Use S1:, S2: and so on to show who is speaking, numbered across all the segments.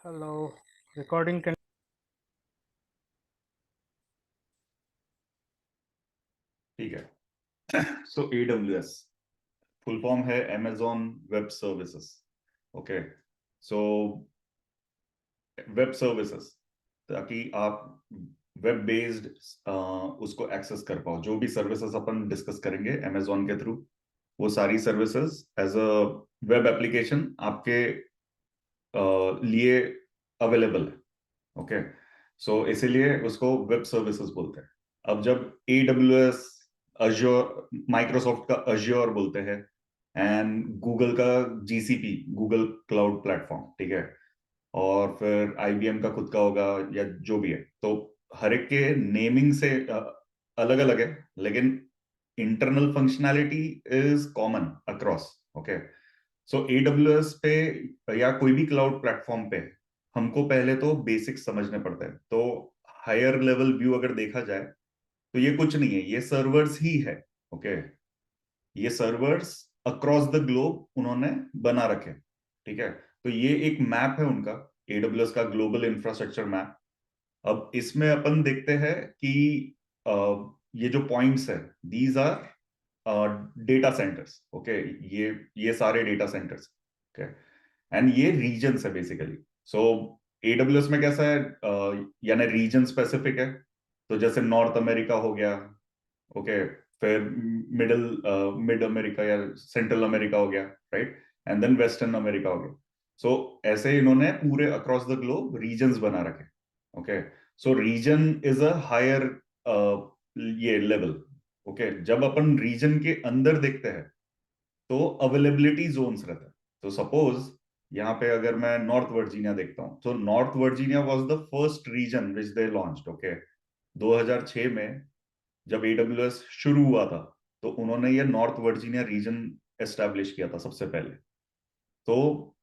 S1: Hello, recording can.
S2: ठीक है। सो AWS full form है Amazon web services. Okay, so web services ताकि आप वेब बेस्ड उसको एक्सेस कर पाओ। जो भी सर्विसेज अपन डिस्कस करेंगे Amazon के थ्रू, वो सारी services as a web application आपके लिए अवेलेबल है। ओके, सो इसीलिए उसको वेब सर्विसेज बोलते हैं। अब जब AWS, अज्योर, माइक्रोसॉफ्ट का अज्योर बोलते हैं, एंड गूगल का GCP, गूगल क्लाउड प्लेटफॉर्म, ठीक है, और फिर IBM का खुद का होगा या जो भी है, तो हर एक के नेमिंग से अलग अलग है, लेकिन internal functionality is common across. Okay, so AWS पे या कोई भी क्लाउड प्लेटफॉर्म पे हमको पहले तो बेसिक्स समझने पड़ते हैं। तो हायर लेवल व्यू अगर देखा जाए तो ये कुछ नहीं है, ये सर्वर्स ही है। ओके, ये सर्वर्स अक्रॉस द ग्लोब उन्होंने बना रखे, ठीक है। तो ये एक मैप है उनका, AWS का ग्लोबल इंफ्रास्ट्रक्चर मैप। अब इसमें अपन देखते हैं कि अ, ये जो पॉइंट्स है, these are data centres. Okay, ये सारे डेटा सेंटर्स, ओके, एंड ये रीजन्स है बेसिकली। सो AWS में कैसा है, यानी रीजन स्पेसिफिक है। तो जैसे नॉर्थ अमेरिका हो गया, ओके, फिर मिडिल मिड अमेरिका या सेंट्रल अमेरिका हो गया, right, and then western America हो गया। सो ऐसे इन्होंने पूरे अक्रॉस द ग्लोब रीजन्स बना रखे। Okay, so region is a higher ये लेवल। ओके, जब अपन रीजन के अंदर देखते हैं तो अवेलेबिलिटी जोन्स रहता है। तो सपोज यहाँ पे अगर मैं नॉर्थ वर्जीनिया देखता हूँ, तो north Virginia was the first region which they launched. Okay, 2006 में जब AWS शुरू हुआ था, तो उन्होंने ये नॉर्थ वर्जीनिया रीजन एस्टेब्लिश किया था सबसे पहले। तो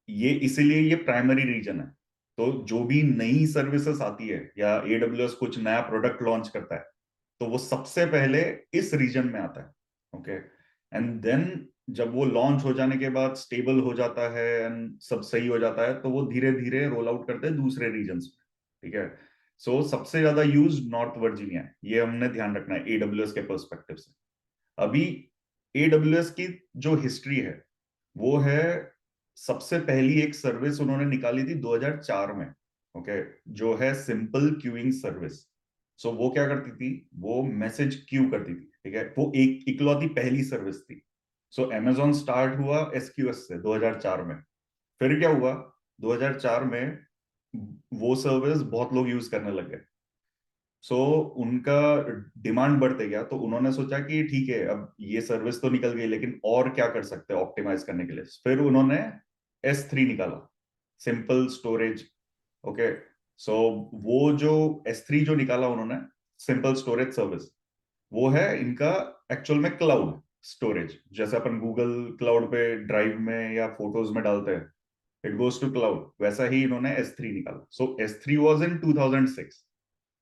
S2: ये इसीलिए ये प्राइमरी रीजन है। तो जो भी नई सर्विसेज आती है या AWS कुछ नया प्रोडक्ट लॉन्च करता है, तो वो सबसे पहले इस रीजन में आता है। ओके, एंड देन जब वो लॉन्च हो जाने के बाद स्टेबल हो जाता है एंड सब सही हो जाता है, तो वो धीरे धीरे रोल आउट करते हैं दूसरे रीजन्स में, ठीक है। सो सबसे ज्यादा यूज नॉर्थ वर्जीनिया है, ये हमने ध्यान रखना है AWS के पर्सपेक्टिव से। अभी AWS की जो हिस्ट्री है वो है, सबसे पहली एक सर्विस उन्होंने निकाली थी 2004 में। ओके, जो है सिंपल क्यूइंग सर्विस। सो वो क्या करती थी, वो मैसेज क्यू करती थी, ठीक है, वो एक इकलौती पहली सर्विस थी। सो Amazon स्टार्ट हुआ SQS से 2004 में। फिर क्या हुआ, 2004 में वो सर्विस बहुत लोग यूज करने लग गए। सो उनका डिमांड बढ़ते गया, तो उन्होंने सोचा कि ठीक है, अब ये सर्विस तो निकल गई, लेकिन और क्या कर सकते हैं ऑप्टिमाइज करने के लिए। फिर उन्होंने S3 निकाला, सिंपल स्टोरेज। ओके, सो वो जो S3 जो निकाला उन्होंने, सिंपल स्टोरेज सर्विस, वो है इनका एक्चुअल में क्लाउड स्टोरेज। जैसे अपन गूगल क्लाउड पे ड्राइव में या फोटोज में डालते हैं, इट गोज टू क्लाउड, वैसा ही इन्होंने S3 निकाला। So S3 was in 2006,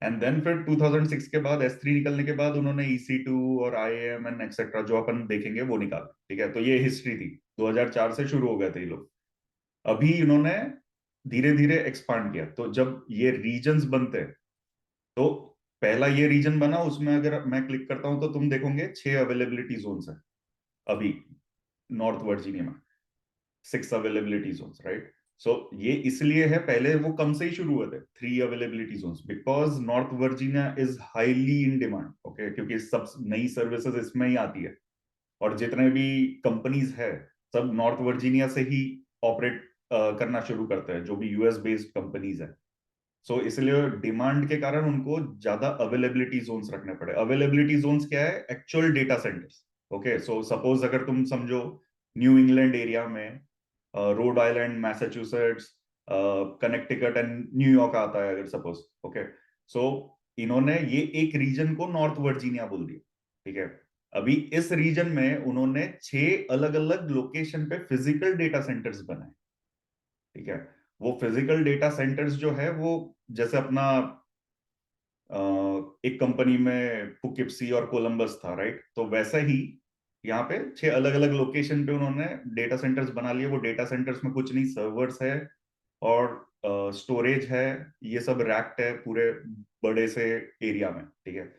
S2: and then फिर 2006 के बाद S3 निकलने के बाद उन्होंने EC2 और IAM एंड एक्सेट्रा जो अपन देखेंगे वो निकाला, ठीक है। तो ये हिस्ट्री थी, 2004 से शुरू हो गए थे ये लोग। अभी इन्होंने धीरे धीरे एक्सपांड किया। तो जब ये रीजन्स बनते हैं, तो पहला ये रीजन बना, उसमें अगर मैं क्लिक करता हूं तो तुम देखोगे 6 अवेलेबिलिटी जोन्स है अभी नॉर्थ वर्जीनिया में, 6 अवेलेबिलिटी जोन्स, राइट। सो ये इसलिए है, पहले वो कम से ही शुरू हुए थे, 3 availability zones, because north Virginia is highly in demand. Okay, क्योंकि सब नई सर्विसेज इसमें ही आती है, और जितने भी कंपनीज है सब नॉर्थ वर्जीनिया से ही ऑपरेट करना शुरू करते हैं, जो भी US बेस्ड कंपनीज है। सो इसलिए डिमांड के कारण उनको ज्यादा अवेलेबिलिटी जोन्स रखने पड़े। अवेलेबिलिटी जोन्स क्या है, actual data centres. Okay, so suppose अगर तुम समझो न्यू इंग्लैंड एरिया में, Rhode Island, Massachusetts, Connecticut and New York आता है अगर सपोज। ओके, सो इन्होंने ये एक रीजन को नॉर्थ वर्जीनिया बोल दिया, ठीक है। अभी इस रीजन में उन्होंने 6 अलग अलग लोकेशन पे फिजिकल डेटा सेंटर्स बनाए, ठीक है। वो फिजिकल डेटा सेंटर्स जो है वो, जैसे अपना अ, एक कंपनी में पुकिप्सी और कोलंबस था, राइट, तो वैसा ही यहाँ पे 6 अलग अलग लोकेशन पे उन्होंने डेटा सेंटर्स बना लिए। वो डेटा सेंटर्स में कुछ नहीं, सर्वर्स है, और स्टोरेज है, ये सब रैक्ड है पूरे बड़े से एरिया में, ठीक है।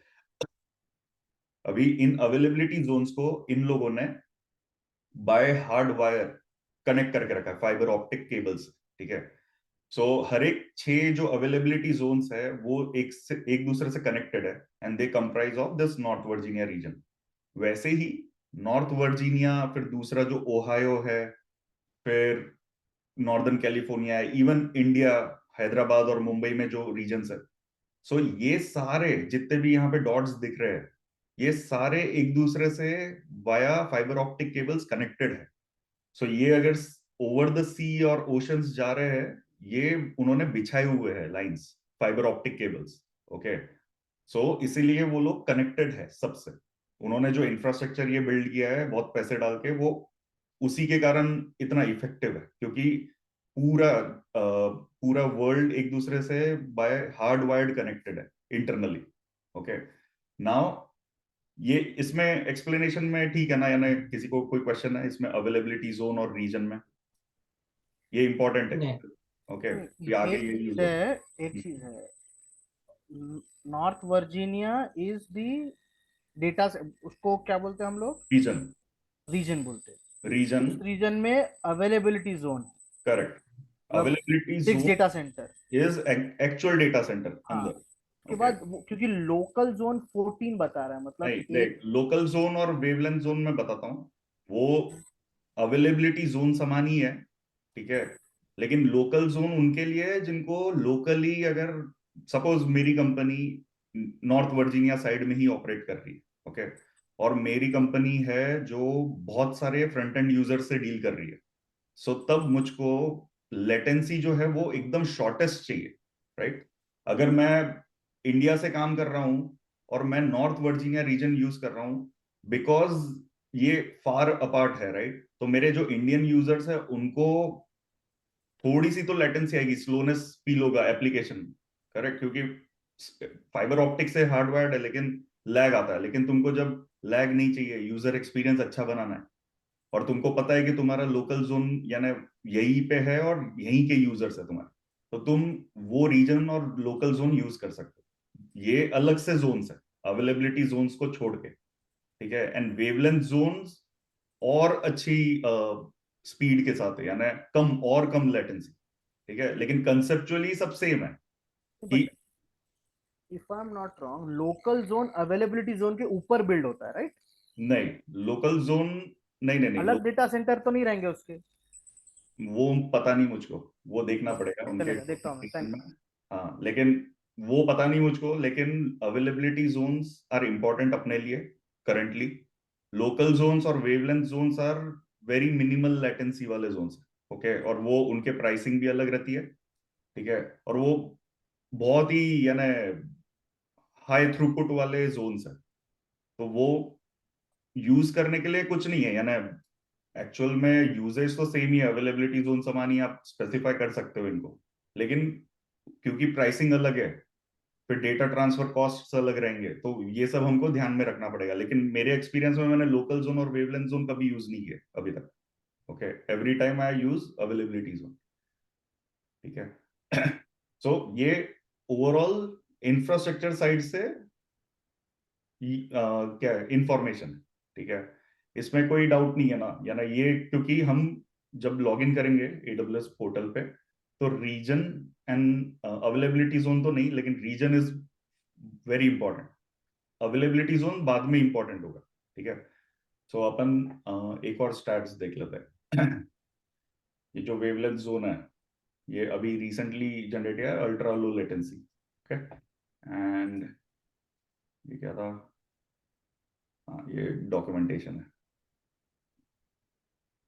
S2: अभी इन अवेलेबिलिटी जोन्स को इन लोगों ने बाय हार्ड वायर कनेक्ट करके रखा है, फाइबर ऑप्टिक केबल्स, ठीक है। सो हर एक 6 जो अवेलेबिलिटी जोन्स है वो एक दूसरे से कनेक्टेड है, and they comprise of this north Virginia region. वैसे ही नॉर्थ वर्जीनिया, फिर दूसरा जो ओहायो है, फिर नॉर्दर्न कैलिफोर्निया है, इवन इंडिया, हैदराबाद और मुंबई में जो रीजन्स है, सो ये सारे जितने भी यहाँ पे डॉट्स दिख रहे हैं, ये सारे एक दूसरे से via fibre optic cables connected है। सो ये अगर ओवर द सी और ओशंस जा रहे हैं, ये उन्होंने बिछाए हुए हैं lines, fibre optic cables, okay. So इसीलिए वो लोग कनेक्टेड है सबसे। उन्होंने जो इंफ्रास्ट्रक्चर ये बिल्ड किया है बहुत पैसे डाल के, वो उसी के कारण इतना इफेक्टिव है, क्योंकि पूरा वर्ल्ड एक दूसरे से बाय हार्ड वायर्ड कनेक्टेड है इंटरनली, ओके। नाउ ये इसमें एक्सप्लेनेशन में ठीक है ना, यानी किसी को कोई क्वेश्चन है इसमें अवेलेबिलिटी जोन और रीजन में? ये इंपॉर्टेंट है,
S3: नहीं,
S2: ओके। ये आगे
S1: एक
S2: ये यूज
S1: चीज
S2: होगा।
S1: है, एक चीज है, north Virginia is the data, उसको क्या बोलते हैं हम लोग?
S2: रीजन,
S1: रीजन बोलते हैं।
S2: रीजन,
S1: उस रीजन में अवेलेबिलिटी जोन है,
S2: करेक्ट।
S1: मतलब
S2: availability
S1: fix
S2: zone
S1: data centre.
S2: Is actual data centre
S1: हाँ,
S2: अंदर,
S1: उसके
S2: ओके।
S1: बाद क्योंकि लोकल जोन 14 बता रहा है, मतलब
S2: नहीं
S1: एक।
S2: देख, लोकल जोन और वेवलेंथ जोन में बताता हूँ, वो अवेलेबिलिटी जोन समान ही है, ठीक है। लेकिन लोकल जोन उनके लिए है जिनको लोकली, अगर सपोज मेरी कंपनी नॉर्थ वर्जीनिया साइड में ही ऑपरेट कर रही है, ओके, और मेरी कंपनी है जो बहुत सारे फ्रंट एंड यूजर से डील कर रही है, सो तब मुझको लेटेंसी जो है वो एकदम शॉर्टेस्ट चाहिए, राइट। अगर मैं इंडिया से काम कर रहा हूं और मैं नॉर्थ वर्जीनिया रीजन यूज कर रहा हूं, बिकॉज ये फार अपार्ट है, राइट, तो मेरे जो इंडियन यूजर्स है उनको थोड़ी सी तो लेटेंसी आएगी, स्लोनेस फील होगा एप्लीकेशन, करेक्ट, क्योंकि फाइबर ऑप्टिक से हार्डवायर्ड है, लेकिन लैग आता है। लेकिन तुमको जब लैग नहीं चाहिए, यूजर एक्सपीरियंस अच्छा बनाना है, और तुमको पता है कि तुम्हारा लोकल जोन यानी यहीं पे है और यहीं के यूजर्स है तुम्हारे, तो तुम वो रीजन और लोकल जोन यूज कर सकते हो। ये अलग से जोन्स है अवेलेबिलिटी जोन्स को छोड़ के, ठीक है। एंड वेवलेंथ जोन्स और अच्छी स्पीड के साथ है, यानी कम लेटेंसी, ठीक है, लेकिन कंसेप्चुअली सब सेम है कि
S1: but if I am not wrong, local zone availability zone के ऊपर बिल्ड होता है, राइट?
S2: नहीं, लोकल जोन, नहीं नहीं नहीं,
S1: अलग डेटा सेंटर तो नहीं रहेंगे उसके?
S2: वो पता नहीं मुझको, वो देखना पड़ेगा उनके
S1: चलेगा, देखता हूँ मैं,
S2: documentation
S1: सेंड
S2: में।
S1: करो।
S2: हाँ, लेकिन वो पता नहीं मुझको, लेकिन अवेलेबिलिटी जोन्स आर इंपॉर्टेंट अपने लिए करंटली। लोकल जोन्स और wavelength zones are very minimal latency वाले जोन्स, ओके, और वो उनके प्राइसिंग भी अलग रहती है, ठीक है। और वो बहुत ही यानी हाई थ्रूपुट वाले जोन्स है, तो वो यूज करने के लिए कुछ नहीं है, यानी एक्चुअल में यूजेज तो सेम ही है, अवेलेबिलिटी जोन समान ही, आप स्पेसिफाई कर सकते हो इनको, लेकिन क्योंकि प्राइसिंग अलग है, फिर डेटा ट्रांसफर कॉस्ट अलग रहेंगे, तो ये सब हमको ध्यान में रखना पड़ेगा। लेकिन मेरे एक्सपीरियंस में मैंने लोकल जोन और वेवलेंथ जोन कभी यूज नहीं किया अभी तक, okay. Every time I use availability zone, ठीक है। सो ये ओवरऑल इंफ्रास्ट्रक्चर साइड से क्या है इंफॉर्मेशन, ठीक है। इसमें कोई डाउट नहीं है ना, यानी ये क्योंकि हम जब लॉग इन करेंगे एडब्ल्यूएस पोर्टल पे, तो रीजन एंड अवेलेबिलिटी जोन तो नहीं, लेकिन region is very important, availability zone बाद में इंपॉर्टेंट होगा, ठीक है। सो अपन एक और स्टैट्स देख लेते हैं। ये जो वेवलेंथ जोन है, ये अभी रिसेंटली जनरेट किया है, ultra low latency, okay. And ये क्या था? हाँ, ये डॉक्यूमेंटेशन है,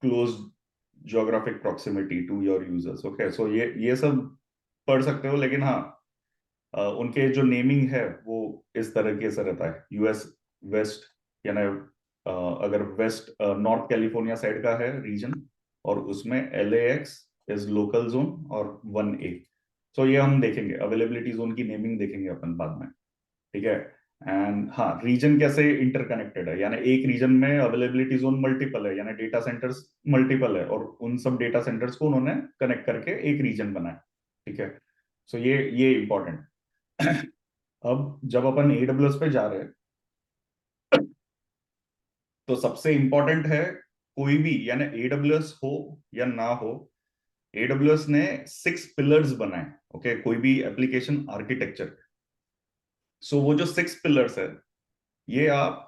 S2: close geographic proximity to your users, okay. So ये सब पढ़ सकते हो, लेकिन हाँ, उनके जो नेमिंग है वो इस तरीके से रहता है, यूएस वेस्ट, यानी अगर वेस्ट नॉर्थ कैलिफोर्निया साइड का है रीजन, और उसमें LAX इज लोकल जोन और 1A। सो ये हम देखेंगे, अवेलेबिलिटी जोन की नेमिंग देखेंगे अपन बाद में, ठीक है। एंड हाँ, रीजन कैसे इंटरकनेक्टेड है, यानी एक रीजन में अवेलेबिलिटी जोन मल्टीपल है, यानी डेटा सेंटर्स मल्टीपल है, और उन सब डेटा सेंटर्स को उन्होंने कनेक्ट करके एक रीजन बनाया। ठीक है, सो ये इंपॉर्टेंट। अब जब अपन एडब्ल्यूएस पे जा रहे हैं, तो सबसे इंपॉर्टेंट है, कोई भी यानी एडब्ल्यूएस हो या ना हो, एडब्ल्यूएस ने 6 पिलर्स बनाए। ओके, कोई भी एप्लीकेशन आर्किटेक्चर। सो वो जो 6 पिलर्स है, ये आप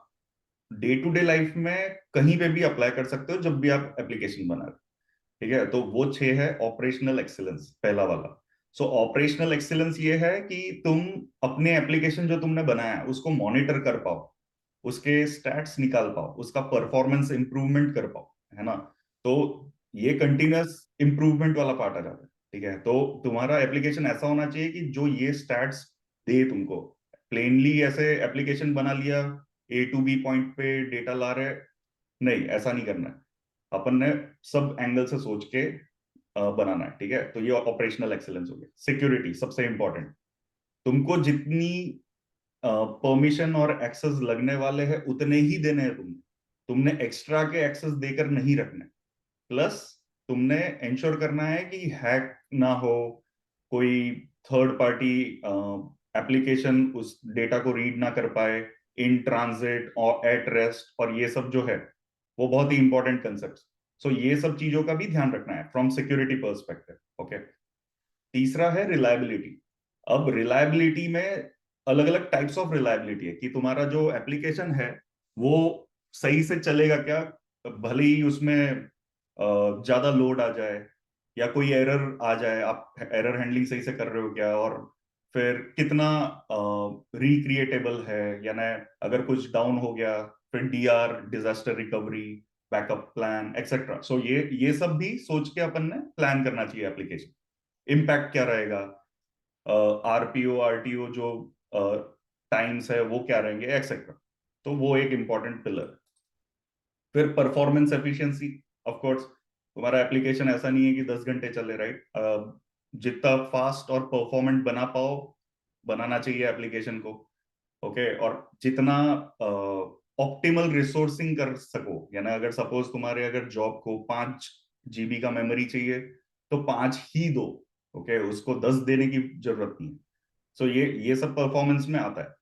S2: डे टू डे लाइफ में कहीं पे भी अप्लाई कर सकते हो जब भी आप एप्लीकेशन बना रहे हो। ठीक है, तो वो 6 है। ऑपरेशनल एक्सीलेंस पहला वाला। सो ऑपरेशनल एक्सीलेंस ये है कि तुम अपने एप्लीकेशन जो तुमने बनाया है उसको मॉनिटर कर पाओ, उसके स्टैट्स निकाल पाओ, उसका परफॉर्मेंस इंप्रूवमेंट कर पाओ, है ना। तो ये कंटिन्यूअस इंप्रूवमेंट वाला पार्ट आ जाता है। ठीक है, तो तुम्हारा एप्लीकेशन ऐसा होना चाहिए कि जो ये स्टैट्स दे तुमको। प्लेनली ऐसे एप्लीकेशन बना लिया, ए टू बी पॉइंट पे डेटा ला रहे, नहीं, ऐसा नहीं करना है। अपन ने सब एंगल से सोच के बनाना है। ठीक है, तो ये ऑपरेशनल एक्सेलेंस हो गया। सिक्योरिटी सबसे इंपॉर्टेंट। तुमको जितनी परमिशन और एक्सेस लगने वाले हैं उतने ही देने हैं तुमने। तुमने एक्स्ट्रा के एक्सेस देकर नहीं रखने। प्लस तुमने इंश्योर करना है कि हैक ना हो, कोई थर्ड पार्टी एप्लीकेशन उस डेटा को रीड ना कर पाए, इन ट्रांजिट और एट रेस्ट, और ये सब जो है वो बहुत ही इंपॉर्टेंट कंसेप्ट। सो ये सब चीजों का भी ध्यान रखना है फ्रॉम सिक्योरिटी पर्सपेक्टिव। ओके, तीसरा है रिलायबिलिटी। अब रिलायबिलिटी में अलग अलग टाइप्स ऑफ रिलायबिलिटी है, कि तुम्हारा जो एप्लीकेशन है वो सही से चलेगा क्या, भले ही उसमें ज्यादा लोड आ जाए या कोई एरर आ जाए, आप एरर हैंडलिंग सही से कर रहे हो क्या, और फिर कितना रिक्रिएटेबल है, यानी अगर कुछ डाउन हो गया, फिर DR, disaster recovery, backup plan, etcetera. So ये सब भी सोच के अपन ने प्लान करना चाहिए एप्लीकेशन। इम्पैक्ट क्या रहेगा, आरपीओ आरटीओ जो टाइम्स है वो क्या रहेंगे, एक्सेट्रा। तो वो एक इंपॉर्टेंट पिलर। फिर परफॉर्मेंस एफिशिएंसी। ऑफ कोर्स, तुम्हारा एप्लीकेशन ऐसा नहीं है कि 10 घंटे चले, राइट। जितना फास्ट और परफॉर्मेंट बना पाओ, बनाना चाहिए एप्लीकेशन को। ओके, और जितना ऑप्टिमल रिसोर्सिंग कर सको, यानी अगर सपोज तुम्हारे अगर जॉब को 5 GB का मेमोरी चाहिए, तो 5 ही दो। ओके, उसको 10 देने की जरूरत नहीं। सो ये सब परफॉर्मेंस में आता है।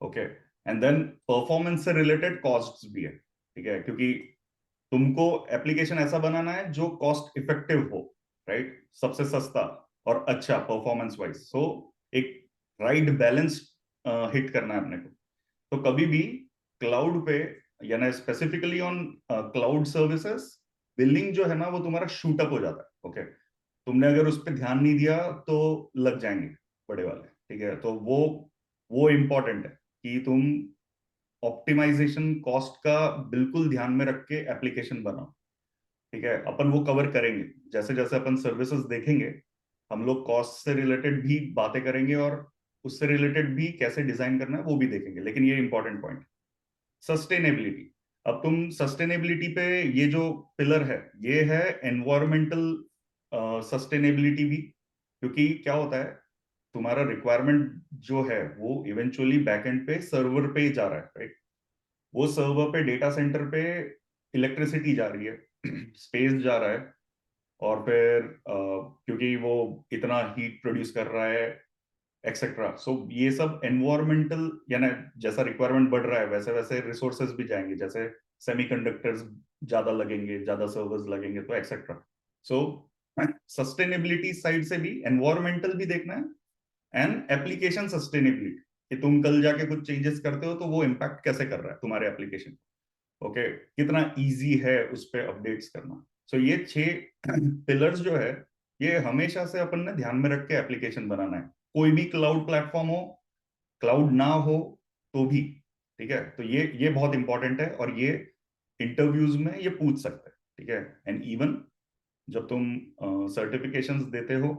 S2: ओके, एंड देन परफॉर्मेंस से रिलेटेड कॉस्ट्स भी है। ठीक है, क्योंकि तुमको एप्लीकेशन ऐसा बनाना है जो कॉस्ट इफेक्टिव हो, राइट, सबसे सस्ता और अच्छा परफॉर्मेंस वाइज। सो एक राइट बैलेंस हिट करना है अपने को। तो कभी भी क्लाउड पे, यानी specifically on cloud services, billing जो है ना वो तुम्हारा शूट अप हो जाता है। ओके, तुमने अगर उस पर ध्यान नहीं दिया तो लग जाएंगे बड़े वाले। ठीक है, तो वो इंपॉर्टेंट है कि तुम ऑप्टिमाइजेशन कॉस्ट का बिल्कुल ध्यान में रख के एप्लीकेशन बनाओ। ठीक है, अपन वो कवर करेंगे जैसे जैसे अपन सर्विसेज देखेंगे। हम लोग कॉस्ट से रिलेटेड भी बातें करेंगे, और उससे रिलेटेड भी कैसे डिजाइन करना है वो भी देखेंगे, लेकिन ये इंपॉर्टेंट पॉइंट। सस्टेनेबिलिटी। अब तुम सस्टेनेबिलिटी पे, ये जो पिलर है ये है एनवायरमेंटल सस्टेनेबिलिटी भी। क्योंकि क्या होता है, तुम्हारा रिक्वायरमेंट जो है वो इवेंचुअली बैकएंड पे सर्वर पे ही जा रहा है, राइट। वो सर्वर पे, डेटा सेंटर पे इलेक्ट्रिसिटी जा रही है, स्पेस जा रहा है, और फिर क्योंकि वो इतना हीट प्रोड्यूस कर रहा है, एक्सेट्रा। सो ये सब एनवायरमेंटल, यानी जैसा रिक्वायरमेंट बढ़ रहा है वैसे वैसे रिसोर्सेज भी जाएंगे, जैसे सेमीकंडक्टर्स ज्यादा लगेंगे, ज्यादा सर्वर्स लगेंगे, तो एक्सेट्रा। सो सस्टेनेबिलिटी साइड से भी एनवायरमेंटल भी देखना है, एंड एप्लीकेशन सस्टेनेबिलिटी, कि तुम कल जाके कुछ चेंजेस करते हो तो वो इम्पैक्ट कैसे कर रहा है तुम्हारे एप्लीकेशन। ओके, कितना इजी है उस पर अपडेट्स करना। सो ये 6 पिलर्स जो है, ये हमेशा से अपन ने ध्यान में रख के एप्लीकेशन बनाना है। कोई भी क्लाउड प्लेटफॉर्म हो, क्लाउड ना हो तो भी। ठीक है, तो ये बहुत इंपॉर्टेंट है, और ये इंटरव्यूज में ये पूछ सकते हैं। ठीक है, एंड इवन जब तुम सर्टिफिकेशंस देते हो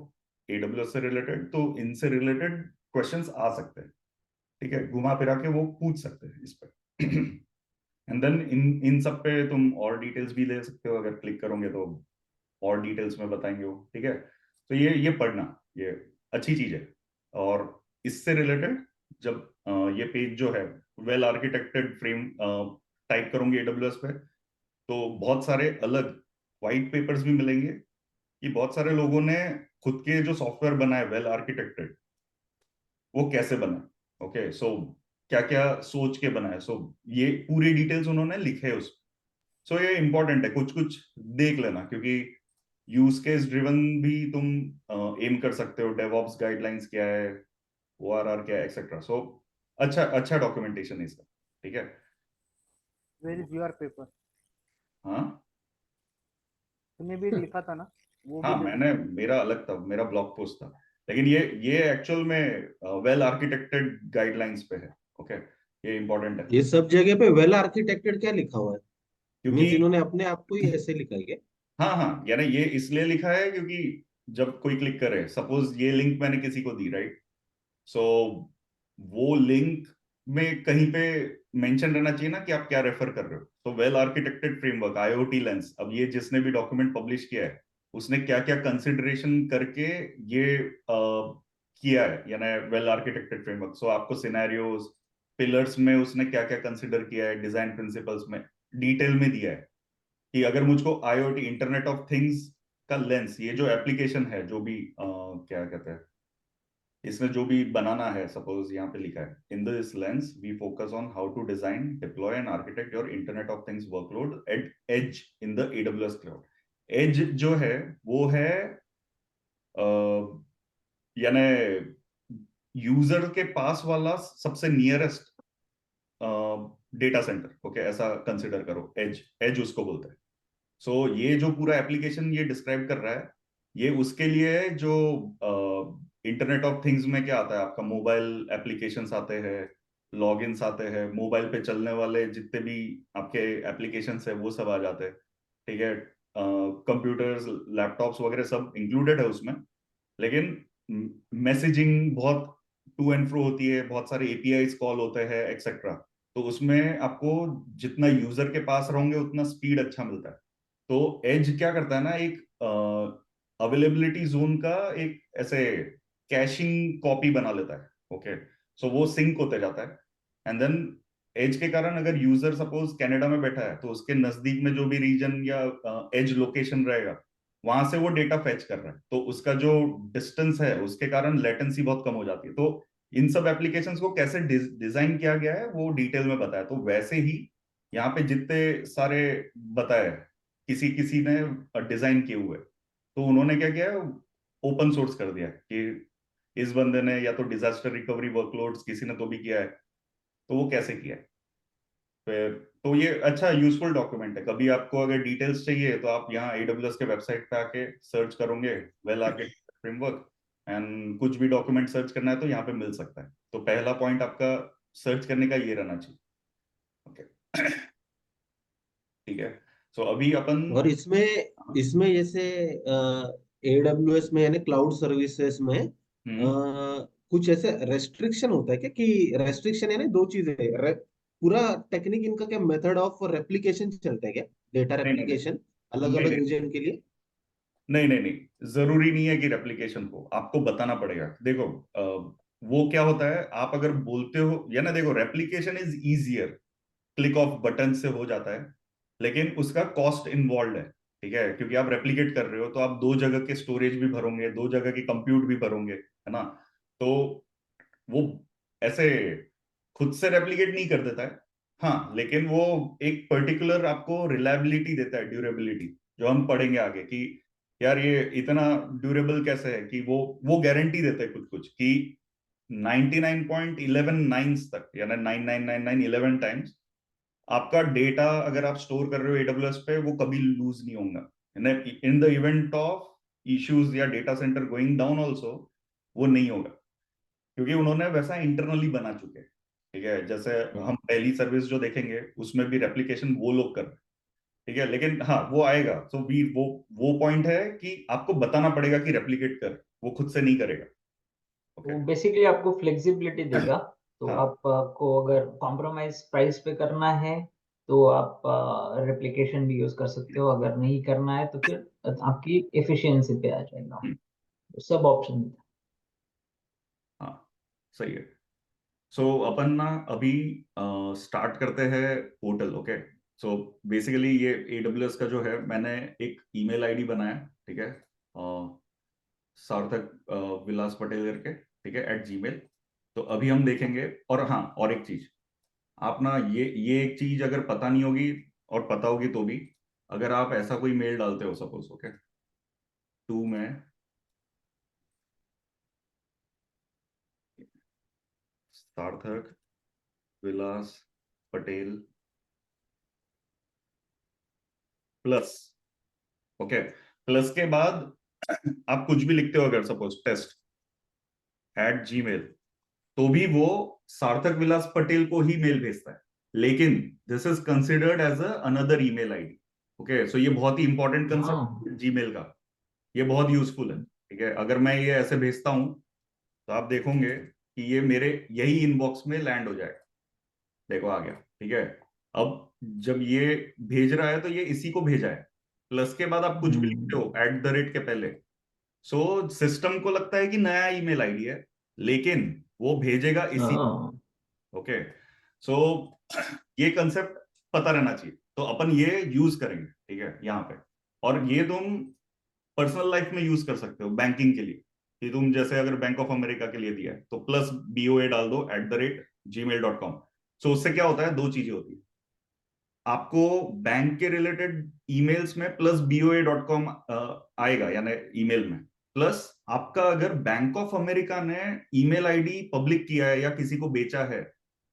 S2: एडब्ल्यूएस से रिलेटेड, तो इनसे रिलेटेड क्वेश्चंस आ सकते हैं। ठीक है, घुमा फिरा के वो पूछ सकते हैं इस पे। एंड देन इन इन सब पे तुम और डिटेल्स भी ले सकते हो, अगर क्लिक करोगे तो और डिटेल्स में बताएंगे वो। ठीक है, तो ये पढ़ना, ये अच्छी चीज है। और इससे रिलेटेड जब ये पेज जो है वेल आर्किटेक्टेड फ्रेम टाइप करोगे एडब्ल्यूएस पे, तो बहुत सारे अलग व्हाइट पेपर्स भी मिलेंगे कि बहुत सारे लोगों ने खुद के जो सॉफ्टवेयर बनाए वेल आर्किटेक्टेड, वो कैसे बना, ओके, सो क्या क्या सोच के बनाए, सो ये पूरी डिटेल्स उन्होंने लिखे है उस, सो ये इंपॉर्टेंट है, कुछ कुछ देख लेना, क्योंकि यूज केस ड्रिवन भी तुम एम कर सकते हो, डेवऑप्स गाइडलाइंस क्या है, ओआरआर क्या है, एक्सेट्रा, सो अच्छा अच्छा डॉक्यूमेंटेशन है इसका, ठीक है।
S1: Where is your paper?
S2: हाँ
S1: तुमने भी एक लिखा था ना, वो भी
S2: हाँ,
S1: दे दो।
S2: मैंने, मेरा अलग था, मेरा ब्लॉग पोस्ट था, लेकिन ये एक्चुअल में वेल आर्किटेक्टेड गाइडलाइंस पे है, ओके, ये इंपॉर्टेंट है,
S3: ये सब जगह पे वेल आर्किटेक्टेड क्या लिखा हुआ है?
S2: क्योंकि
S3: मीन्स इन्होंने अपने आप को ही ऐसे लिखा है क्या?
S2: हाँ हाँ, यानी ये इसलिए लिखा है क्योंकि जब कोई क्लिक करे, सपोज ये लिंक मैंने किसी को दी, राइट, सो वो लिंक में कहीं पे मेंशन रहना चाहिए ना कि आप क्या रेफर कर रहे हो, तो वेल आर्किटेक्टेड फ्रेमवर्क आईओटी लेंस, अब ये जिसने भी डॉक्यूमेंट पब्लिश किया है उसने क्या क्या कंसिडरेशन करके ये किया है, यानी वेल आर्किटेक्टेड फ्रेमवर्क, सो आपको सिनेरियोज, पिलर्स में उसने क्या क्या कंसिडर किया है, डिजाइन प्रिंसिपल्स में डिटेल में दिया है कि अगर मुझको आईओटी इंटरनेट ऑफ थिंग्स का लेंस, ये जो एप्लीकेशन है, जो भी क्या कहते हैं, इसमें जो भी बनाना है, सपोज यहाँ पे लिखा है, in this lens we focus on how to design, deploy and architect your internet of things workload at edge in the AWS cloud. Edge जो है वो है यानी यूजर के पास वाला सबसे नियरेस्ट डेटा सेंटर, ओके, ऐसा कंसिडर करो, एज एज उसको बोलते हैं। सो ये जो पूरा एप्लीकेशन ये डिस्क्राइब कर रहा है, ये उसके लिए है जो इंटरनेट ऑफ थिंग्स में क्या आता है, आपका मोबाइल एप्लीकेशंस आते हैं, लॉगिन्स आते हैं, मोबाइल पे चलने वाले जितने भी आपके एप्लीकेशंस है वो सब आ जाते हैं, ठीक है, कंप्यूटर्स, लैपटॉप्स वगैरह सब इंक्लूडेड है उसमें, लेकिन मैसेजिंग बहुत टू एंड फ्रो होती है, बहुत सारे एपीआईज कॉल होते हैं, एक्सेट्रा, तो उसमें आपको जितना यूजर के पास रहोगे उतना स्पीड अच्छा मिलता है। तो एज क्या करता है ना, एक अवेलेबिलिटी जोन का एक ऐसे कैशिंग कॉपी बना लेता है, ओके, सो वो सिंक होते जाता है, एंड देन एज के कारण अगर यूजर सपोज कनाडा में बैठा है तो उसके नजदीक में जो भी रीजन या एज लोकेशन रहेगा वहां से वो डेटा फेच कर रहा है, तो उसका जो डिस्टेंस है उसके कारण लेटेंसी बहुत कम हो जाती है। तो इन सब एप्लीकेशंस को कैसे डिजाइन किया गया है वो डिटेल में बताया, तो वैसे ही यहाँ पे जितने सारे बताए किसी किसी ने डिजाइन किए हुए, तो उन्होंने क्या किया, ओपन सोर्स कर दिया कि इस बंदे ने या तो डिजास्टर रिकवरी वर्कलोड्स किसी ने तो भी किया है, तो वो कैसे किया है फिर, तो ये अच्छा यूजफुल डॉक्यूमेंट है, कभी आपको अगर डिटेल्स चाहिए तो आप यहाँ एडब्ल्यूएस के वेबसाइट पे आके सर्च करोगे वेल आर्किटेक्चर फ्रेमवर्क, एंड कुछ भी डॉक्यूमेंट सर्च करना है तो यहाँ पे मिल सकता है, तो पहला पॉइंट आपका सर्च करने का ये रहना चाहिए, ओके। ठीक है, सो अभी अपन,
S3: और इसमें
S2: हाँ,
S3: इसमें जैसे एडब्ल्यूएस में यानी क्लाउड सर्विसेज में
S2: हम्म,
S3: कुछ ऐसे रेस्ट्रिक्शन होता है क्या? कि रेस्ट्रिक्शन यानी दो चीजें पूरा टेक्निक इनका क्या मेथड ऑफ रेप्लिकेशन चलता है क्या? डेटा
S2: नहीं नहीं
S3: रेप्लिकेशन अलग
S2: नहीं
S3: अलग
S2: नहीं
S3: रीजन के लिए?
S2: नहीं नहीं नहीं, जरूरी नहीं है कि रेप्लिकेशन को आपको बताना पड़ेगा, देखो वो क्या होता है, आप अगर बोलते हो या ना, देखो replication is easier, click off button से हो जाता है, लेकिन उसका कॉस्ट इन्वॉल्व है, ठीक है, क्योंकि आप रेप्लिकेट कर रहे हो तो आप दो जगह के स्टोरेज भी भरोगे, दो जगह की कंप्यूट भी भरोगे, है ना, तो वो ऐसे खुद से रेप्लिकेट नहीं कर देता है, हाँ, लेकिन वो एक पर्टिकुलर आपको रिलायबिलिटी देता है, ड्यूरेबिलिटी, जो हम पढ़ेंगे आगे कि यार ये इतना ड्यूरेबल कैसे है, कि वो गारंटी देता है कुछ कुछ कि 99.11 तक, यानी 999911 टाइम्स आपका डेटा अगर आप स्टोर कर रहे हो एडब्ल्यूएस पे वो कभी लूज नहीं होगा, in the event of issues या data centre going down also वो नहीं होगा, क्योंकि उन्होंने वैसा इंटरनली बना चुके हैं, ठीक है, जैसे हम पहली सर्विस जो देखेंगे उसमें भी रेप्लिकेशन वो लोग कर रहे हैं, ठीक है, लेकिन हाँ वो आएगा, तो भी वो पॉइंट है कि आपको बताना पड़ेगा कि रेप्लिकेट कर, वो खुद से नहीं करेगा, ओके।
S4: वो बेसिकली आपको फ्लेक्सिबिलिटी देगा। तो
S2: हाँ
S4: आपको अगर कॉम्प्रोमाइज प्राइस पे करना है तो आप रेप्लिकेशन भी यूज कर सकते हो, अगर नहीं करना है तो फिर आपकी एफिशिएंसी पे आ जाएगा।
S2: हम्म,
S4: तो सब ऑप्शन।
S2: हाँ सही है, सो अपन ना अभी स्टार्ट करते हैं पोर्टल। ओके, सो बेसिकली ये AWS का जो है, मैंने एक ईमेल आईडी बनाया, ठीक है, सार्थक विलास पटेल करके, ठीक है, @gmail। तो अभी हम देखेंगे। और हाँ, और एक चीज, आप ना ये एक चीज अगर पता नहीं होगी और पता होगी तो भी, अगर आप ऐसा कोई मेल डालते हो सपोज, ओके, टू में सार्थक विलास पटेल प्लस, ओके, प्लस के बाद आप कुछ भी लिखते हो, अगर सपोज टेस्ट @gmail, तो भी वो सार्थक विलास पटेल को ही मेल भेजता है। लेकिन this is considered as another email ID. Okay, so ये बहुत ही इंपॉर्टेंट
S4: हाँ।
S2: कंसेप्ट जीमेल का, ये बहुत यूजफुल है, ठीक है। अगर मैं ये ऐसे भेजता हूं तो आप देखोगे कि ये मेरे यही इनबॉक्स में लैंड हो जाएगा। देखो आ गया, ठीक है। अब जब ये भेज रहा है तो ये इसी को भेजा है। प्लस के बाद आप कुछ भी लिखते हो @ के पहले, सो सिस्टम को लगता है कि नया ईमेल आईडी है, लेकिन वो भेजेगा इसी।
S4: हाँ।
S2: ओके, सो ये कंसेप्ट पता रहना चाहिए। तो अपन ये यूज करेंगे, ठीक है, यहाँ पे। और ये तुम पर्सनल लाइफ में यूज कर सकते हो बैंकिंग के लिए, कि तुम जैसे अगर बैंक ऑफ अमेरिका के लिए दिया है तो प्लस BOA डाल दो @gmail.com। सो उससे क्या होता है, दो चीजें होती है। आपको बैंक के रिलेटेड ईमेल्स में प्लस BOA.com आएगा, यानी ईमेल में। प्लस आपका अगर बैंक ऑफ अमेरिका ने ईमेल आईडी पब्लिक किया है या किसी को बेचा है,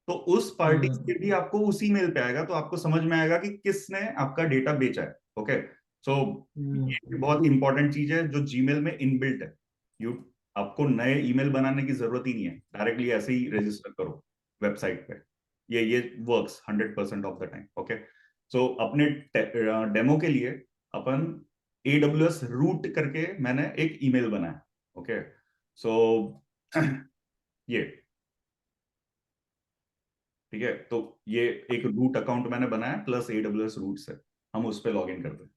S2: तो उस पार्टी से भी आपको उसी मेल पे आएगा, तो आपको समझ में आएगा कि किसने आपका डेटा बेचा है। ओके, सो ये बहुत इंपॉर्टेंट चीज है जो जीमेल में इनबिल्ट है। यू आपको नए ईमेल बनाने की जरूरत ही नहीं है, डायरेक्टली ऐसे ही रजिस्टर करो वेबसाइट पे। ये works 100% of the time. Okay, so अपने डेमो के लिए अपन AWS रूट करके मैंने एक ईमेल बनाया। ओके, सो ये ठीक है, तो ये एक रूट अकाउंट मैंने बनाया प्लस AWS रूट से हम उस पर लॉग इन करते हैं।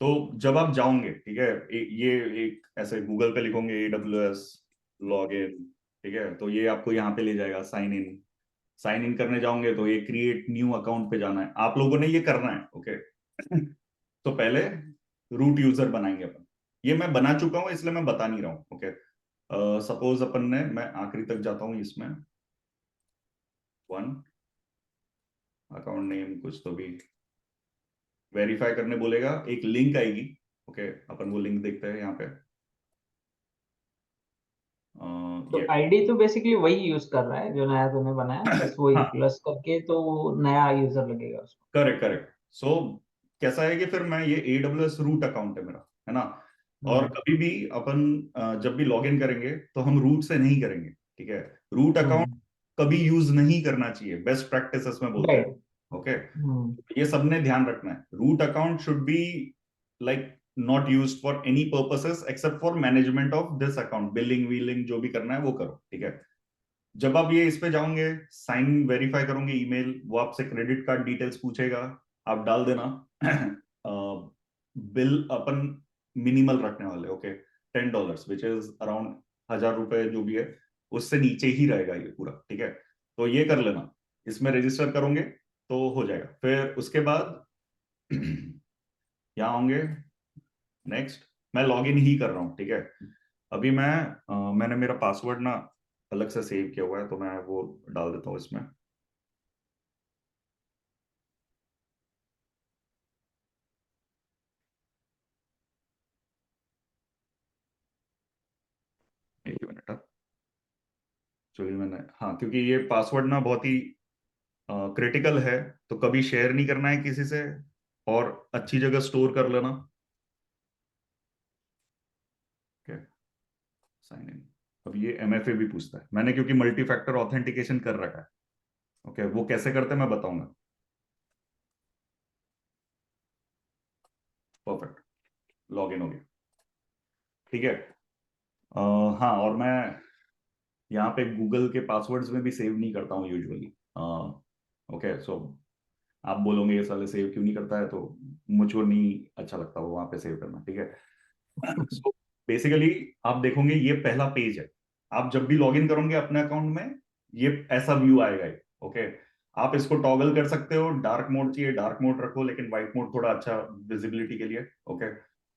S2: तो जब आप जाओगे, ठीक है, ये एक ऐसे गूगल पे लिखोगे AWS लॉग इन, ठीक है, तो ये आपको यहाँ पे ले जाएगा साइन इन। साइन इन करने जाओगे तो ये क्रिएट न्यू अकाउंट पे जाना है, आप लोगों ने ये करना है। ओके, तो पहले रूट यूजर बनाएंगे अपन। ये मैं बना चुका हूं इसलिए मैं बता नहीं रहा हूं। ओके, सपोज अपन ने, मैं आखिरी तक जाता हूं इसमें, वन अकाउंट नेम कुछ तो भी वेरीफाई करने बोलेगा, एक लिंक आएगी। ओके, अपन वो लिंक देखते हैं यहाँ पे।
S4: तो
S2: ये
S4: आईडी तो बेसिकली वही यूज कर रहा है जो नया तूने बनाया, बस वही
S2: हाँ,
S4: प्लस करके तो नया यूजर लगेगा उसको।
S2: Correct correct. सो कैसा है कि फिर मैं ये AWS रूट अकाउंट है मेरा, है ना। और
S4: हम्म।
S2: कभी भी अपन जब भी लॉग इन करेंगे तो हम रूट से नहीं करेंगे, ठीक है। रूट अकाउंट
S4: हम्म।
S2: कभी यूज नहीं करना चाहिए, बेस्ट प्रैक्टिसेस में बोलते हैं।
S4: राइट।
S2: Okay,
S4: hmm.
S2: ये सबने ध्यान रखना है। Root account should be like not used for any purposes except for management of this account, billing वीलिंग जो भी करना है वो करो, ठीक है। जब आप ये इस पे जाओगे, साइन वेरीफाई करोगे ईमेल, वो आपसे क्रेडिट कार्ड डिटेल्स पूछेगा, आप डाल देना। बिल अपन मिनिमल रखने वाले, ओके, $10 विच इज अराउंड 1,000 रुपए जो भी है, उससे नीचे ही रहेगा ये पूरा, ठीक है। तो ये कर लेना, इसमें रजिस्टर करोगे तो हो जाएगा। फिर उसके बाद यहाँ होंगे, नेक्स्ट, मैं लॉग इन ही कर रहा हूँ, ठीक है। अभी मैंने मेरा पासवर्ड ना अलग से सेव किया हुआ है, तो मैं वो डाल देता हूँ इसमें। एक मिनट, जो भी मैंने, हाँ, क्योंकि ये पासवर्ड ना बहुत ही क्रिटिकल है, तो कभी शेयर नहीं करना है किसी से, और अच्छी जगह स्टोर कर लेना। Okay, sign in. अब ये MFA भी पूछता है, मैंने क्योंकि मल्टी फैक्टर ऑथेंटिकेशन कर रखा है। ओके, वो कैसे करते हैं मैं बताऊंगा। परफेक्ट, लॉग इन हो गया, ठीक है। हाँ, और मैं यहाँ पे गूगल के पासवर्ड्स में भी सेव नहीं करता हूँ यूजुअली। ओके, सो आप बोलोगे ये साले सेव क्यों नहीं करता है, तो मुझको नहीं अच्छा लगता वो वहां पे सेव करना, ठीक है। सो बेसिकली आप देखोगे ये पहला पेज है, आप जब भी लॉग इन करोगे अपने अकाउंट में, ये ऐसा व्यू आएगा। ओके, आप इसको टॉगल कर सकते हो, डार्क मोड चाहिए डार्क मोड रखो, लेकिन व्हाइट मोड थोड़ा अच्छा विजिबिलिटी के लिए। ओके,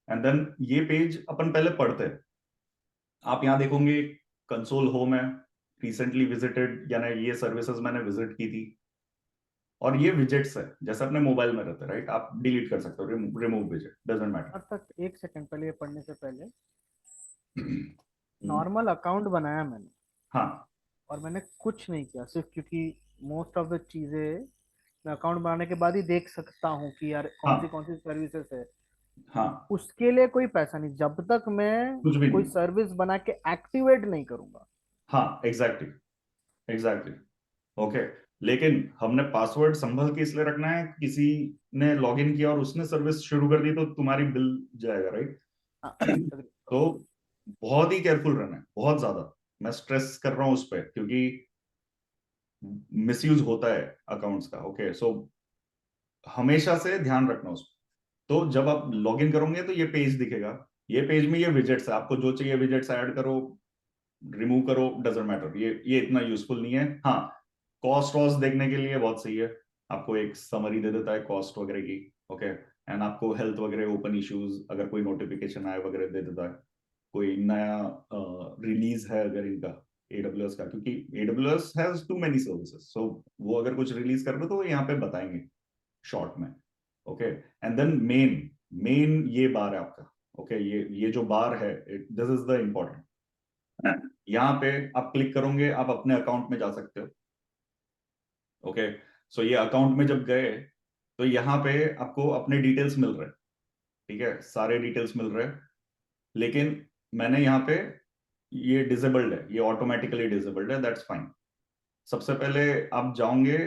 S2: एंड देन ये पेज अपन पहले पढ़ते हैं। आप यहाँ देखोगे कंसोल होम है, रिसेंटली विजिटेड, यानी ये सर्विसेज मैंने विजिट की थी, और ये विजेट्स है जैसे अपने मोबाइल में रहते हैं, राइट? आप डिलीट कर सकते हो, रिमूव विजेट, डजेंट
S1: अब तक एक सेकंड पहले, ये पढ़ने से पहले
S2: मैटर।
S1: नॉर्मल अकाउंट बनाया मैंने,
S2: हाँ
S1: और मैंने कुछ नहीं किया, सिर्फ क्योंकि मोस्ट ऑफ द चीजें मैं अकाउंट बनाने के बाद ही देख सकता हूँ कि यार
S2: हाँ
S1: कौन सी सर्विसेज है।
S2: हाँ,
S1: उसके लिए कोई पैसा नहीं, जब तक मैं
S2: कुछ भी
S1: कोई
S2: नहीं।
S1: सर्विस बना के एक्टिवेट नहीं करूंगा।
S2: हाँ एग्जैक्टली, एग्जैक्टली। ओके, लेकिन हमने पासवर्ड संभल के इसलिए रखना है, किसी ने लॉगिन किया और उसने सर्विस शुरू कर दी तो तुम्हारी बिल जाएगा, राइट?
S1: हाँ, अग्री अग्री।
S2: तो बहुत ही केयरफुल रहना है, बहुत ज्यादा। मैं स्ट्रेस कर रहा हूँ उस पर, क्योंकि मिसयूज होता है अकाउंट्स का। ओके, सो हमेशा से ध्यान रखना उस पर। तो जब आप लॉगिन करोगे तो ये पेज दिखेगा, ये पेज में ये विजेट्स है, आपको जो चाहिए विजेट्स ऐड करो, रिमूव करो, डजेंट मैटर। ये इतना यूजफुल नहीं है। हाँ, कॉस्ट वॉस्ट देखने के लिए बहुत सही है, आपको एक समरी दे देता है कॉस्ट वगैरह की। ओके, एंड आपको हेल्थ वगैरह, ओपन इश्यूज, अगर कोई नोटिफिकेशन आए वगैरह दे देता है, कोई नया रिलीज है अगर इनका एडब्ल्यूएस का, क्योंकि AWS has too many services, so वो अगर कुछ रिलीज कर दो तो वो यहाँ पे बताएंगे शॉर्ट में। ओके, एंड देन मेन, ये बार है आपका। ओके, ये जो बार है, दिस इज द इम्पोर्टेंट। यहाँ पे आप क्लिक करोगे, आप अपने अकाउंट में जा सकते हो। ओके, सो ये अकाउंट में जब गए तो यहाँ पे आपको अपने डिटेल्स मिल रहे हैं, ठीक है, सारे डिटेल्स मिल रहे हैं। लेकिन मैंने यहाँ पे, ये डिसेबल्ड है, ये ऑटोमेटिकली डिसेबल्ड है, दैट्स फाइन। सबसे पहले आप जाओगे,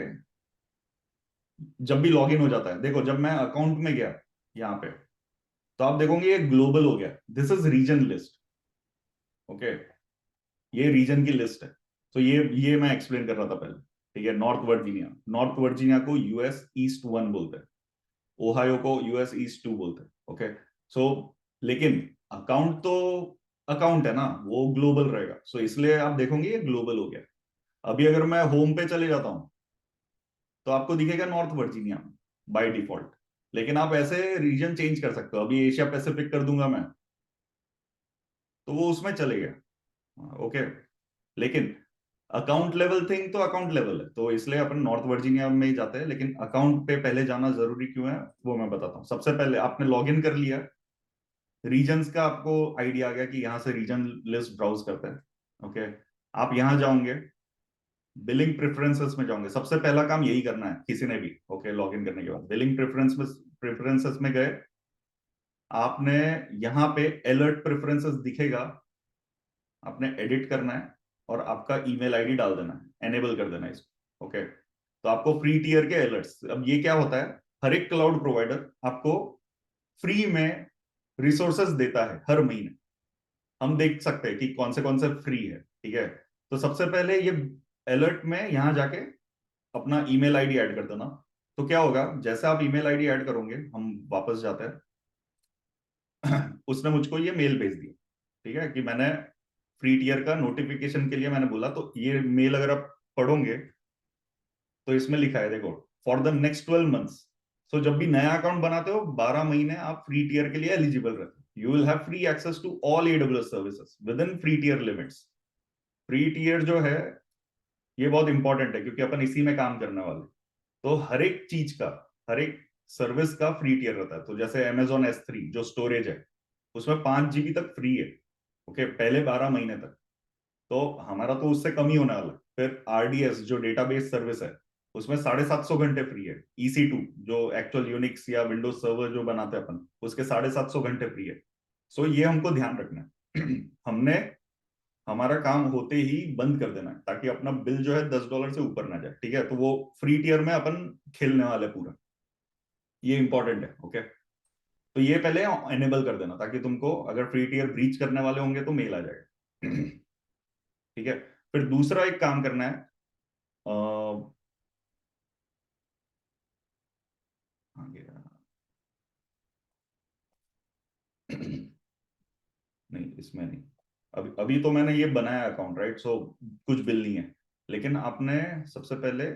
S2: जब भी लॉगिन हो जाता है, देखो जब मैं अकाउंट में गया यहाँ पे, तो आप देखोगे ये ग्लोबल हो गया, this is region list. Okay, ये रीजन की लिस्ट है। तो ये मैं एक्सप्लेन कर रहा था पहले, ठीक है। नॉर्थ वर्जीनिया को यूएस ईस्ट 1 बोलते हैं, ओहायो को यूएस ईस्ट 2 बोलते हैं। ओके, सो लेकिन अकाउंट तो अकाउंट है ना, वो ग्लोबल रहेगा, सो इसलिए आप देखोगे ये ग्लोबल हो गया। अभी अगर मैं होम पे चले जाता हूं तो आपको दिखेगा नॉर्थ वर्जीनिया बाय डिफॉल्ट, लेकिन आप ऐसे रीजन चेंज कर सकते हो। अभी एशिया पैसिफिक कर दूंगा मैं, तो वो उसमें चले गया। ओके, लेकिन अकाउंट लेवल थिंग तो अकाउंट लेवल है, तो इसलिए अपन नॉर्थ वर्जीनिया में ही जाते हैं। लेकिन अकाउंट पे पहले जाना जरूरी क्यों है वो मैं बताता हूँ। सबसे पहले आपने लॉग इन कर लिया, रीजन्स का आपको आइडिया आ गया कि यहाँ से रीजन लिस्ट ब्राउज करते हैं। ओके, आप यहाँ जाओगे, बिलिंग प्रेफरेंसेस में जाओगे, सबसे पहला काम यही करना है किसी ने भी। ओके, लॉग इन करने के बाद बिलिंग प्रेफरेंसेस में गए, आपने यहाँ पे अलर्ट प्रेफरेंसेस दिखेगा, आपने एडिट करना है और आपका ईमेल आईडी डाल देना है, एनेबल कर देना है इसको। ओके, तो आपको फ्री टियर के अलर्ट्स, अब ये क्या होता है, हर एक क्लाउड प्रोवाइडर आपको फ्री में रिसोर्सेज देता है हर महीने। हम देख सकते हैं कि कौन से फ्री है, ठीक है। तो सबसे पहले ये अलर्ट में यहाँ जाके अपना ईमेल आईडी ऐड कर देना। तो क्या होगा, जैसे आप ईमेल आईडी ऐड करोगे, हम वापस जाते हैं, उसने मुझको ये मेल भेज दिया, ठीक है, कि मैंने फ्री टियर का नोटिफिकेशन के लिए मैंने बोला। तो ये मेल अगर आप पढ़ोगे तो इसमें लिखा है, देखो, फॉर द नेक्स्ट 12 मंथ्स। सो जब भी नया अकाउंट बनाते हो 12 महीने आप फ्री टियर के लिए एलिजिबल रहते हो। You will have free access to all AWS services within free tier limits. Free tier जो है ये बहुत इंपॉर्टेंट है, क्योंकि अपन इसी में काम करने वाले। तो हर एक चीज का, हर एक सर्विस का फ्री टियर रहता है। तो जैसे Amazon S3 जो स्टोरेज है, उसमें 5 GB तक फ्री है। ओके, पहले 12 महीने तक। तो हमारा तो उससे कम ही होने वाला है। फिर RDS जो डेटाबेस सर्विस है, उसमें 750 घंटे फ्री है। EC2 जो एक्चुअल यूनिक्स या विंडोज सर्वर जो बनाते हैं अपन, उसके 750 घंटे फ्री है। सो ये हमको ध्यान रखना है। हमने हमारा काम होते ही बंद कर देना है, ताकि अपना बिल जो है $10 से ऊपर ना जाए, ठीक है। तो वो फ्री टियर में अपन खेलने वाले पूरा, ये इंपॉर्टेंट है। ओके, तो ये पहले एनेबल कर देना, ताकि तुमको अगर फ्री टियर ब्रीच करने वाले होंगे तो मेल आ जाएगा। ठीक है, फिर दूसरा एक काम करना है, आगे नहीं, इसमें नहीं, अभी तो मैंने ये बनाया अकाउंट, राइट, सो कुछ बिल नहीं है, लेकिन आपने सबसे पहले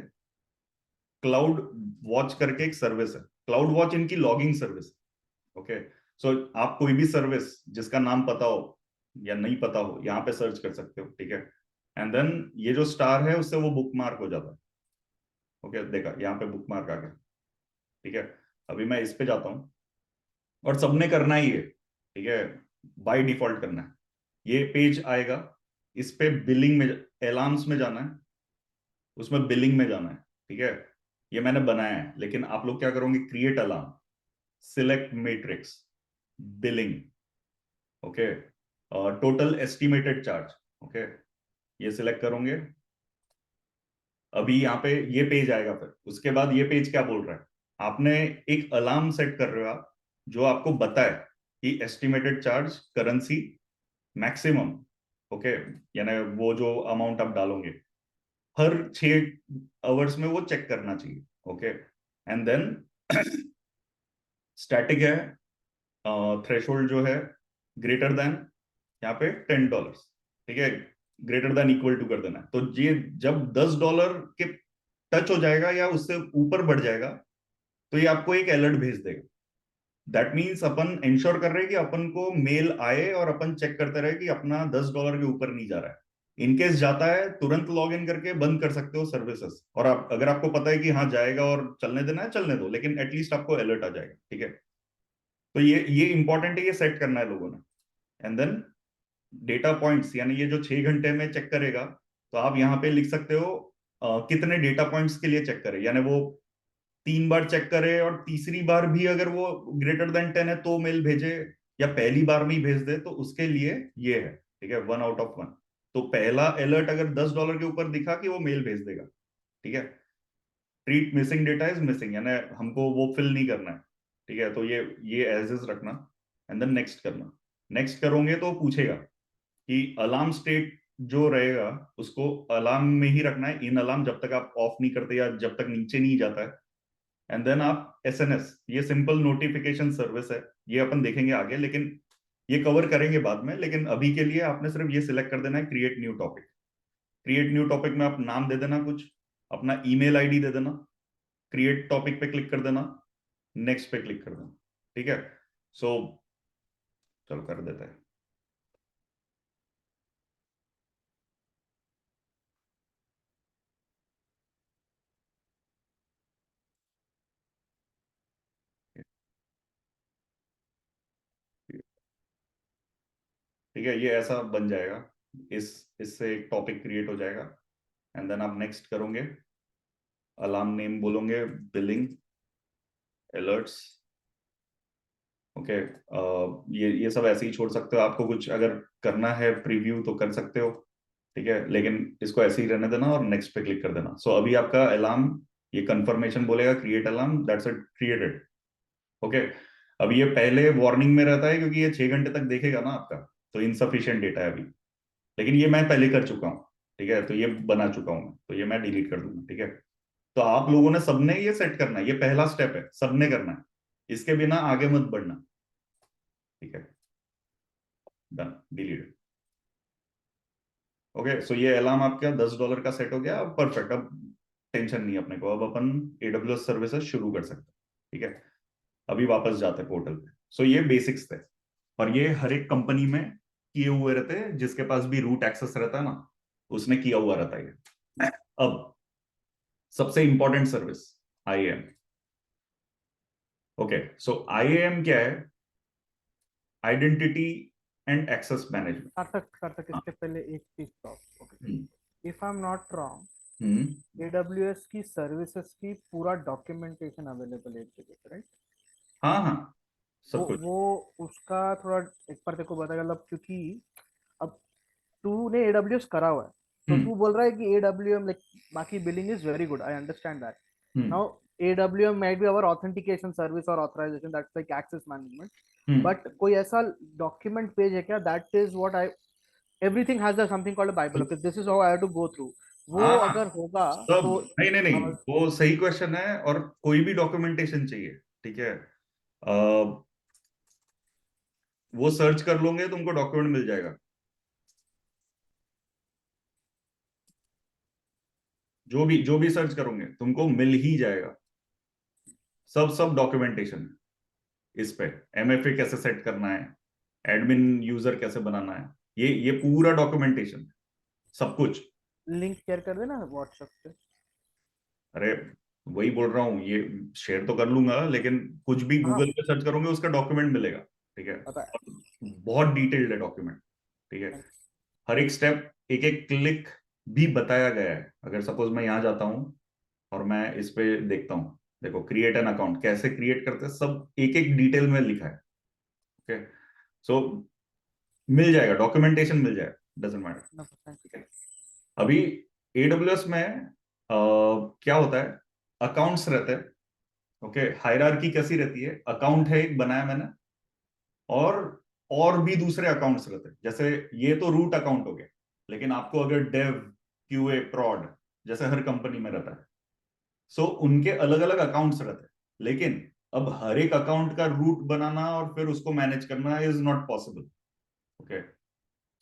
S2: क्लाउड वॉच करके एक सर्विस है, क्लाउड वॉच इनकी लॉगिंग सर्विस, ओके। सो आप कोई भी सर्विस जिसका नाम पता हो या नहीं पता हो यहाँ पे सर्च कर सकते हो, ठीक है। एंड देन ये जो स्टार है उससे वो बुक मार्क हो जाता है, ओके। देखा यहाँ पे बुक मार्क आ गया, ठीक है। अभी मैं इस पे जाता हूँ और सबने करना ही है, ठीक है, बाय डिफॉल्ट करना है। ये पेज आएगा, इस पे बिलिंग में, अलार्म्स में जाना है, उसमें बिलिंग में जाना है, ठीक है। ये मैंने बनाया है, लेकिन आप लोग क्या करोगे, create alarm, select matrix, billing, okay, total estimated charge, okay, ये सिलेक्ट करोगे। अभी यहाँ पे ये पेज आएगा, फिर उसके बाद ये पेज क्या बोल रहा है, आपने एक अलार्म सेट कर रहे हो आप, जो आपको बताए कि estimated charge currency maximum, okay, यानी वो जो अमाउंट आप डालोगे हर 6 आवर्स में वो चेक करना चाहिए, ओके। एंड देन स्टैटिक है, थ्रेशोल्ड जो है ग्रेटर देन, यहाँ पे $10, ठीक है, ग्रेटर देन इक्वल टू कर देना है। तो ये जब $10 के टच हो जाएगा या उससे ऊपर बढ़ जाएगा तो ये आपको एक अलर्ट भेज देगा। दैट मीन्स अपन इंश्योर कर रहे हैं कि अपन को मेल आए और अपन चेक करते रहे कि अपना $10 के ऊपर नहीं जा रहा है। इनकेस जाता है तुरंत लॉग इन करके बंद कर सकते हो सर्विसेज, और आप अगर आपको पता है कि हाँ जाएगा और चलने देना है चलने दो, लेकिन एटलीस्ट आपको अलर्ट आ जाएगा, ठीक है। तो ये इंपॉर्टेंट है, ये सेट करना है लोगों ने। एंड देन डेटा पॉइंट्स, यानी ये जो 6 घंटे में चेक करेगा, तो आप यहाँ पे लिख सकते हो कितने डेटा पॉइंट्स के लिए चेक करे, यानी वो 3 बार चेक करे और तीसरी बार भी अगर वो ग्रेटर देन 10 है तो मेल भेजे, या पहली बार में ही भेज दे तो उसके लिए ये है, ठीक है, 1 आउट ऑफ 1। तो पहला अलर्ट अगर $10 के ऊपर दिखा कि वो मेल भेज देगा, ठीक है। Treat missing data is missing, यानी हमको वो फिल नहीं करना है, ठीक है। तो ये एज इज रखना, एंड देन नेक्स्ट करना। नेक्स्ट करोगे तो पूछेगा कि अलार्म स्टेट जो रहेगा उसको अलार्म में ही रखना है, इन अलार्म, जब तक आप ऑफ नहीं करते या जब तक नीचे नहीं जाता है। एंड देन आप एसएनएस, ये सिंपल नोटिफिकेशन सर्विस है, ये अपन देखेंगे आगे, लेकिन ये कवर करेंगे बाद में। लेकिन अभी के लिए आपने सिर्फ ये सिलेक्ट कर देना है, create new topic. Create new topic में आप नाम दे देना कुछ, अपना ईमेल आईडी दे देना, क्रिएट टॉपिक पे क्लिक कर देना, नेक्स्ट पे क्लिक कर देना, ठीक है। सो चलो कर देते हैं। ठीक है, ये ऐसा बन जाएगा, इससे एक टॉपिक क्रिएट हो जाएगा। एंड देन आप नेक्स्ट करोगे, अलार्म नेम बोलोगे, बिलिंग, अलर्ट्स, ओके। ये सब ऐसे ही छोड़ सकते हो, आपको कुछ अगर करना है प्रीव्यू तो कर सकते हो, ठीक है, लेकिन इसको ऐसे ही रहने देना और नेक्स्ट पे क्लिक कर देना। सो अभी आपका अलार्म, ये कंफर्मेशन बोलेगा create alarm, that's it, created, okay. अब ये पहले वार्निंग में रहता है क्योंकि ये 6 घंटे तक देखेगा ना आपका, तो इनसफिशियंट डेटा है अभी, लेकिन ये मैं पहले कर चुका हूँ, ठीक है, तो ये बना चुका हूँ मैं, तो ये मैं डिलीट कर दूंगा, ठीक है। तो आप लोगों ने सबने ये सेट करना है, ये पहला स्टेप है, सबने करना है, इसके बिना आगे मत बढ़ना, ठीक है। Done, delete, okay. सो ये अलार्म आपका $10 का सेट हो गया, अब परफेक्ट, अब टेंशन नहीं है अपने को, अब अपन AWS सर्विसेज शुरू कर सकते हैं, ठीक है। अभी वापस जाते हैं पोर्टल पे। सो ये बेसिक्स थे, और ये हर एक कंपनी में किए हुए रहते हैं, जिसके पास भी रूट एक्सेस रहता है ना, उसने किया हुआ रहता है ये। अब सबसे इंपॉर्टेंट सर्विस, IAM, ओके। सो IAM क्या है, आइडेंटिटी एंड एक्सेस मैनेजमेंट।
S1: सार्थक इसके पहले एक चीज top, okay, if I am not wrong,
S2: hmm,
S1: AWS की सर्विसेज की पूरा डॉक्यूमेंटेशन अवेलेबल है एक जगह पे, राइट?
S2: हाँ हाँ, सब
S1: वो
S2: कुछ।
S1: वो उसका थोड़ा एक बार तेरे को बता, मतलब क्योंकि अब तूने AWS करा हुआ है, तो
S2: हम्म
S1: तू बोल रहा है कि AWM लाइक बाकी billing is very good, I understand that.
S2: Hmm
S1: now AWM might be our authentication service or authorization, that's like access management,
S2: hmm.
S1: but कोई ऐसा डॉक्यूमेंट पेज है क्या, that is what I, everything has a something called a bible, okay, this is how I have to go through, वो
S2: हाँ,
S1: अगर होगा
S2: सब,
S1: तो
S2: नहीं नहीं नहीं, वो सही क्वेश्चन है, और कोई भी डॉक्यूमेंटेशन चाहिए, ठीक है, वो सर्च कर लोगे तुमको डॉक्यूमेंट मिल जाएगा, जो भी सर्च करोगे तुमको मिल ही जाएगा, सब डॉक्यूमेंटेशन इस पे। एमएफए कैसे सेट करना है, एडमिन यूजर कैसे बनाना है, ये पूरा डॉक्यूमेंटेशन, सब कुछ।
S1: लिंक शेयर कर देना व्हाट्सएप पे।
S2: अरे वही बोल रहा हूँ, ये शेयर तो कर लूंगा, लेकिन कुछ भी
S1: हाँ
S2: गूगल पे सर्च करोगे उसका डॉक्यूमेंट मिलेगा, ठीक है।
S1: पता है।
S2: बहुत डिटेल्ड है डॉक्यूमेंट, ठीक है। हर एक स्टेप, एक एक क्लिक भी बताया गया है। अगर सपोज मैं यहाँ जाता हूँ और मैं इस पे देखता हूँ, देखो क्रिएट एन अकाउंट कैसे क्रिएट करते हैं, सब एक एक डिटेल में लिखा है, ओके। सो मिल जाएगा, डॉक्यूमेंटेशन मिल जाएगा, डजेंट मैटर,
S1: ना पता है।
S2: ठीक है। अभी एडब्ल्यूएस में क्या होता है, अकाउंट्स रहते हैं, ओके। हायरार्की कैसी रहती है, अकाउंट है एक बनाया मैंने, और और भी दूसरे अकाउंट्स रहते हैं। जैसे ये तो रूट अकाउंट हो गया, लेकिन आपको अगर डेव, क्यूए, प्रॉड जैसे हर कंपनी में रहता है, सो उनके अलग अलग अकाउंट्स रहते हैं। लेकिन अब हर एक अकाउंट का रूट बनाना और फिर उसको मैनेज करना इज नॉट पॉसिबल, ओके।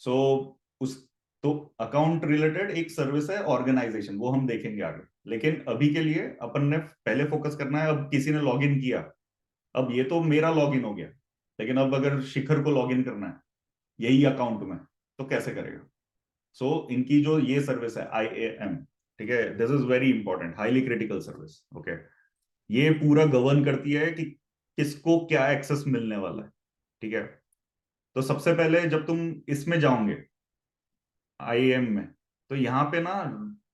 S2: सो उस तो अकाउंट रिलेटेड एक सर्विस है ऑर्गेनाइजेशन, वो हम देखेंगे आगे। लेकिन अभी के लिए अपन ने पहले फोकस करना है, अब किसी ने लॉगिन किया, अब ये तो मेरा लॉगिन हो गया, लेकिन अब अगर शिखर को लॉगिन करना है यही अकाउंट में, तो कैसे करेगा। सो इनकी जो ये सर्विस है IAM, ठीक है, this is very important, highly critical service, okay. ये पूरा गवर्न करती है कि किसको क्या एक्सेस मिलने वाला है, ठीक है। तो सबसे पहले जब तुम इसमें जाओगे IAM में, तो यहाँ पे ना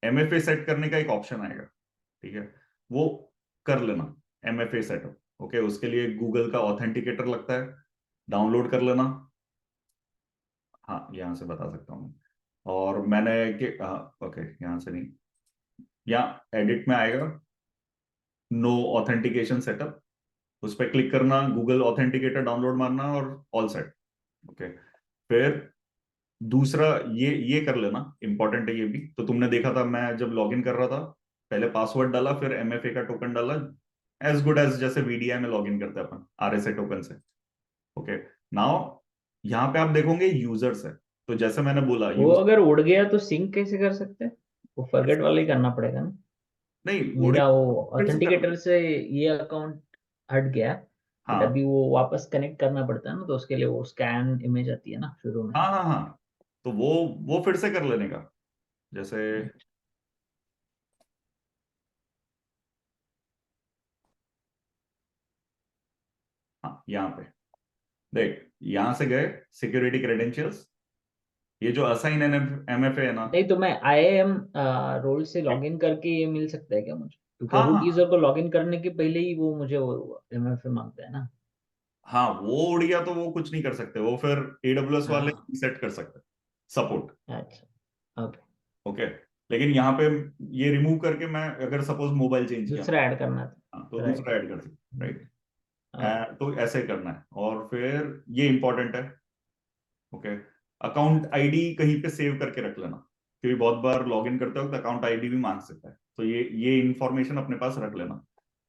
S2: MFA सेट करने का एक ऑप्शन आएगा, ठीक है। वो कर लेना, MFA सेटअप, ओके। उसके लिए गूगल का ऑथेंटिकेटर लगता है, डाउनलोड कर लेना। हाँ, यहाँ से बता सकता हूँ। और मैंने ओके, यहाँ से नहीं, यहाँ एडिट में आएगा, नो ऑथेंटिकेशन सेटअप, उस पर क्लिक करना, गूगल ऑथेंटिकेटर डाउनलोड मारना और ऑल सेट, ओके। फिर दूसरा ये कर लेना, इंपॉर्टेंट है ये भी। तो तुमने देखा था मैं जब लॉगिन कर रहा था, पहले पासवर्ड डाला, फिर MFA का टोकन डाला, एज गुड एज जैसे VDI में लॉगिन करते हैं अपन RSA टोकन से, ओके। नाउ यहाँ पे आप देखोगे यूजर्स है, तो जैसे मैंने बोला
S4: वो अगर उड़ गया तो सिंक कैसे कर सकते हैं? वो फॉरगेट वाला ही करना पड़ेगा ना।
S2: नहीं,
S4: मेरा वो
S2: फिर से करना।
S4: ऑथेंटिकेटर से ये अकाउंट हट गया, बट
S2: हाँ
S4: अभी वो वापस कनेक्ट करना पड़ता है ना, तो उसके लिए वो स्कैन इमेज आती है ना शुरू में।
S2: हाँ हाँ हाँ, तो वो फिर से कर लेने का, जैसे हाँ यहाँ पे देख, यहाँ से गए सिक्योरिटी क्रेडेंशियल्स, ये जो असाइन MFA है ना।
S4: नहीं तो मैं IAM रोल से लॉगिन करके ये मिल सकता है क्या मुझे? क्योंकि
S2: हाँ
S4: रूट
S2: हाँ
S4: यूजर को लॉगिन करने के पहले ही वो मुझे वो MFA मांगता है ना।
S2: हाँ, वो उड़ गया तो वो कुछ नहीं कर सकते, वो फिर AWS वाले
S4: हाँ,
S2: सेट कर सकते, सपोर्ट,
S4: अच्छा, ओके।
S2: ओके। लेकिन यहाँ पे ये रिमूव करके मैं अगर सपोज मोबाइल चेंज किया,
S4: दूसरा ऐड करना
S2: हाँ, तो
S4: था,
S2: दूसरा
S4: राइट।
S2: ऐड कर सकते, राइट। तो ऐसे करना है। और फिर ये इंपॉर्टेंट है, ओके। अकाउंट आईडी कहीं पे सेव करके रख लेना, क्योंकि बहुत बार लॉगिन करते वक्त अकाउंट आईडी भी मांग सकता है, तो ये इंफॉर्मेशन अपने पास रख लेना।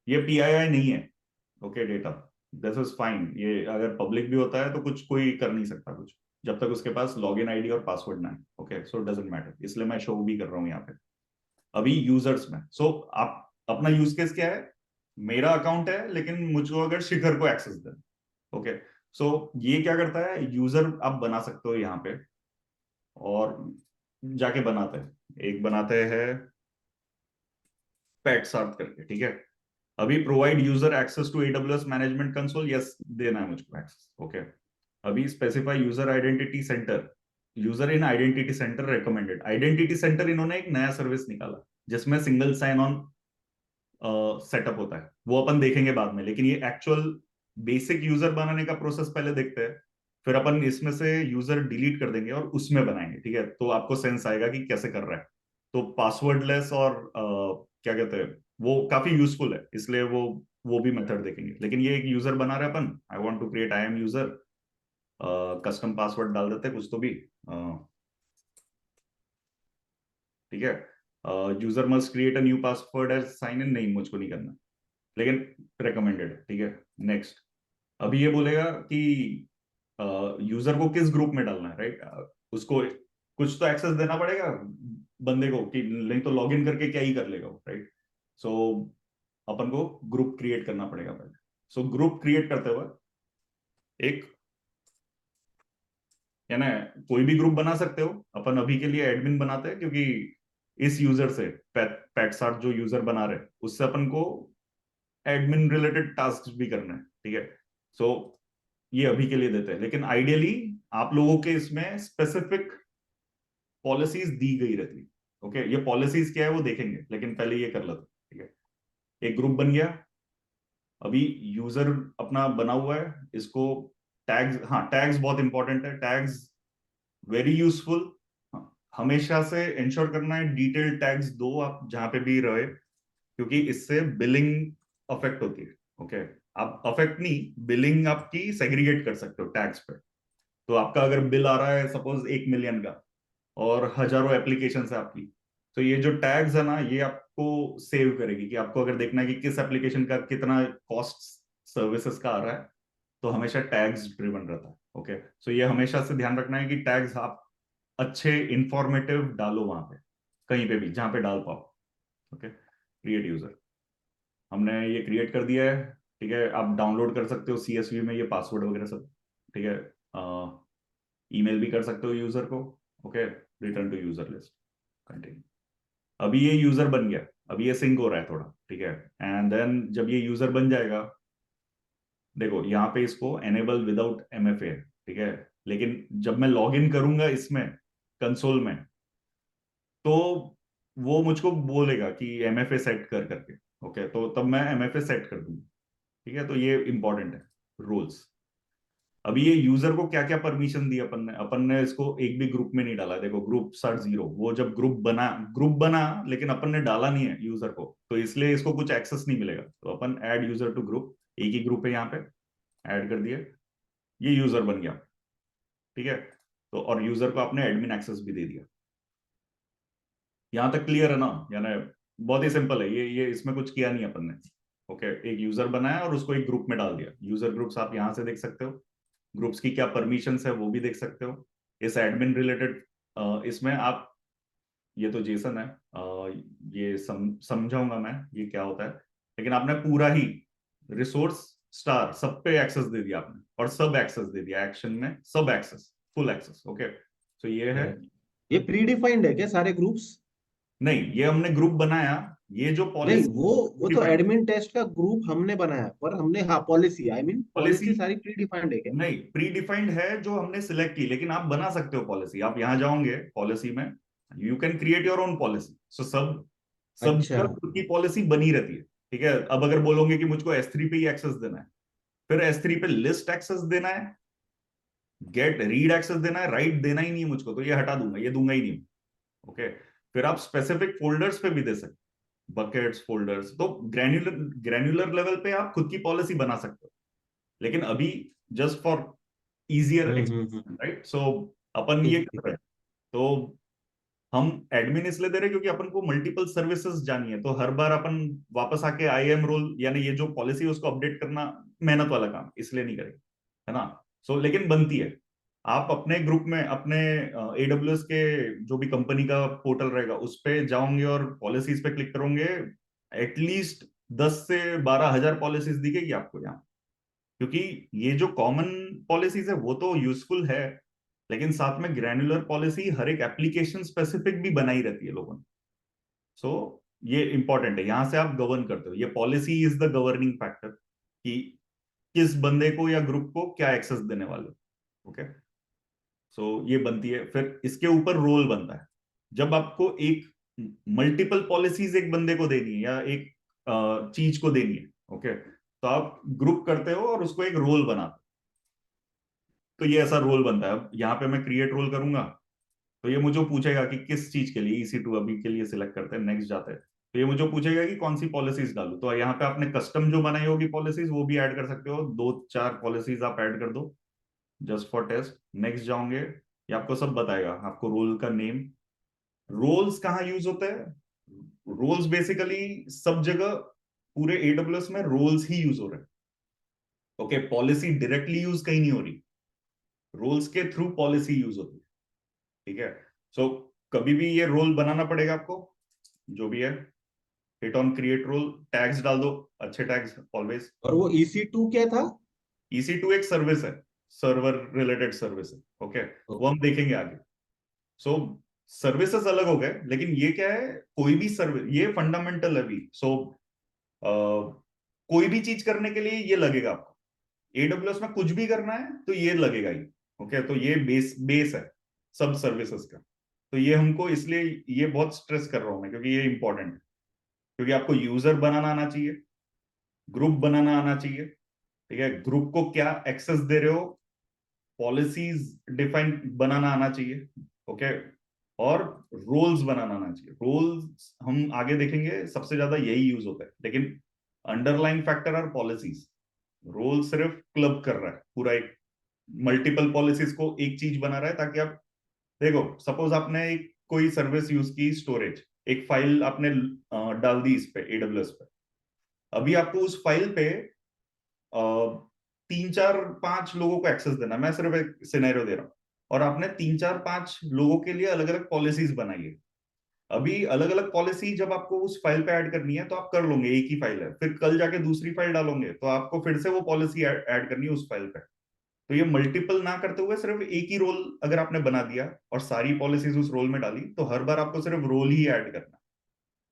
S2: ये PII नहीं है, okay, data, this is fine. ये अगर पब्लिक भी होता है तो कुछ कोई कर नहीं सकता कुछ, जब तक उसके पास लॉगिन आईडी और पासवर्ड ना है, ओके। सो डजेंट मैटर, इसलिए मैं शो भी कर रहा हूँ यहाँ पे। अभी यूजर्स में, सो आप अपना यूज केस क्या है, मेरा अकाउंट है लेकिन मुझको अगर शिखर को एक्सेस देना, ओके। सो ये क्या करता है, यूजर आप बना सकते हो यहाँ पे, और जाके बनाते हैं, एक बनाते हैं पेट सार्ट करके, ठीक है। अभी provide user access to AWS management console, yes देना है मुझको एक्सेस, ओके। अभी specify user identity centre, user in identity centre recommended. Identity centre इन्होंने एक नया सर्विस निकाला जिसमें सिंगल साइन ऑन सेटअप होता है, वो अपन देखेंगे बाद में। लेकिन ये एक्चुअल बेसिक यूजर बनाने का प्रोसेस पहले देखते हैं, फिर अपन इसमें से यूजर डिलीट कर देंगे और उसमें बनाएंगे, ठीक है। तो आपको सेंस आएगा कि कैसे कर रहा है। तो पासवर्डलेस और क्या कहते हैं, वो काफी यूजफुल है, इसलिए वो भी मेथड देखेंगे। लेकिन ये एक यूजर बना रहे अपन, I want to create IAM user, custom password डाल देते हैं कुछ तो भी, ठीक है। User must create a new password as sign in, नहीं मुझको नहीं करना, लेकिन रिकमेंडेड, ठीक है। नेक्स्ट, अभी ये बोलेगा कि यूजर को किस ग्रुप में डालना है, राइट। उसको कुछ तो एक्सेस देना पड़ेगा, बंदे को कि नहीं तो लॉग इन करके क्या ही कर लेगा, राइट? सो अपन को ग्रुप क्रिएट करना पड़ेगा पहले। सो ग्रुप क्रिएट करते हुए एक, या ना, कोई भी ग्रुप बना सकते हो। अपन अभी के लिए एडमिन बनाते हैं, क्योंकि इस यूजर से पेटसार्ट जो यूजर बना रहे उससे अपन को एडमिन रिलेटेड टास्क भी करना है, ठीक है? सो ये अभी के लिए देते हैं, लेकिन आइडियली आप लोगों के इसमें स्पेसिफिक पॉलिसीज दी गई रहती। ओके, ये पॉलिसीज क्या है वो देखेंगे, लेकिन पहले ये कर लेते, ठीक है? एक ग्रुप बन गया। अभी यूजर अपना बना हुआ है, इसको टैग्स, हाँ टैग्स बहुत इंपॉर्टेंट है, टैग्स वेरी यूजफुल। हमेशा से इंश्योर करना है डिटेल टैग्स दो आप जहां पे भी रहे, क्योंकि इससे बिलिंग अफेक्ट होती है। ओके, आप अफेक्ट नहीं, बिलिंग आपकी सेग्रीगेट कर सकते हो टैग्स पे। तो आपका अगर बिल आ रहा है सपोज 1 मिलियन का और हजारों एप्लीकेशन है आपकी, तो ये जो टैग्स है ना, ये आपको सेव करेगी कि आपको अगर देखना है कि किस एप्लीकेशन का कितना कॉस्ट सर्विसेज का आ रहा है, तो हमेशा टैग्स ड्रिवन रहता है। ओके, सो ये हमेशा से ध्यान रखना है कि टैग्स आप अच्छे इंफॉर्मेटिव डालो वहां पे, कहीं पे भी जहां पे डाल पाओ। ओके, क्रिएट यूजर हमने ये क्रिएट कर दिया है, ठीक है? आप डाउनलोड कर सकते हो CSV में ये पासवर्ड वगैरह सब, ठीक है? ईमेल भी कर सकते हो यूजर को। Okay, return to user list, continue. अभी ये यूजर बन गया, अभी ये सिंक हो रहा है थोड़ा, ठीक है? एंड देन जब ये यूजर बन जाएगा, देखो यहाँ पे इसको एनेबल विदाउट MFA, ठीक है? लेकिन जब मैं लॉग इन करूंगा इसमें कंसोल में, तो वो मुझको बोलेगा कि MFA सेट कर करके। ओके, तो तब मैं MFA सेट कर दूंगा, ठीक है? तो ये इंपॉर्टेंट है रूल्स। अभी ये यूजर को क्या क्या परमिशन दी अपन ने इसको एक भी ग्रुप में नहीं डाला। देखो ग्रुप स्टार्ट 0, वो जब ग्रुप बना लेकिन अपन ने डाला नहीं है यूजर को, तो इसलिए इसको कुछ एक्सेस नहीं मिलेगा। तो अपन ऐड यूजर टू ग्रुप, एक ही ग्रुप है यहाँ पे, ऐड कर दिए, ये यूजर बन गया, ठीक है? तो और यूजर को आपने एडमिन एक्सेस भी दे दिया। यहां तक क्लियर है ना? यानी बहुत ही सिंपल है ये इसमें कुछ किया नहीं अपन ने। ओके, एक यूजर बनाया और उसको एक ग्रुप में डाल दिया। यूजर ग्रुप्स आप यहां से देख सकते हो, ग्रुप्स की क्या परमिशंस है वो भी देख सकते हो। इस एडमिन रिलेटेड इसमें आप, ये तो जेसन है, ये समझाऊंगा मैं ये क्या होता है, लेकिन आपने पूरा ही रिसोर्स स्टार सब पे एक्सेस दे दिया आपने, और सब एक्सेस दे दिया एक्शन में, सब एक्सेस, फुल एक्सेस। ओके, तो ये है।
S3: ये प्री डिफाइंड है क्या सारे ग्रुप्स?
S2: नहीं, ये हमने ग्रुप बनाया, ये जो
S3: नहीं,
S2: पॉलिसी
S3: वो तो एडमिन टेस्ट का ग्रुप हमने बनाया, पर हमने, हाँ policy, I mean
S2: policy
S3: policy सारी प्री डिफाइंड है क्या?
S2: नहीं, प्री डिफाइंड है जो हमने सिलेक्ट की, लेकिन आप बना सकते हो पॉलिसी। आप यहां जाओगे पॉलिसी में, you can create your own policy. So सब सब
S3: अच्छा।
S2: जगह खुद की पॉलिसी बनी रहती है, ठीक है? अब अगर बोलोगे कि मुझको S3 पे ही एक्सेस देना है, फिर S3 पे लिस्ट एक्सेस देना है, गेट रीड एक्सेस देना है, राइट देना ही नहीं है मुझको, तो ये हटा दूंगा, ये दूंगा ही नहीं। ओके, फिर आप स्पेसिफिक फोल्डर्स पे भी दे सकते, बकेट्स, फोल्डर्स। तो ग्रैन्युलर ग्रैन्युलर लेवल पे आप खुद की पॉलिसी बना सकते हो, लेकिन अभी जस्ट फॉर इजियर, राइट? सो अपन ये
S3: ठीक
S2: कर
S3: ठीक।
S2: रहे हैं। तो हम एडमिन इसलिए दे रहे हैं क्योंकि अपन को मल्टीपल सर्विसेज जानी है, तो हर बार अपन वापस आके IAM रोल यानी ये जो पॉलिसी है उसको अपडेट करना मेहनत वाला काम, इसलिए नहीं करेंगे, है ना? सो लेकिन बनती है। आप अपने ग्रुप में अपने AWS के जो भी कंपनी का पोर्टल रहेगा उस पे जाओगे और पॉलिसीज पे क्लिक करोगे, एटलीस्ट 10 से 12 हजार पॉलिसीज दिखेगी आपको यहाँ। क्योंकि ये जो कॉमन पॉलिसीज है वो तो यूजफुल है, लेकिन साथ में ग्रैन्युलर पॉलिसी हर एक एप्लीकेशन स्पेसिफिक भी बनाई रहती है लोगों ने। सो ये इंपॉर्टेंट है, यहां से आप गवर्न करते हो। ये policy is the governing factor कि किस बंदे को या ग्रुप को क्या एक्सेस देने वाले हो। ओके, सो ये बनती है। फिर इसके ऊपर रोल बनता है। जब आपको एक मल्टीपल पॉलिसीज एक बंदे को देनी है या एक चीज को देनी है, ओके, तो आप ग्रुप करते हो और उसको एक रोल बनाते हो। तो ये ऐसा रोल बनता है। अब यहाँ पे मैं क्रिएट रोल करूंगा, तो ये मुझे पूछेगा कि किस चीज के लिए, EC2 अभी के लिए सिलेक्ट करते हैं, नेक्स्ट जाते हैं, तो ये मुझे पूछेगा कि कौन सी पॉलिसीज डालू। तो यहाँ पे आपने कस्टम जो बनाई होगी पॉलिसीज वो भी ऐड कर सकते हो, 2-4 पॉलिसीज आप ऐड कर दो जस्ट फॉर टेस्ट। नेक्स्ट जाओगे, ये आपको सब बताएगा, आपको रोल का नेम। रोल्स कहाँ यूज होते हैं? रोल्स बेसिकली सब जगह पूरे AWS में रोल्स ही यूज हो रहे हैं। ओके, पॉलिसी डायरेक्टली यूज कहीं नहीं हो रही, रोल्स के थ्रू पॉलिसी यूज होती है, ठीक है? सो कभी भी ये रोल बनाना पड़ेगा आपको, जो भी है, hit on create role, tags डाल दो, अच्छे टैग्स ऑलवेज।
S3: और वो EC2 क्या था?
S2: EC2 एक सर्विस है, सर्वर रिलेटेड सर्विस है, ओके, वो हम देखेंगे आगे। सो सर्विसेज अलग हो गए, लेकिन ये क्या है, कोई भी सर्विस, ये फंडामेंटल है अभी। सो कोई भी चीज करने के लिए ये लगेगा आपको, AWS में कुछ भी करना है तो ये लगेगा ही, ओके। तो ये बेस बेस है सब सर्विसेज का। तो ये हमको इसलिए ये बहुत स्ट्रेस कर रहा हूं मैं, क्योंकि ये इंपॉर्टेंट है। क्योंकि आपको यूजर बनाना आना चाहिए, ग्रुप बनाना आना चाहिए, ठीक है, ग्रुप को क्या एक्सेस दे रहे हो, पॉलिसीज डिफाइन बनाना आना चाहिए, ओके, और रोल्स बनाना आना चाहिए। रोल्स हम आगे देखेंगे, सबसे ज्यादा यही यूज होता है, लेकिन underline factor are policies. Role सिर्फ क्लब कर रहा है पूरा एक मल्टीपल पॉलिसीज को एक चीज बना रहा है, ताकि आप देखो, सपोज आपने एक कोई सर्विस यूज की, स्टोरेज, एक फाइल आपने डाल दी इस पे AWS पे। अभी आपको उस फाइल पे 3 4 5 लोगों को एक्सेस देना, मैं सिर्फ एक सिनेरियो दे रहा हूं, और आपने 3 4 5 लोगों के लिए अलग अलग पॉलिसीज बनाई है। अभी अलग अलग पॉलिसी जब आपको उस फाइल पे ऐड करनी है तो आप कर लोगे, एक ही फाइल है, फिर कल जाके दूसरी फाइल डालोगे तो आपको फिर से वो पॉलिसी ऐड करनी है उस फाइल पे। तो ये मल्टीपल ना करते हुए सिर्फ एक ही रोल अगर आपने बना दिया और सारी पॉलिसीज उस रोल में डाली, तो हर बार आपको सिर्फ रोल ही ऐड करना,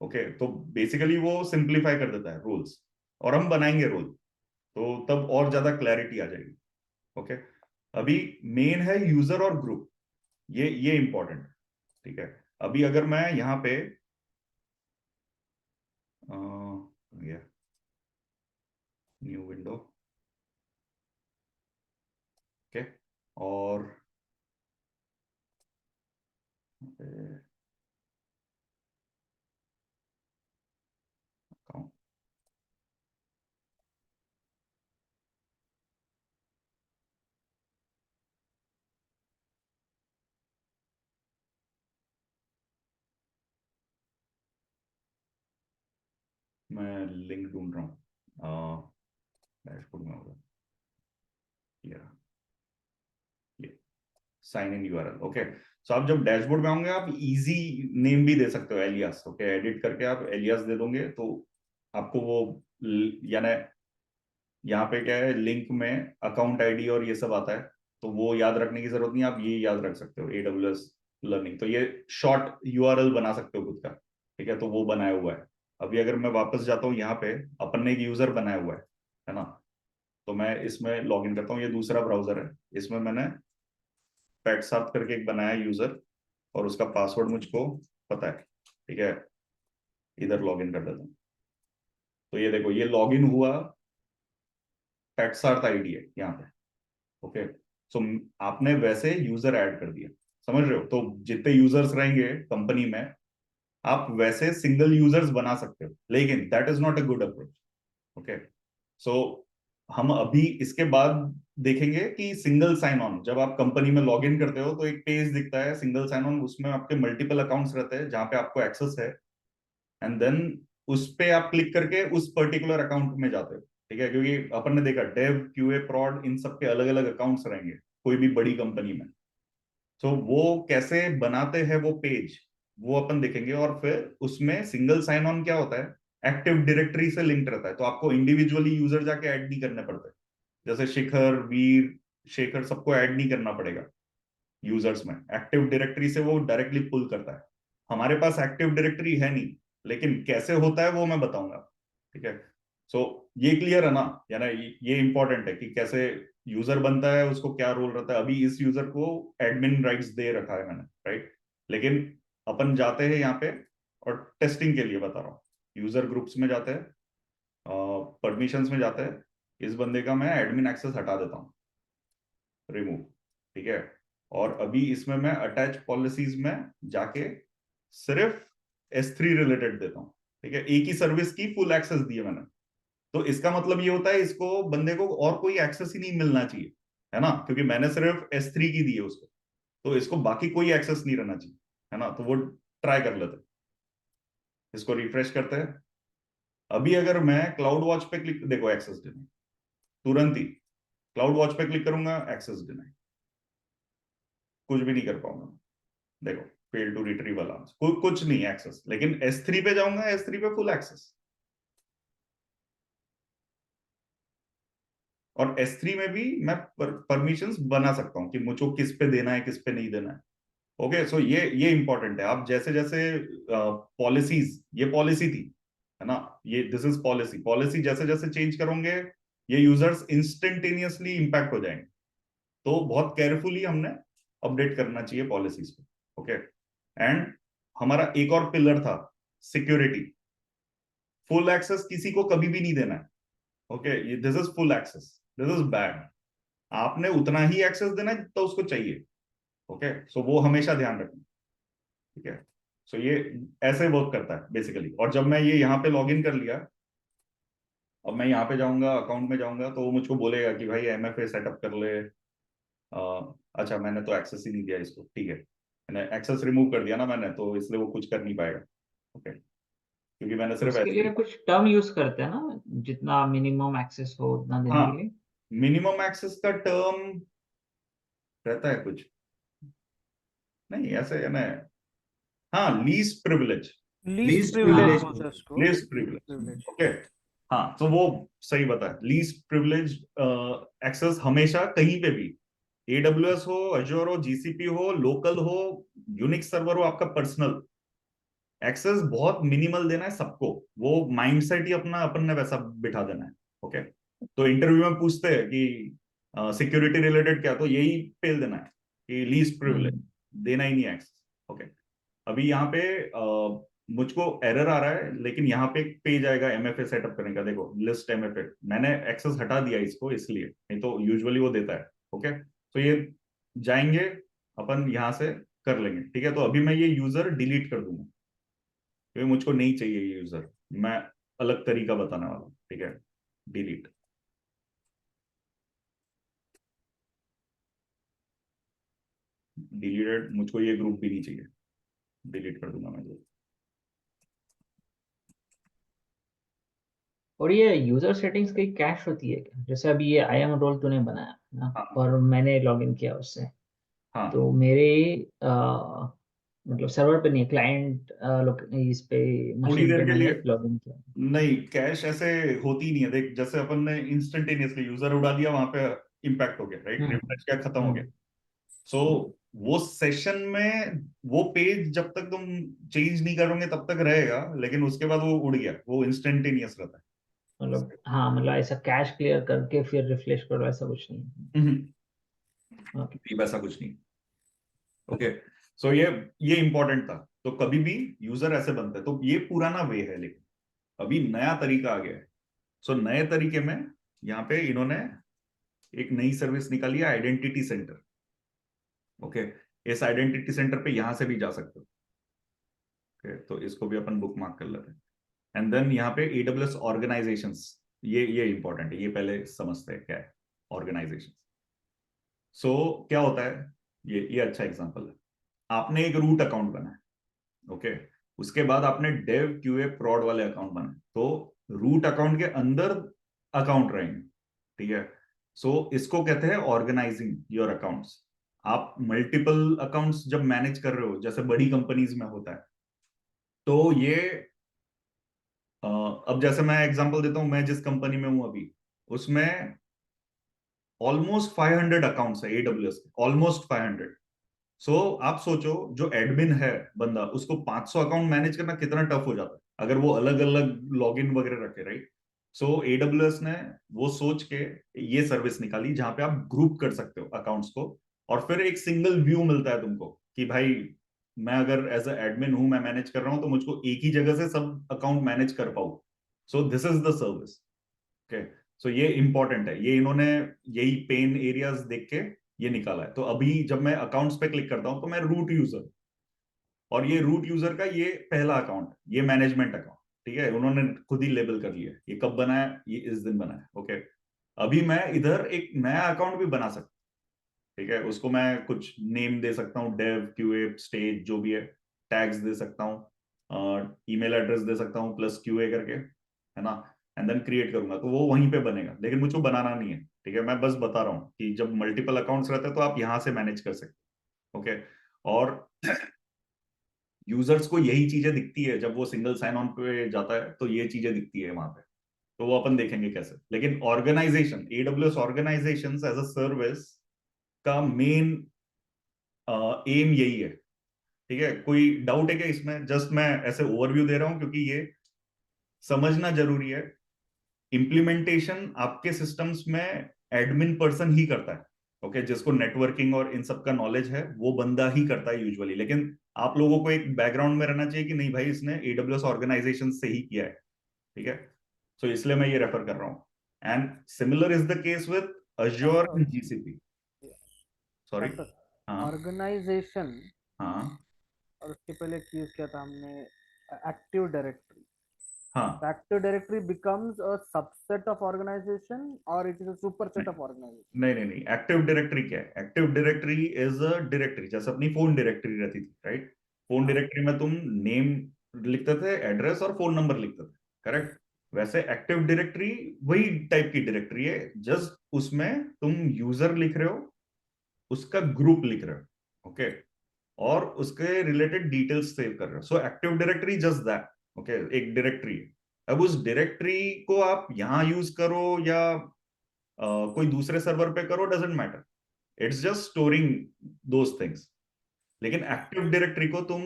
S2: ओके। तो बेसिकली वो सिंप्लीफाई कर देता है रोल्स, और हम बनाएंगे रोल, तो तब और ज्यादा क्लैरिटी आ जाएगी, ओके। अभी मेन है यूजर और ग्रुप, ये इंपॉर्टेंट, ठीक है। अभी अगर मैं यहाँ पे न्यू विंडो, ओके, और account, मैं लिंक ढूंढ रहा हूँ, डैशबोर्ड में होगा ये sign in URL, okay. So आप जब डैशबोर्ड में होंगे, आप इजी नेम भी दे सकते हो, एलियास, ओके, एडिट करके आप एलियास दे दोगे तो आपको वो, यानी यहाँ पे क्या है, लिंक में अकाउंट आईडी और ये सब आता है, तो वो याद रखने की जरूरत नहीं, आप ये याद रख सकते हो, AWS लर्निंग। तो ये शॉर्ट URL बना सकते हो खुद का, ठीक है, तो वो बनाया हुआ है। अभी अगर मैं वापस जाता हूँ यहाँ पे, अपन ने एक यूजर बनाया हुआ है ना, तो मैं इसमें लॉग इन करता हूँ, ये दूसरा ब्राउजर है, इसमें मैंने पेट साफ करके एक बनाया यूजर, और उसका पासवर्ड मुझको पता है, ठीक है, इधर लॉग इन कर देता हूँ। तो ये देखो, ये लॉग इन हुआ, पेटसार्थ आईडी है यहाँ पे, ओके। सो आपने वैसे यूजर ऐड कर दिया, समझ रहे हो? तो जितने यूजर्स रहेंगे कंपनी में, आप वैसे सिंगल यूजर्स बना सकते हो, लेकिन that is not a good approach, okay. So हम अभी इसके बाद देखेंगे कि सिंगल साइन ऑन, जब आप कंपनी में लॉग इन करते हो तो एक पेज दिखता है सिंगल साइन ऑन, उसमें आपके मल्टीपल अकाउंट्स रहते हैं जहां पे आपको एक्सेस है, एंड देन उस पे आप क्लिक करके उस पर्टिकुलर अकाउंट में जाते हो, ठीक है। क्योंकि अपन ने देखा डेव, QA, प्रॉड, इन सब के अलग अलग अकाउंट्स रहेंगे कोई भी बड़ी कंपनी में। तो वो कैसे बनाते हैं वो पेज, वो अपन देखेंगे, और फिर उसमें सिंगल साइन ऑन क्या होता है, एक्टिव डायरेक्टरी से लिंक्ड रहता है, तो आपको इंडिविजुअली यूजर जाके ऐड नहीं करने पड़ते। जैसे शिखर, वीर, शेखर, सबको ऐड नहीं करना पड़ेगा यूजर्स में, एक्टिव डायरेक्टरी से वो डायरेक्टली पुल करता है। हमारे पास एक्टिव डायरेक्टरी है नहीं, लेकिन कैसे होता है वो मैं बताऊंगा, ठीक है। सो ये क्लियर है ना, यानी ये इंपॉर्टेंट है कि कैसे यूजर बनता है, उसको क्या रोल रहता है। अभी इस यूजर को एडमिन राइट्स दे रखा है मैंने, राइट, लेकिन अपन जाते हैं यहाँ पे और टेस्टिंग के लिए बता रहा हूँ, यूजर ग्रुप्स में जाते हैं, परमिशंस में जाते हैं, इस बंदे का मैं एडमिन एक्सेस हटा देता हूँ, रिमूव, ठीक है। और अभी इसमें मैं अटैच पॉलिसीज में जाके सिर्फ S3 रिलेटेड देता हूँ, ठीक है। एक ही सर्विस की फुल एक्सेस दी है मैंने, तो इसका मतलब ये होता है इसको, बंदे को और कोई एक्सेस ही नहीं मिलना चाहिए, है ना, क्योंकि मैंने सिर्फ S3 की दी है उसको, तो इसको बाकी कोई एक्सेस नहीं रहना चाहिए, है ना। तो वो ट्राई कर लेते, इसको रिफ्रेश करते हैं। अभी अगर मैं क्लाउड वॉच पे क्लिक, देखो एक्सेस डिनाई, तुरंत ही क्लाउड वॉच पे क्लिक करूंगा, एक्सेस डिनाई, कुछ भी नहीं कर पाऊंगा, देखो फेल टू रिट्रीव अलार्म्स, कुछ नहीं एक्सेस। लेकिन S3 पे जाऊंगा, S3 पे फुल एक्सेस। और S3 में भी मैं परमिशंस बना सकता हूं कि मुझको किस पे देना है, किस पे नहीं देना है। ओके, सो ये इंपॉर्टेंट है। आप जैसे जैसे पॉलिसीज, ये पॉलिसी थी, है ना, ये दिस इज पॉलिसी, पॉलिसी जैसे जैसे चेंज करोगे ये यूजर्स इंस्टेंटेनियसली इंपैक्ट हो जाएंगे। तो बहुत केयरफुली हमने अपडेट करना चाहिए पॉलिसीज को। ओके, एंड हमारा एक और पिलर था सिक्योरिटी। फुल एक्सेस किसी को कभी भी नहीं देना है। Okay, this is full access, this is bad. आपने उतना ही एक्सेस देना है जितना उसको चाहिए। ओके, सो वो हमेशा ध्यान रखना। ठीक है, सो ये ऐसे वर्क करता है बेसिकली। और जब मैं ये यहाँ पे लॉग इन कर लिया, अब मैं यहाँ पे जाऊंगा, अकाउंट में जाऊंगा, तो वो मुझको बोलेगा कि भाई MFA सेटअप कर ले। अच्छा, मैंने तो एक्सेस ही नहीं दिया इसको, ठीक है, मैंने एक्सेस रिमूव कर दिया ना मैंने, तो इसलिए वो कुछ कर नहीं पाएगा। ओके, क्योंकि मैंने सिर्फ
S4: उसके
S2: ऐसे
S4: लिए
S2: ही।
S4: कुछ टर्म यूज करते हैं ना, जितना मिनिमम एक्सेस हो उतना देने के
S2: हाँ,
S4: लिए।
S2: मिनिमम एक्सेस का टर्म रहता है कुछ, नहीं ऐसे है ना। हाँ, least privilege,
S1: least
S3: least
S1: privilege
S3: privilege
S4: हाँ
S1: बोलते हैं
S3: बोलते
S1: उसको,
S2: least
S1: least
S2: privilege.
S1: Privilege.
S2: Okay, हाँ, तो वो सही बताया, लीस्ट प्रिविलेज एक्सेस हमेशा कहीं पे भी, AWS हो, Azure हो, GCP हो, लोकल हो, यूनिक्स सर्वर हो, आपका पर्सनल एक्सेस बहुत मिनिमल देना है सबको। वो माइंडसेट ही अपना अपन ने वैसा बिठा देना है। ओके, तो इंटरव्यू में पूछते हैं कि सिक्योरिटी रिलेटेड क्या, तो यही पेल देना है कि लीस्ट प्रिविलेज,
S4: हम्म,
S2: देना ही नहीं एक्सेस। ओके, अभी यहाँ पे मुझको एरर आ रहा है, लेकिन यहाँ पे एक पेज आएगा MFA सेटअप करने का। देखो, लिस्ट MFA, मैंने एक्सेस हटा दिया इसको इसलिए, नहीं तो यूजुअली वो देता है। ओके, तो ये जाएंगे अपन यहाँ से कर लेंगे। ठीक है, तो अभी मैं ये यूजर डिलीट कर दूंगा क्योंकि मुझको नहीं चाहिए ये यूजर। मैं अलग तरीका बताने वाला हूँ। ठीक है, डिलीट, डिलीटेड, मुझको ये ग्रुप भी नहीं चाहिए, डिलीट कर दूंगा मैं जो।
S4: और ये यूजर सेटिंग्स की कैश होती है क्या? जैसे अभी ये IAM रोल तूने बनाया ना,
S2: हाँ
S4: और मैंने लॉगिन किया उससे,
S2: हाँ,
S4: तो मेरे मतलब सर्वर पे नहीं, क्लाइंट इस पे
S2: थोड़ी
S4: मशीन
S2: देर
S4: पे
S2: के
S4: मैंने
S2: लिए
S4: लॉगिन किया।
S2: नहीं, कैश ऐसे होती नहीं है। देख, जैसे अपन ने इंस्टेंटेनियसली यूजर उड़ा दिया, वहां पे इम्पैक्ट हो गया, राइट,
S4: हम्म
S2: रिफ्रेश किया, खत्म हो गया।
S4: हम्म
S2: सो वो सेशन में वो पेज जब तक तुम चेंज नहीं करोगे तब तक रहेगा, लेकिन उसके बाद वो उड़ गया, वो इंस्टेंटेनियस रहता
S4: मतलब हाँ, मतलब ऐसा कैश क्लियर करके फिर रिफ्रेश करो ऐसा कुछ नहीं है।
S2: है।
S4: ओके।
S2: वैसा कुछ नहीं। ओके, सो ये इंपॉर्टेंट था। तो कभी भी यूजर ऐसे बनता है, तो ये पुराना वे है, लेकिन अभी नया तरीका आ गया है। सो नए तरीके में यहाँ पे इन्होंने एक नई सर्विस निकाली है, आइडेंटिटी सेंटर। ओके, इस आइडेंटिटी सेंटर पे यहां से भी जा सकते हो। ओके, तो इसको भी अपन बुक मार्क कर लेते हैं। एंड देन यहाँ पे AWS ऑर्गेनाइजेशंस, ये इंपॉर्टेंट है, ये पहले समझते हैं क्या है ऑर्गेनाइजेशन। सो क्या होता है, ये अच्छा एग्जांपल है। आपने एक रूट अकाउंट बनाया, ओके, उसके बाद आपने डेव QA prod वाले अकाउंट बनाए, तो रूट अकाउंट के अंदर अकाउंट रहेंगे। ठीक है, सो इसको कहते हैं ऑर्गेनाइजिंग योर अकाउंट्स। आप मल्टीपल अकाउंट्स जब मैनेज कर रहे हो, जैसे बड़ी कंपनीज में होता है, तो ये अब जैसे मैं एग्जांपल देता हूं, मैं जिस कंपनी में हूं अभी, उसमें ऑलमोस्ट 500 अकाउंट्स है AWS के, ऑलमोस्ट 500। सो आप सोचो, जो एडमिन है बंदा, उसको 500 अकाउंट मैनेज करना कितना टफ हो जाता है अगर वो अलग अलग लॉगिन वगैरह रखे, राइट। सो AWS ने वो सोच के ये सर्विस निकाली जहां पे आप ग्रुप कर सकते हो अकाउंट्स को, और फिर एक सिंगल व्यू मिलता है तुमको कि भाई मैं अगर एज अ एडमिन हूं, मैं मैनेज कर रहा हूं, तो मुझको एक ही जगह से सब अकाउंट मैनेज कर पाऊं। So this is the service. Okay, so ये इंपॉर्टेंट है, ये इन्होंने यही पेन एरियाज देख के ये निकाला है। तो अभी जब मैं अकाउंट्स पे क्लिक करता हूं तो मैं रूट यूजर, और ये रूट यूजर का ये पहला अकाउंट, ये मैनेजमेंट अकाउंट। ठीक है, उन्होंने खुद ही लेबल कर लिया, ये कब बनाया, ये इस दिन बनाया। ओके, अभी मैं इधर एक नया अकाउंट भी बना सकता हूं। ठीक है, उसको मैं कुछ नेम दे सकता हूँ, डेव QA स्टेज जो भी है, टैग्स दे सकता हूँ, ईमेल एड्रेस दे सकता हूँ प्लस QA करके, है ना। एंड देन क्रिएट करूंगा तो वो वहीं पे बनेगा, लेकिन मुझको बनाना नहीं है। ठीक है, मैं बस बता रहा हूँ कि जब मल्टीपल अकाउंट्स रहते हैं तो आप यहाँ से मैनेज कर सकते हैं। ओके, और यूजर्स को यही चीजें दिखती है जब वो सिंगल साइन ऑन पे जाता है, तो ये चीजें दिखती है वहां पे। तो वो अपन देखेंगे कैसे। लेकिन organization, AWS organization as a service का मेन एम यही है। ठीक है, कोई डाउट है क्या इसमें? जस्ट मैं ऐसे ओवरव्यू दे रहा हूं क्योंकि ये समझना जरूरी है। इम्प्लीमेंटेशन आपके सिस्टम्स में एडमिन पर्सन ही करता है। ओके, जिसको नेटवर्किंग और इन सब का नॉलेज है वो बंदा ही करता है यूजुअली। लेकिन आप लोगों को एक बैकग्राउंड में रहना चाहिए कि नहीं भाई इसने एडब्ल्यूएस ऑर्गेनाइजेशन से ही किया है। ठीक है, सो इसलिए मैं ये रेफर कर रहा हूं। And similar is the case with Azure
S1: doctor,
S2: and GCP. Sorry.
S1: Doctor,
S2: हाँ
S1: ऑर्गेनाइजेशन
S2: हाँ
S1: और उसके पहले एक यूज किया था हमने, एक्टिव डायरेक्टरी।
S2: हाँ।
S1: Active Directory becomes a subset of organization or it is a superset
S2: नहीं
S1: of organization?
S2: नहीं नहीं नहीं, एक्टिव डायरेक्टरी क्या है? Active directory is a directory, जैसे अपनी फोन डायरेक्टरी रहती थी, राइट? फोन
S1: हाँ।
S2: डायरेक्टरी में तुम नेम लिखते थे, एड्रेस और फोन नंबर लिखते थे, करेक्ट? वैसे एक्टिव डायरेक्टरी वही टाइप की डायरेक्टरी है, जस्ट उसमें तुम यूजर लिख रहे हो, उसका ग्रुप लिख रहे हो, ओके, और उसके रिलेटेड डिटेल्स सेव कर रहे हो। So active directory just that, okay, एक डायरेक्टरी है। अब उस डायरेक्टरी को आप यहां यूज करो या कोई दूसरे सर्वर पे करो, doesn't matter, it's just storing those things. लेकिन एक्टिव डायरेक्टरी को तुम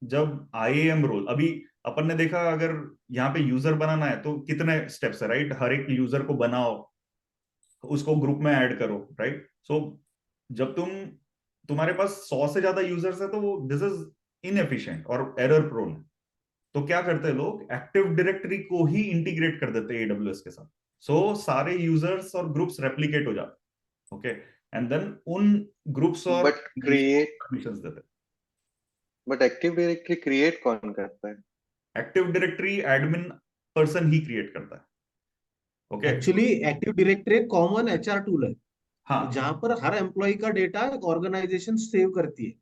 S2: जब IAM रोल, अभी अपन ने देखा, अगर यहाँ पे यूजर बनाना है तो कितने स्टेप्स है, राइट? हर एक यूजर को बनाओ, उसको ग्रुप में ऐड करो, राइट? सो जब तुम्हारे पास 100 से ज्यादा यूजर्स है तो वो दिस इज इनएफिशिएंट और एरर प्रोन है। तो क्या करते हैं लोग, एक्टिव डायरेक्टरी को ही इंटीग्रेट कर देते हैं AWS के साथ। सो सारे यूजर्स और ग्रुप्स रेप्लिकेट हो जाते हैं, ओके, एंड देन उन ग्रुप्स और
S5: बट क्रिएट
S2: परमिशंस देते
S5: बट एक्टिव डायरेक्टरी क्रिएट कौन करता है?
S2: हैं। एक्टिव डायरेक्टरी एडमिन पर्सन ही क्रिएट करता है, ओके।
S3: एक्चुअली एक्टिव डायरेक्टरी एक कॉमन HR टूल है
S2: हाँ,
S3: जहां पर हर एम्प्लॉय का डेटा एक ऑर्गेनाइजेशन सेव करती है,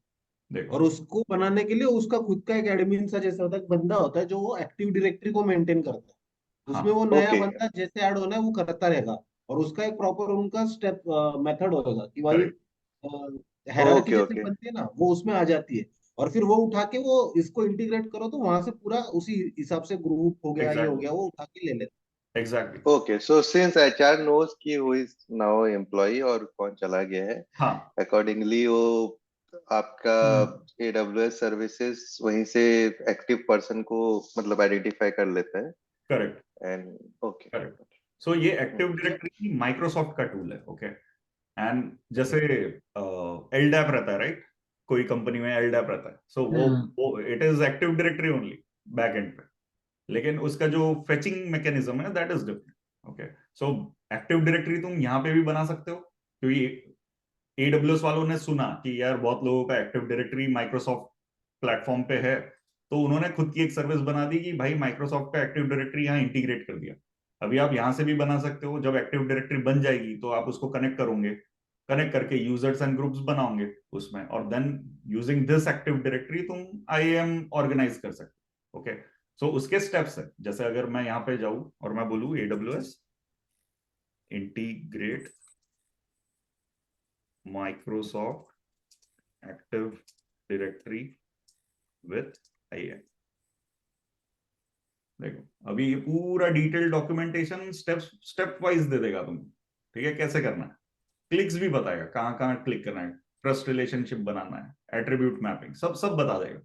S2: देखो,
S3: और उसको बनाने के लिए उसका खुद का एक एडमिन सा जैसा होता है, एक बंदा होता है जो वो एक्टिव डायरेक्टरी को मेंटेन करता है। उसमें
S2: हाँ,
S3: वो नया
S5: ओके।
S3: बंदा जैसे ऐड होना है वो करता रहेगा, और उसका एक प्रॉपर उनका स्टेप मेथड होगा कि भाई
S2: करेक्ट,
S3: हायरार्की
S5: ओके
S3: जैसे
S5: ओके
S3: बनती है ना, वो उसमें आ जाती है। और फिर वो उठा के वो इसको इंटीग्रेट करो तो वहां से पूरा उसी हिसाब से ग्रुप हो गया, ये हो
S2: एग्जैक्टली,
S3: गया, वो उठा के ले लेते
S2: exactly,
S5: okay. So since HR knows की हु इज नाउ एम्प्लॉय और कौन चला गया है,
S2: हाँ,
S5: अकॉर्डिंगली वो आपका
S2: हम्म,
S5: AWS सर्विसेज वहीं से एक्टिव पर्सन को मतलब आइडेंटिफाई कर लेता है।
S2: Correct,
S5: and okay.
S2: करेक्ट। सो ये एक्टिव डायरेक्टरी माइक्रोसॉफ्ट का टूल है, ओके। एंड जैसे LDAP रहता है, राइट? कोई कंपनी में LDAP रहता है, सो
S4: हम्म
S2: वो it is active directory only back and पे। लेकिन उसका जो फेचिंग मैकेनिज्म है that is different, okay. So active directory तुम यहाँ पे भी बना सकते हो, क्योंकि AWS वालों ने सुना कि यार बहुत लोगों का एक्टिव डायरेक्टरी माइक्रोसॉफ्ट प्लेटफॉर्म पे है, तो उन्होंने खुद की एक सर्विस बना दी कि भाई माइक्रोसॉफ्ट का एक्टिव डायरेक्टरी यहाँ इंटीग्रेट कर दिया। अभी आप यहाँ से भी बना सकते हो, जब एक्टिव डायरेक्टरी बन जाएगी तो आप उसको कनेक्ट करोगे, कनेक्ट करके यूजर्स एंड ग्रुप्स बनाओगे उसमें, और then using this active directory तुम IAM ऑर्गेनाइज कर सकते हो, ओके। सो उसके स्टेप्स है, जैसे अगर मैं यहाँ पे जाऊं और मैं बोलूँ AWS integrate Microsoft active directory with IAM, देखो अभी ये पूरा डिटेल डॉक्यूमेंटेशन स्टेप वाइज दे देगा तुमको, ठीक है, कैसे करना है, क्लिक्स भी बताएगा कहाँ कहाँ क्लिक करना है, ट्रस्ट रिलेशनशिप बनाना है, एट्रीब्यूट मैपिंग, सब सब बता देगा,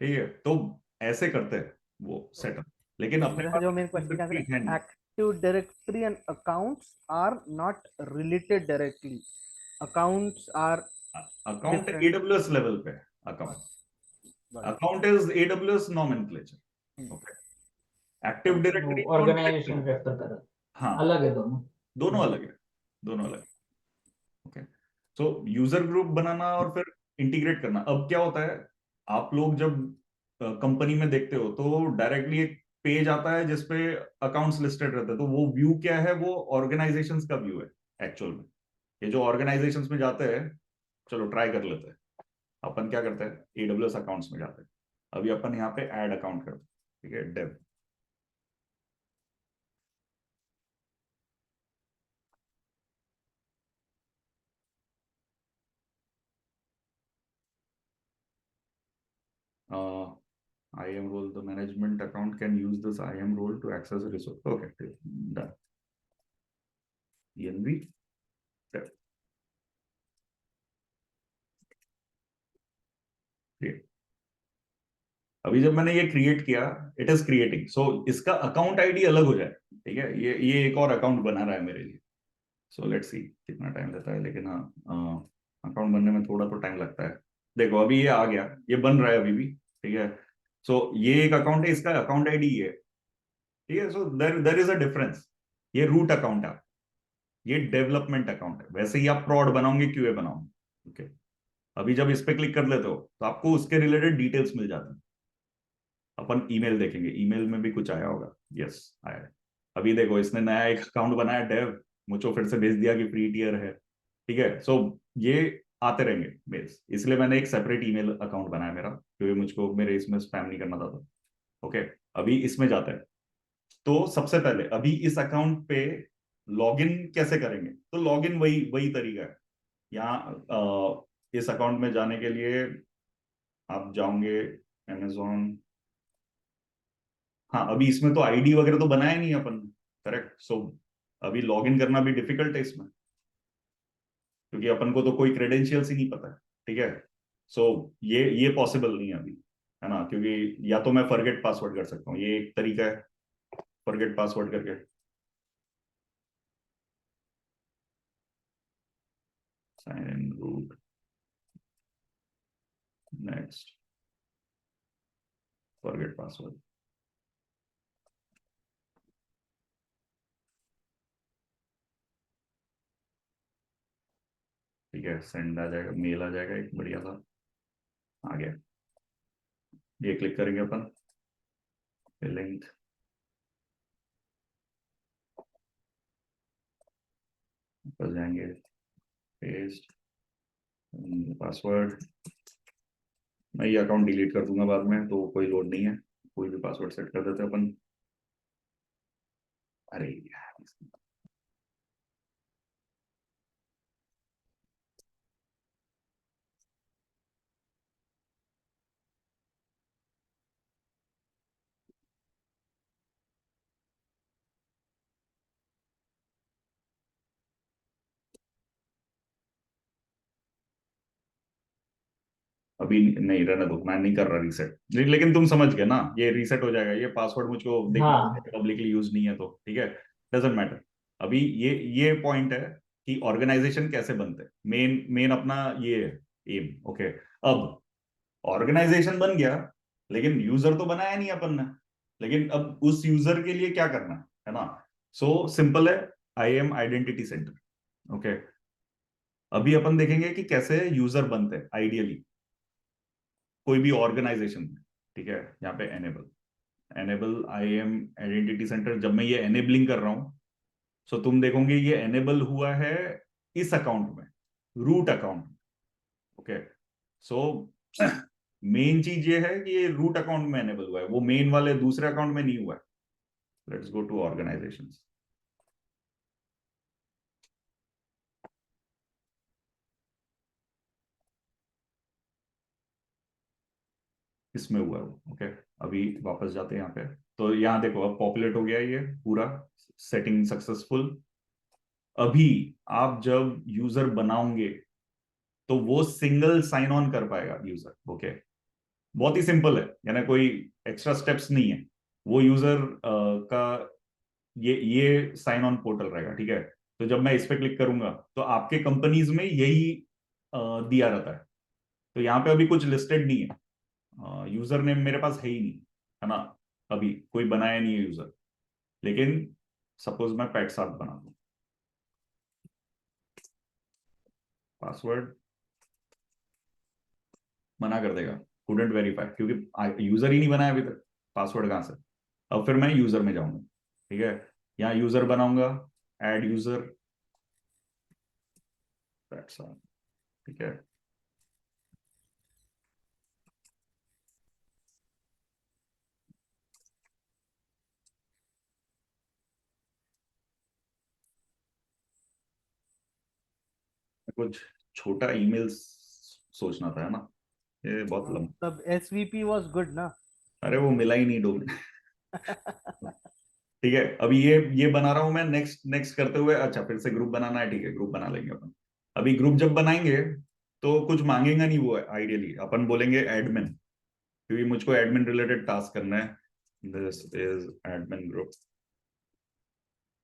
S2: ठीक है। तो ऐसे करते हैं वो सेटअप, लेकिन अपने
S1: मेरा
S2: पास
S1: जो मेन क्वेश्चन क्या
S2: directory है
S1: है,
S2: नहीं।
S1: Active directory and accounts are not related directly, accounts are
S2: account
S1: different.
S2: AWS level पे, account account is AWS nomenclature, okay. Active
S4: वो
S2: डायरेक्टरी तो
S4: ऑर्गेनाइजेशन
S2: डायरेक्टरी,
S4: रेफर कर,
S2: हाँ,
S4: अलग है दोनों।
S2: दोनों अलग है, दोनों अलग, ओके। सो यूजर ग्रुप बनाना और फिर इंटीग्रेट करना। अब क्या होता है, आप लोग जब कंपनी में देखते हो तो डायरेक्टली एक पेज आता है जिसपे अकाउंट्स लिस्टेड रहते हैं, तो वो व्यू क्या है, वो ऑर्गेनाइजेशंस का व्यू है एक्चुअल में। ये जो ऑर्गेनाइजेशंस में जाते हैं, चलो ट्राई कर लेते हैं। अपन क्या करते हैं, AWS अकाउंट्स में जाते हैं। अभी अपन यहाँ पे ऐड अकाउंट करते हैं, ठीक है, Dave. IAM role, the management account can use this IAM role to access a resource. Okay, done. ENV. अभी जब मैंने ये क्रिएट किया, इट इज क्रिएटिंग, सो इसका अकाउंट आईडी अलग हो जाए, ठीक है, ये एक और अकाउंट बना रहा है मेरे लिए। सो लेट्स सी कितना टाइम लेता है, लेकिन हाँ, अकाउंट बनने में थोड़ा तो टाइम लगता है। देखो अभी ये आ गया, ये बन रहा है अभी भी, ठीक है। सो ये एक अकाउंट है, इसका अकाउंट आईडी है, ठीक है। सो देर इज अ डिफरेंस। ये रूट अकाउंट है, ये डेवलपमेंट अकाउंट है। वैसे ही आप प्रॉड बनाओगे, क्यूए बनाओगे, ओके। अभी जब इस पे क्लिक कर लेते हो तो आपको उसके रिलेटेड डिटेल्स मिल जाती है। अपन ईमेल देखेंगे, ईमेल में भी कुछ आया होगा, यस आया है। अभी देखो इसने नया एक अकाउंट बनाया डेव, मुझको फिर से भेज दिया कि फ्री टियर है, ठीक है। सो ये आते रहेंगे मेल्स, इसलिए मैंने एक सेपरेट ईमेल अकाउंट बनाया मेरा, क्योंकि मुझको मेरे इसमें स्पैम नहीं करना था तो। ओके, अभी इसमें जाते हैं। तो सबसे पहले अभी इस अकाउंट पे लॉगिन कैसे करेंगे, तो लॉगिन वही वही तरीका है। यहाँ इस अकाउंट में जाने के लिए आप जाओगे Amazon। हाँ, अभी इसमें तो आईडी वगैरह तो बनाया नहीं अपन, करेक्ट। सो अभी लॉगिन करना भी डिफिकल्ट है इसमें, क्योंकि अपन को तो कोई क्रेडेंशियल्स ही नहीं पता है, ठीक है। सो ये पॉसिबल नहीं है अभी, है ना, क्योंकि या तो मैं फॉरगेट पासवर्ड कर सकता हूँ, ये एक तरीका है, फॉरगेट पासवर्ड करके। Sign in root, next, forget password, ठीक है। सेंड आ जाएगा, मेल आ जाएगा एक बढ़िया सा, आ गया। ये क्लिक करेंगे अपन, लिंक, ऊपर जाएंगे, पेस्ट पासवर्ड। मैं ये अकाउंट डिलीट कर दूंगा बाद में, तो कोई लोड नहीं है, कोई भी पासवर्ड सेट कर देते हैं अपन। अरे यार, अभी नहीं रहने दो, मैं नहीं कर रहा रीसेट, लेकिन तुम समझ गए ना, ये रीसेट हो जाएगा। ये पासवर्ड मुझको देखना
S4: हाँ
S2: पब्लिकली यूज नहीं है तो, ठीक है, डजेंट मैटर। अभी ये पॉइंट है कि ऑर्गेनाइजेशन कैसे बनते हैं, मेन मेन अपना ये एम, ओके। अब ऑर्गेनाइजेशन बन गया, लेकिन यूजर तो बनाया नहीं अपन ने, लेकिन अब उस यूजर के लिए क्या करना है ना। सो सिंपल है, IAM आइडेंटिटी सेंटर, ओके। अभी अपन देखेंगे कि कैसे यूजर बनते हैं आइडियली कोई भी ऑर्गेनाइजेशन में, ठीक है। यहाँ पे enable, enable IAM identity centre, जब मैं ये एनेबलिंग कर रहा हूं, सो तुम देखोगे ये एनेबल हुआ है इस अकाउंट में, root account, okay. So main चीज ये है कि ये रूट अकाउंट में एनेबल हुआ है, वो मेन वाले दूसरे अकाउंट में नहीं हुआ है। Let's go to organizations. इसमें हुआ है वो, ओके। अभी वापस जाते हैं यहाँ पे, तो यहाँ देखो अब पॉपुलेट हो गया है ये पूरा, सेटिंग सक्सेसफुल। अभी आप जब यूजर बनाओगे तो वो सिंगल साइन ऑन कर पाएगा यूजर, ओके। बहुत ही सिंपल है, यानी कोई एक्स्ट्रा स्टेप्स नहीं है। वो यूजर का ये साइन ऑन पोर्टल रहेगा, ठीक है। तो जब मैं इस पे क्लिक करूंगा तो आपके कंपनीज में यही दिया रहता है। तो यहाँ पे अभी कुछ लिस्टेड नहीं है, यूजर नेम मेरे पास है ही नहीं, है ना। अभी कोई बनाया नहीं है यूजर, लेकिन सपोज मैं पेट साथ बना दूं, पासवर्ड मना कर देगा, कुडंट वेरीफाई, क्योंकि यूजर ही नहीं बनाया अभी तक, पासवर्ड कहां से। अब फिर मैं यूजर में जाऊंगा, ठीक है। यहाँ यूजर बनाऊंगा, ऐड यूजर, पेट साथ, ठीक है। कुछ छोटा ईमेल सोचना था, है ना। ये बहुत लंबा।
S1: तब SVP was good ना।
S2: अरे वो मिला ही नहीं डोमेन। ठीक है, अभी ये बना रहा हूं मैं। नेक्स्ट नेक्स्ट करते हुए, अच्छा फिर से ग्रुप बनाना है, ठीक है ग्रुप बना लेंगे अपन। अभी ग्रुप जब बनाएंगे तो कुछ मांगेगा नहीं वो, आइडियली अपन बोलेंगे एडमिन, क्योंकि मुझको एडमिन रिलेटेड टास्क करना है। दिस इज एडमिन ग्रुप,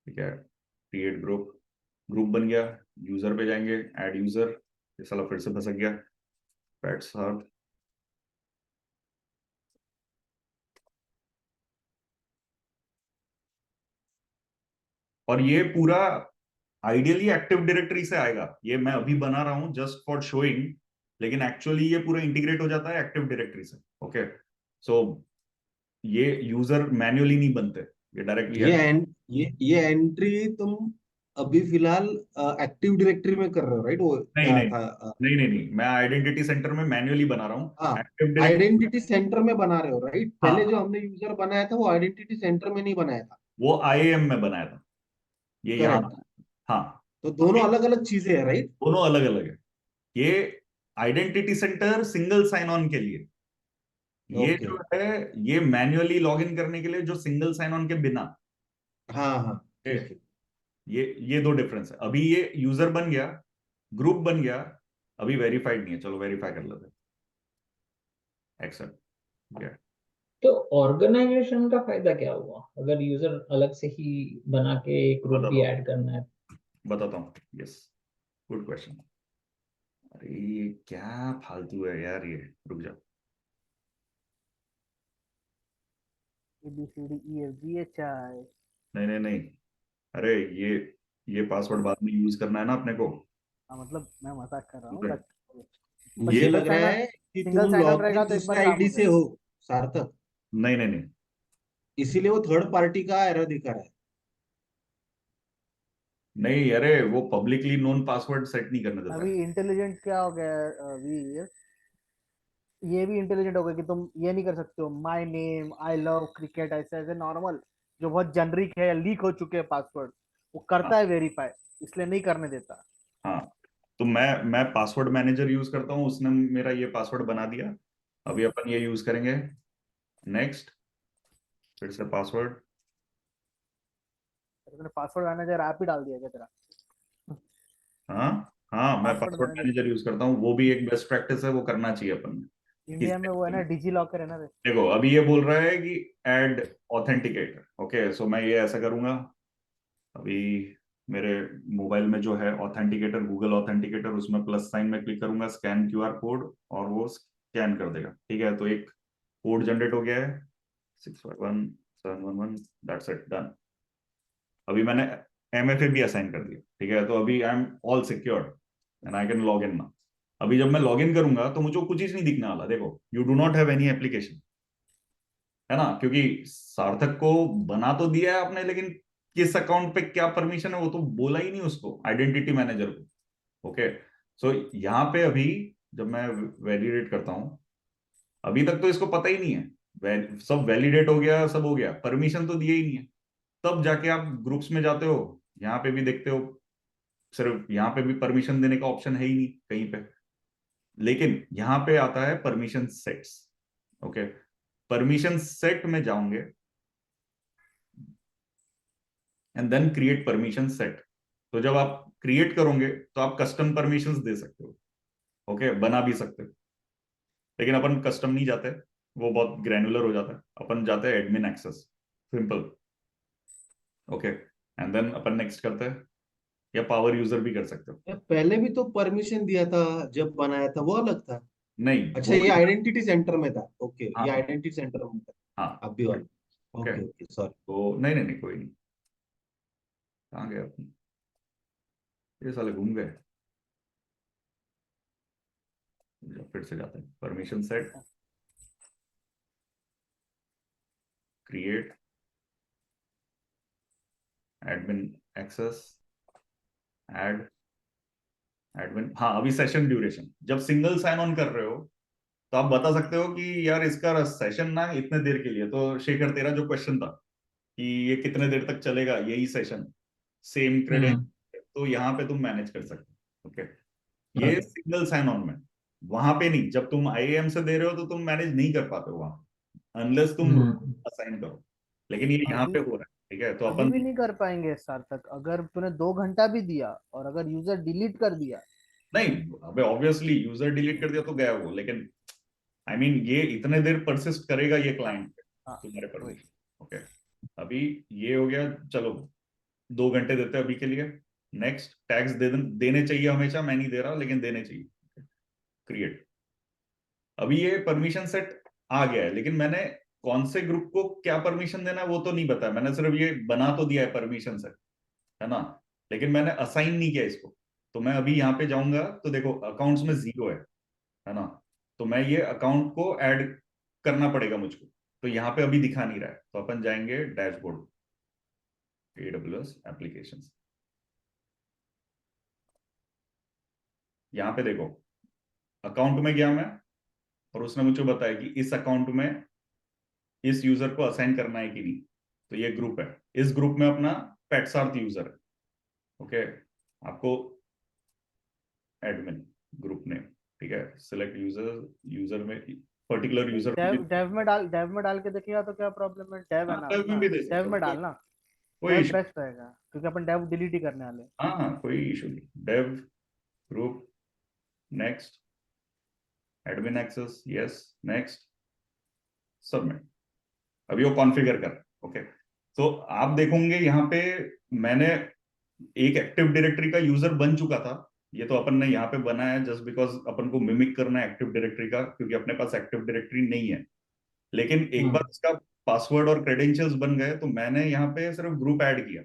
S2: ठीक है। क्रिएट ग्रुप, ग्रुप बन गया। यूजर पे जाएंगे, ऐड यूजर। ये साला फिर से फंस गया, पेट साहब। और ये पूरा आइडियली एक्टिव डायरेक्टरी से आएगा। ये मैं अभी बना रहा हूं जस्ट फॉर शोइंग, लेकिन एक्चुअली ये पूरा इंटीग्रेट हो जाता है एक्टिव डायरेक्टरी से। ओके, सो ये यूजर मैन्युअली नहीं बनते, ये डायरेक्टली
S3: ये एंट्री तुम अभी फिलहाल एक्टिव डायरेक्टरी में कर रहे हो, राइट? वो
S2: नहीं
S3: क्या
S2: नहीं
S3: था?
S2: नहीं, मैं आइडेंटिटी सेंटर में मैन्युअली बना रहा हूँ।
S3: हाँ,
S2: एक्टिव डायरेक्टरी,
S3: आइडेंटिटी सेंटर में बना रहे हो, राइट? पहले
S2: हाँ
S3: जो हमने यूजर बनाया था वो आइडेंटिटी सेंटर में नहीं बनाया था।
S2: वो IAM में बनाया था, ये यहाँ।
S3: करेक्ट।
S2: हाँ,
S3: तो दोनों अलग अलग चीजें हैं, राइट?
S2: दोनों अलग अलग है। ये identity centre single sign on के लिए, ये
S3: ओके।
S2: जो है ये मैन्युअली लॉग इन करने के लिए, जो सिंगल साइन ऑन के बिना।
S3: हाँ हाँ,
S2: ये
S3: ठीक है।
S2: ये दो डिफरेंस है। अभी ये यूजर बन गया, ग्रुप बन गया, अभी वेरीफाइड नहीं है। चलो वेरीफाई कर लेते हैं, एक्सेप्ट।
S4: तो ऑर्गेनाइजेशन का फायदा क्या हुआ अगर यूजर अलग से ही बना के एक ग्रुप भी ऐड करना है?
S2: बताता हूँ, यस, गुड क्वेश्चन। अरे ये क्या फालतू है यार, ये रुक जा।
S1: ABCDEFGHI।
S2: नहीं नहीं नहीं, अरे ये पासवर्ड बाद में यूज करना है ना अपने को।
S1: हाँ मतलब मैं मजाक कर रहा हूँ,
S2: ठीक है।
S1: बट
S3: मुझे
S2: ये
S1: सिंगल
S3: लग
S1: साइन
S3: रहा
S1: ऑन,
S3: है कि
S1: सिंगल
S3: तुम
S1: साइन ऑन
S3: लॉग
S1: रहेगा
S3: इन
S1: तो एक
S3: दूसरे
S1: बार काम
S3: आईडी
S1: हो
S3: से
S1: जाएगा।
S3: हो, सार्थक।
S2: नहीं नहीं नहीं
S3: इसीलिए वो थर्ड पार्टी का एरर दिखा रहा है।
S2: नहीं, अरे वो पब्लिकली नोन पासवर्ड सेट नहीं करने देता
S1: अभी
S2: है।
S1: इंटेलिजेंट क्या हो गया है, अभी ये भी इंटेलिजेंट हो गया कि तुम ये नहीं कर सकते हो my name I love cricket ऐसे ऐसे नॉर्मल जो बहुत जेनरिक है या लीक हो चुके हैं पासवर्ड, वो
S2: हाँ
S1: करता है वेरीफाई, इसलिए नहीं करने देता।
S2: हाँ, तो मैं पासवर्ड मैनेजर यूज करता हूँ, उसने मेरा ये पासवर्ड बना दिया। अभी अपन ये यूज करेंगे। नेक्स्ट, फिर से पासवर्ड।
S1: तूने पासवर्ड मैनेजर ऐप ही डाल दिया क्या तेरा?
S2: हाँ हाँ, मैं
S1: password
S2: password
S1: manager
S2: manager use करता हूँ, वो भी एक बेस्ट प्रैक्टिस है, वो करना चाहिए अपन में।
S1: इंडिया में वो है ना, डिजी लॉकर है ना रे।
S2: देखो अभी ये बोल रहा है कि ऐड ऑथेंटिकेटर। ओके, सो मैं ये ऐसा करूंगा। अभी मेरे मोबाइल में जो है ऑथेंटिकेटर, गूगल ऑथेंटिकेटर, उसमें प्लस साइन में क्लिक करूंगा, स्कैन QR कोड, और वो स्कैन कर देगा। ठीक है, तो एक कोड जनरेट हो गया है, 651711। That's it, done. अभी मैंने MFA भी असाइन कर दिया। ठीक है, तो अभी I am all secured and I can log in now. अभी जब मैं लॉग इन करूंगा तो मुझे कुछ चीज नहीं दिखने वाला। देखो, you do not have any application, है ना, क्योंकि सार्थक को बना तो दिया है आपने, लेकिन किस अकाउंट पे क्या परमिशन है वो तो बोला ही नहीं उसको, आइडेंटिटी मैनेजर को। ओके, सो यहाँ पे अभी जब मैं वैलिडेट करता हूं, अभी तक तो इसको पता ही नहीं है। सब वैलिडेट हो गया, सब हो गया, परमिशन तो दिया ही नहीं है। तब जाके आप ग्रुप्स में जाते हो, यहाँ पे भी देखते हो, सिर्फ यहाँ पे भी परमिशन देने का ऑप्शन है ही नहीं कहीं पे। लेकिन यहाँ पे आता है permission sets. Okay, permission set में जाओगे and then create permission set. तो जब आप क्रिएट करोगे तो आप कस्टम परमिशंस दे सकते हो। ओके, बना भी सकते हो, लेकिन अपन कस्टम नहीं जाते, वो बहुत ग्रैनुलर हो जाता है। अपन जाते हैं admin access, simple. Okay, and then अपन नेक्स्ट करते हैं, या पावर यूजर भी कर सकते हो।
S3: पहले भी तो परमिशन दिया था, जब बनाया था वो अलग था।
S2: नहीं
S3: अच्छा,
S2: वो
S3: ये
S2: भी,
S3: आइडेंटिटी सेंटर में था। ओके, ये
S2: हाँ
S3: आइडेंटिटी सेंटर में था
S2: हाँ,
S3: अभी वाला।
S2: ओके।
S3: Okay okay, sorry.
S2: तो नहीं नहीं नहीं, कोई नहीं। कहाँ गए अपन, ये साले घूम गए। फिर से जाते हैं, permission set, create admin access, add admin. हाँ, अभी सेशन ड्यूरेशन, जब सिंगल साइन ऑन कर रहे हो तो आप बता सकते हो कि यार इसका सेशन ना इतने देर के लिए। तो शेखर, तेरा जो क्वेश्चन था कि ये कितने देर तक चलेगा यही सेशन, सेम क्रेडिट,
S4: हम्म।
S2: तो यहाँ पे तुम मैनेज कर सकते हो। ओके, ये
S4: ओके।
S2: सिंगल साइन ऑन में। वहां पे नहीं, जब तुम IAM से दे रहे हो तो तुम मैनेज नहीं कर पाते हो वहां, अनलेस तुम असाइन करो, लेकिन ये यहाँ
S1: अभी
S2: पे हो रहा है। ठीक है, तो
S1: अभी
S2: अपन
S1: भी नहीं कर पाएंगे सार्थक, अगर तूने 2 घंटा भी दिया और अगर यूजर डिलीट कर दिया।
S2: नहीं, अबे ऑब्वियसली यूजर डिलीट कर दिया तो गया वो, लेकिन आई मीन ये इतने देर परसिस्ट करेगा ये
S1: हाँ
S2: क्लाइंट
S1: हाँ
S2: तुम्हारे
S1: वही।
S2: परमिशन। ओके, अभी ये हो गया, चलो 2 घंटे देते हैं अभी के लिए। नेक्स्ट, टैग्स देने चाहिए हमेशा, मैं नहीं दे रहा लेकिन देने चाहिए। क्रिएट, अभी ये परमिशन सेट आ गया है, लेकिन मैंने कौन से ग्रुप को क्या परमिशन देना है वो तो नहीं बताया, मैंने सिर्फ ये बना तो दिया है परमिशन सेट, है ना, लेकिन मैंने असाइन नहीं किया इसको। तो मैं अभी यहाँ पे जाऊंगा तो देखो अकाउंट्स में 0 है ना, तो मैं ये अकाउंट को ऐड करना पड़ेगा मुझको, तो यहाँ पे अभी दिखा नहीं रहा है, तो अपन जाएंगे डैशबोर्ड, AWS एप्लीकेशंस, यहाँ पे देखो अकाउंट में गया मैं, और उसने मुझे बताया कि इस अकाउंट में इस यूजर को असाइन करना है कि नहीं, तो ये ग्रुप है, इस ग्रुप में अपना पेटसार्थ यूजर है। ओके, आपको एडमिन ग्रुप नेम, ठीक है, सिलेक्ट यूजर, यूजर में पर्टिकुलर यूजर
S1: डेव में डाल के देखिएगा तो क्या प्रॉब्लम है, डेव है ना
S2: में
S1: अपना,
S2: भी दे सकते
S1: डेव
S2: हो,
S1: में डालना।
S2: कोई
S1: डेव
S2: इशू,
S1: बेस्ट रहेगा क्योंकि अपन डेव डिलीट ही करने वाले हैं।
S2: हाँ हाँ कोई इशू नहीं। Dev group, next, admin access, yes, next, submit. अभी वो कॉन्फ़िगर कर, ओके, तो आप देखोगे यहाँ पे मैंने एक एक्टिव डायरेक्टरी का यूजर बन चुका था, ये तो अपन ने यहाँ पे बनाया जस्ट बिकॉज अपन को मिमिक करना है एक्टिव डायरेक्टरी का, क्योंकि अपने पास एक्टिव डायरेक्टरी नहीं है। लेकिन एक बार इसका पासवर्ड और क्रेडेंशियल्स बन गए तो मैंने यहाँ पे सिर्फ ग्रुप ऐड किया,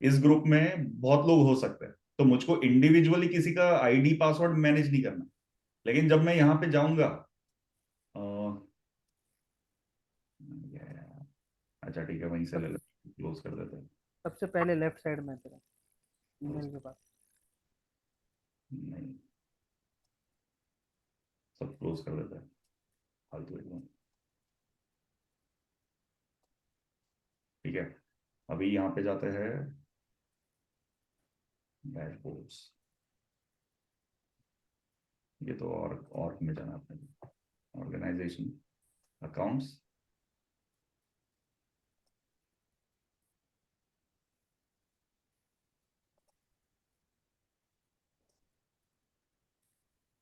S2: इस ग्रुप में बहुत लोग हो सकते हैं, तो मुझको इंडिविजुअली किसी का ID पासवर्ड मैनेज नहीं करना। लेकिन जब मैं यहाँ पे जाऊंगा, अच्छा ठीक है, वहीं से ले लो, क्लोज कर देते हैं।
S1: सबसे पहले लेफ्ट साइड में तेरा ईमेल के पास।
S2: नहीं, सब क्लोज कर देते हैं, फालतू एकदम। ठीक है, अभी यहाँ पे जाते हैं डैशबोर्ड्स, ये तो और में जाना अपने, ऑर्गेनाइजेशन, अकाउंट्स,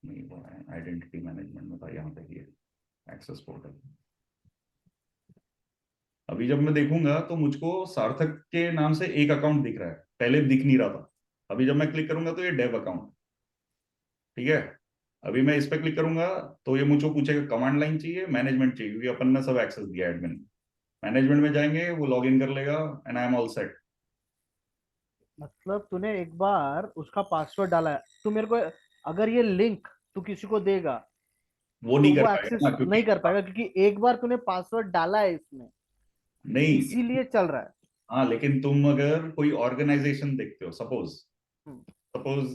S2: नहीं वो है आइडेंटिटी मैनेजमेंट में था, यहाँ पे ही एक्सेस पोर्टल। अभी जब मैं देखूंगा तो मुझको सार्थक के नाम से एक अकाउंट दिख रहा है, पहले दिख नहीं रहा था। अभी जब मैं क्लिक करूंगा तो ये डेव अकाउंट, ठीक है, अभी मैं इस पे क्लिक करूंगा तो ये मुझको पूछेगा कमांड लाइन चाहिए, मैनेजमेंट चाहिए, क्योंकि अपन ने सब एक्सेस दिया एडमिन। मैनेजमेंट में जाएंगे, वो लॉग इन कर लेगा and I am all set.
S1: मतलब तूने एक बार उसका पासवर्ड डाला है, तू मेरे को अगर ये लिंक तू किसी को देगा
S2: वो
S1: तो
S2: नहीं कर
S1: वो
S2: पाएगा
S1: एक्सेस
S2: ना, क्योंकि
S1: नहीं कर पाएगा क्योंकि एक बार तूने पासवर्ड डाला है इसमें,
S2: नहीं,
S1: इसीलिए चल रहा है।
S2: हाँ लेकिन तुम अगर कोई ऑर्गेनाइजेशन देखते हो, सपोज
S1: हम्म,
S2: सपोज